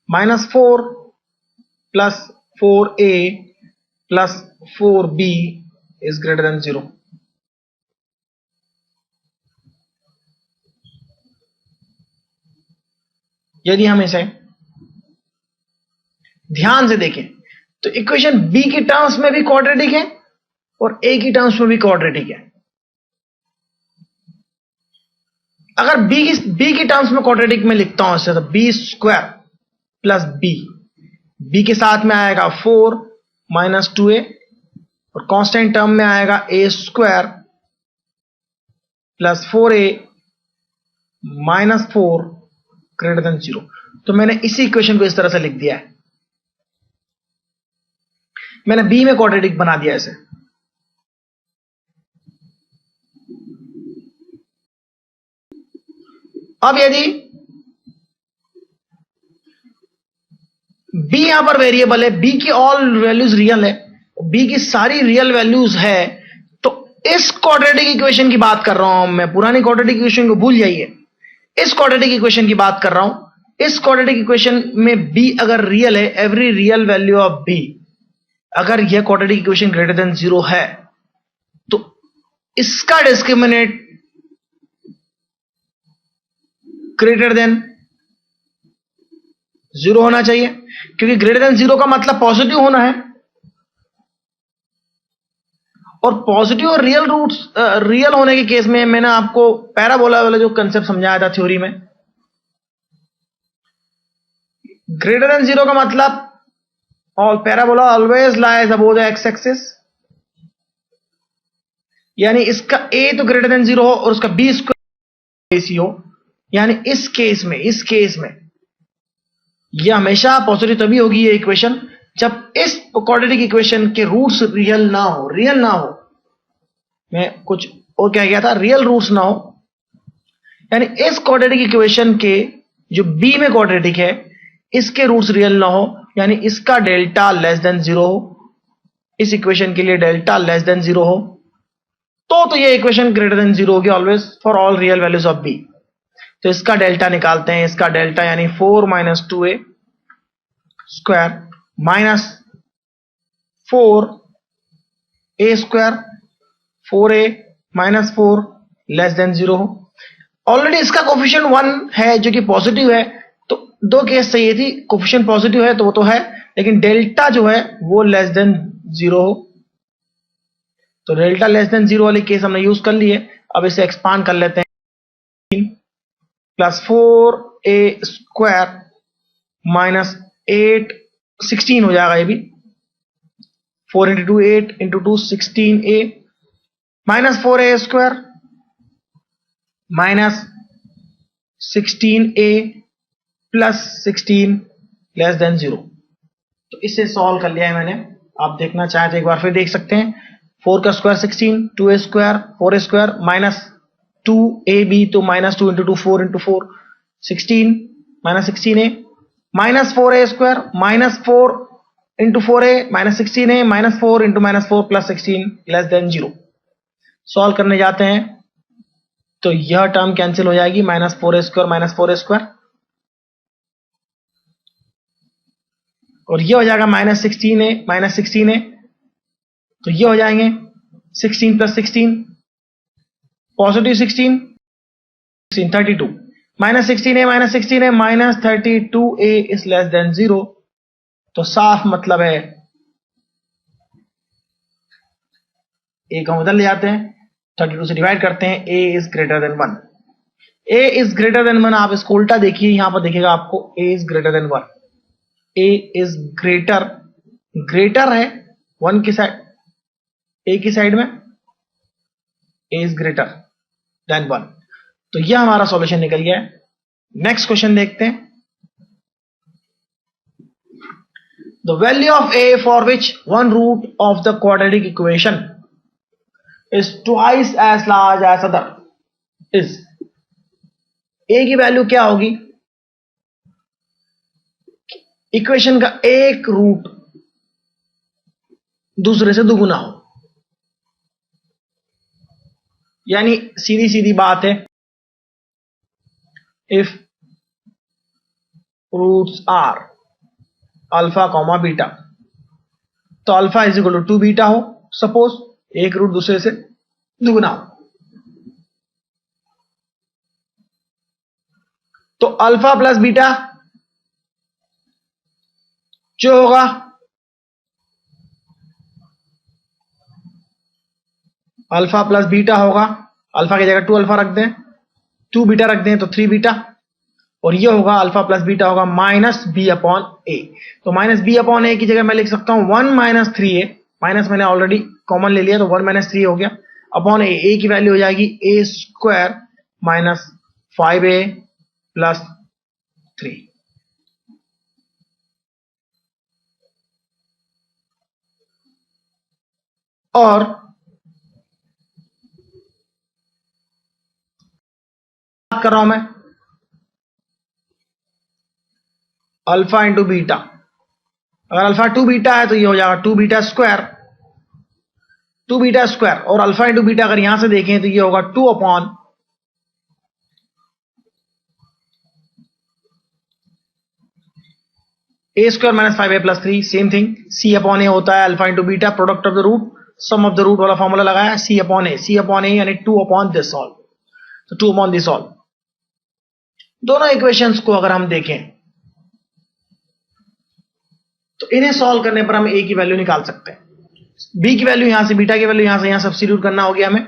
minus 4 plus 4a plus 4b is greater than 0। यदि हम इसे ध्यान से देखें तो इक्वेशन b की टर्म्स में भी क्वाड्रेटिक है और a की टर्म्स में भी क्वाड्रेटिक है। अगर b की टर्म्स में क्वाड्रेटिक में लिखता हूं इसे, तो बी स्क्वायर प्लस बी के साथ में आएगा 4 माइनस 2a और कांस्टेंट टर्म में आएगा a square plus 4a minus 4 greater than 0। तो मैंने इसी इक्वेशन को इस तरह से लिख दिया है, मैंने b में क्वाड्रेटिक बना दिया इसे। अब यदि b यहां पर वेरिएबल है, b की ऑल वैल्यूज रियल है, b की सारी रियल वैल्यूज है, तो इस क्वाड्रेटिक इक्वेशन की बात कर रहा हूं मैं, पुरानी क्वाड्रेटिक इक्वेशन को भूल जाइए, इस क्वाड्रेटिक इक्वेशन की बात कर रहा हूं। इस क्वाड्रेटिक इक्वेशन में b अगर रियल है, every real value of b, अगर यह क्वाड्रेटिक इक्वेशन ग्रेटर देन 0 है, तो इसका डिस्क्रिमिनेंट ग्रेटर देन 0 होना चाहिए, क्योंकि ग्रेटर देन 0 का मतलब पॉजिटिव होना है, और पॉजिटिव और रियल रूट्स रियल होने के केस में मैंने आपको पैराबोला वाला जो कंसेप्ट समझाया था थ्योरी में, ग्रेटर देन 0 का मतलब all parabola always lies above the x axis, यानी इसका a तो ग्रेटर देन 0 हो और उसका b स्क्वायर ac हो, यानी इस केस में यह हमेशा पॉजिटिव तभी होगी ये इक्वेशन जब इस क्वाड्रेटिक इक्वेशन के रूट्स रियल ना हो। मैं कुछ और क्या गया था, रियल रूट्स ना हो, यानी इस क्वाड्रेटिक इक्वेशन के जो b में क्वाड्रेटिक है इसके रूट्स रियल ना हो, यानी इसका डेल्टा लेस देन 0 हो, इस इक्वेशन के लिए डेल्टा लेस देन 0 हो, तो ये इक्वेशन ग्रेटर देन 0 होगी always for all real values of b। तो इसका डेल्टा निकालते हैं, इसका डेल्टा यानी 4 minus 2a square minus 4a square 4a minus 4 less than 0 हो। ऑलरेडी इसका कोफिशिएंट 1 है जो कि पॉजिटिव है, तो दो केस चाहिए थी, कोफिशिएंट पॉजिटिव है तो वो तो है, लेकिन डेल्टा जो है वो लेस देन 0 हो, तो डेल्टा लेस देन 0 वाली केस हमने यूज कर ली है। अब इसे एक्सपांड कर लेते हैं, प्लस 4a स्क्वायर माइनस 8 16 हो जाएगा, ये भी 4 into 2 8 into 2 16a minus 4a square minus 16a plus 16 less than 0। तो इसे सॉल्व कर लिया है मैंने, आप देखना चाहे तो एक बार फिर देख सकते हैं। 4 का square 16, 2a square 4a square minus 2ab, तो minus 2 into 2 4 into 4 16 minus 16a minus 4a square minus 4 into 4a minus 16a minus 4 into minus 4 plus 16 less than 0। Solve करने जाते हैं तो यह टर्म कैंसिल हो जाएगी, minus 4a square minus 4a square, और ये हो जाएगा माइनस 16a, तो ये हो जाएंगे 16 plus 16 positive 16 32 -16a -32a is less than 0, तो साफ मतलब है a का उधर ले जाते हैं, 32 से डिवाइड करते हैं, a is greater then 1। a is greater then 1, आप इसको उल्टा देखिए, यहां पर देखिएगा आपको a is greater then 1, a is greater है 1 की साइड, a की साइड में a इज ग्रेटर देन 1, तो यह हमारा सॉल्यूशन निकल गया है। नेक्स्ट क्वेश्चन देखते हैं। The value of a for which one root of the quadratic equation is twice as large as other is, a की वैल्यू क्या होगी, इक्वेशन का एक रूट दूसरे से दुगुना हो, यानी सीधी सीधी बात है, if roots are alpha comma beta, तो alpha is equal to 2 beta हो, सपोज एक रूट दूसरे से दुगुना हो, तो अल्फा प्लस बीटा जो होगा अल्फा प्लस बीटा होगा, अल्फा की जगह 2 अल्फा रख दें, 2 बीटा रख दें तो 3 बीटा, और ये होगा अल्फा प्लस बीटा होगा माइनस बी अपॉन ए, तो माइनस बी अपॉन ए की जगह मैं लिख सकता हूं 1 माइनस 3a, माइनस मैंने ऑलरेडी कॉमन ले लिया तो 1 माइनस 3 हो गया, अपॉन ए की वैल्यू हो जाएगी ए स्क्वायर माइनस 5a प्लस 3। और बात कर रहा हूं मैं अल्फा इंटू बीटा, अगर अल्फा 2 बीटा है तो ये हो जाएगा 2 बीटा स्क्वायर, 2 बीटा स्क्वायर, और अल्फा इंटू बीटा अगर यहां से देखें तो ये होगा 2 upon a square minus 5a plus 3, same thing, c upon a होता है alpha into beta, product of the root, sum of the root वाला फॉर्मूला लगाया, सी अपॉन ए यानी 2 अपॉन दिस ऑल, तो 2 अपॉन दिस ऑल। दोनों equations को अगर हम देखें तो इन्हें सॉल्व करने पर हम ए की वैल्यू निकाल सकते हैं, बी की वैल्यू यहां से, बीटा की वैल्यू यहां से यहां सब्स्टिट्यूट करना हो गया हमें,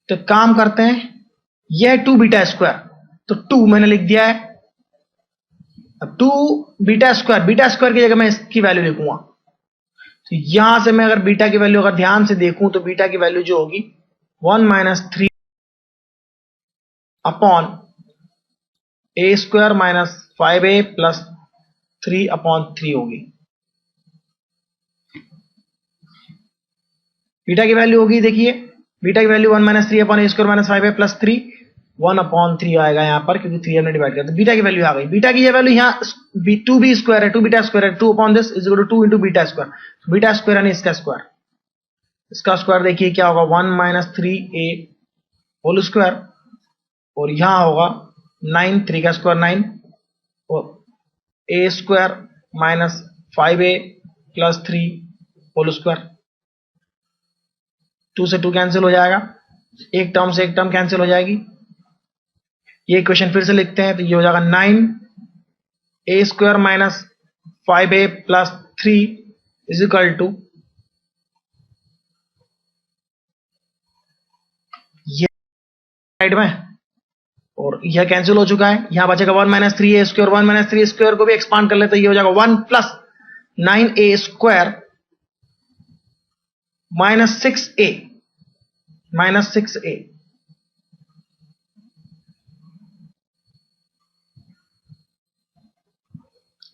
तो काम करते हैं, यह 2 बीटा स्क्वायर, तो 2 मैंने लिख दिया है, अब 2 बीटा स्क्वायर की जगह मैं इसकी वैल्यू लिखूंगा, तो यहां से मैं अगर बीटा की वैल्यू अगर ध्यान से देखूं तो बीटा की वैल्यू जो होगी 1 minus 3 upon a square minus 5a plus 3 upon 3 होगी, बीटा की वैल्यू होगी, देखिए बीटा की value 1 minus 3 upon a square minus 5a plus 3, 1 upon 3 आएगा यहां पर, क्योंकि 3 हमने डिवाइड किया, तो बीटा की वैल्यू आ गई, बीटा की ये वैल्यू यहाँ 2 बी स्क्वायर है, 2 बीटा स्क्वायर है, 2 upon this is equal to 2 into beta square, beta square यानी इसका स्क्वायर, इसका स्क्वायर देखिए क्या होगा 1 माइनस 3a होल स्क्वायर, और यहां होगा 9, 3 का स्क्वायर 9, और a square minus 5a plus 3 whole square, 2 से 2 कैंसिल हो जाएगा, एक टर्म से एक टर्म कैंसिल हो जाएगी, ये इक्वेशन फिर से लिखते हैं तो ये हो जाएगा 9 a square minus 5a plus 3 is equal to ये साइड में, और यह कैंसिल हो चुका है, यहां बचेगा 1 minus 3a square, 1 minus 3 square को भी एक्सपांड कर लेते, ये हो जाएगा 1 plus 9a square minus 6a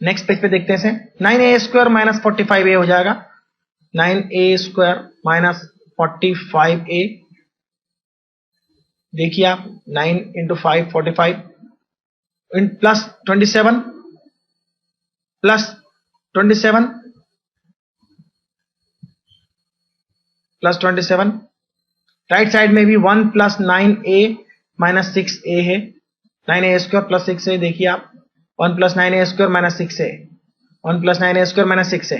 next page पे देखते हैं, 9a स्क्वायर माइनस 45a हो जाएगा, 9a स्क्वायर माइनस 45a, देखिए आप 9 into 5 45 plus 27 plus 27 plus 27, right side में भी 1 प्लस 9a माइनस 6a है, 9a स्क्वायर प्लस 6a, देखिए आप 1 plus 9a square minus 6a, 1 plus 9a square minus 6a,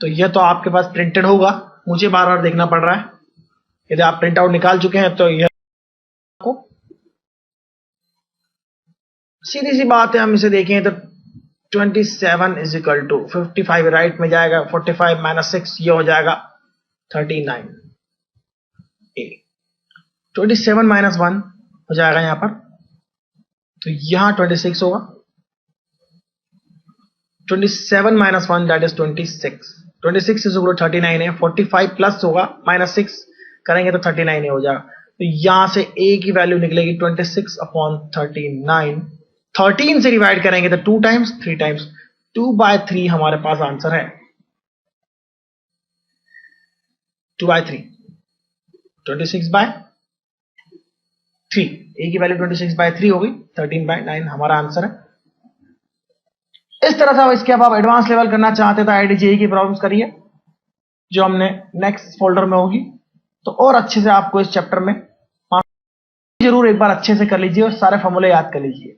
तो यह तो आपके पास प्रिंटेड होगा, मुझे बार बार देखना पड़ रहा है, यदि आप प्रिंट आउट निकाल चुके हैं तो यह सीधी सी बात है, हम इसे देखें तो 27 इज इक्वल टू 55 राइट में जाएगा, 45 माइनस 6 ये हो जाएगा 39 ए। 27 माइनस 1 हो जाएगा यहाँ पर, तो यहाँ 26 होगा। 27 minus 1 that is 26। 26 is equal to 39 है। 45 प्लस होगा माइनस 6 करेंगे तो 39 हो जाएगा। तो यहां से a की वैल्यू निकलेगी 26 अपॉन 39। 13 से डिवाइड करेंगे तो 2 टाइम्स 3 टाइम्स 2/3 हमारे पास आंसर है। 2/3 26/3 a की वैल्यू 26/3 होगी। 13/9 हमारा आंसर है। इस तरह से इसके अब आप एडवांस लेवल करना चाहते तो IIT-JEE की प्रॉब्लम्स करिए जो हमने नेक्स्ट फोल्डर में होगी, तो और अच्छे से आपको इस चैप्टर में जरूर एक बार अच्छे से कर लीजिए और सारे फॉर्मूले याद कर लीजिए।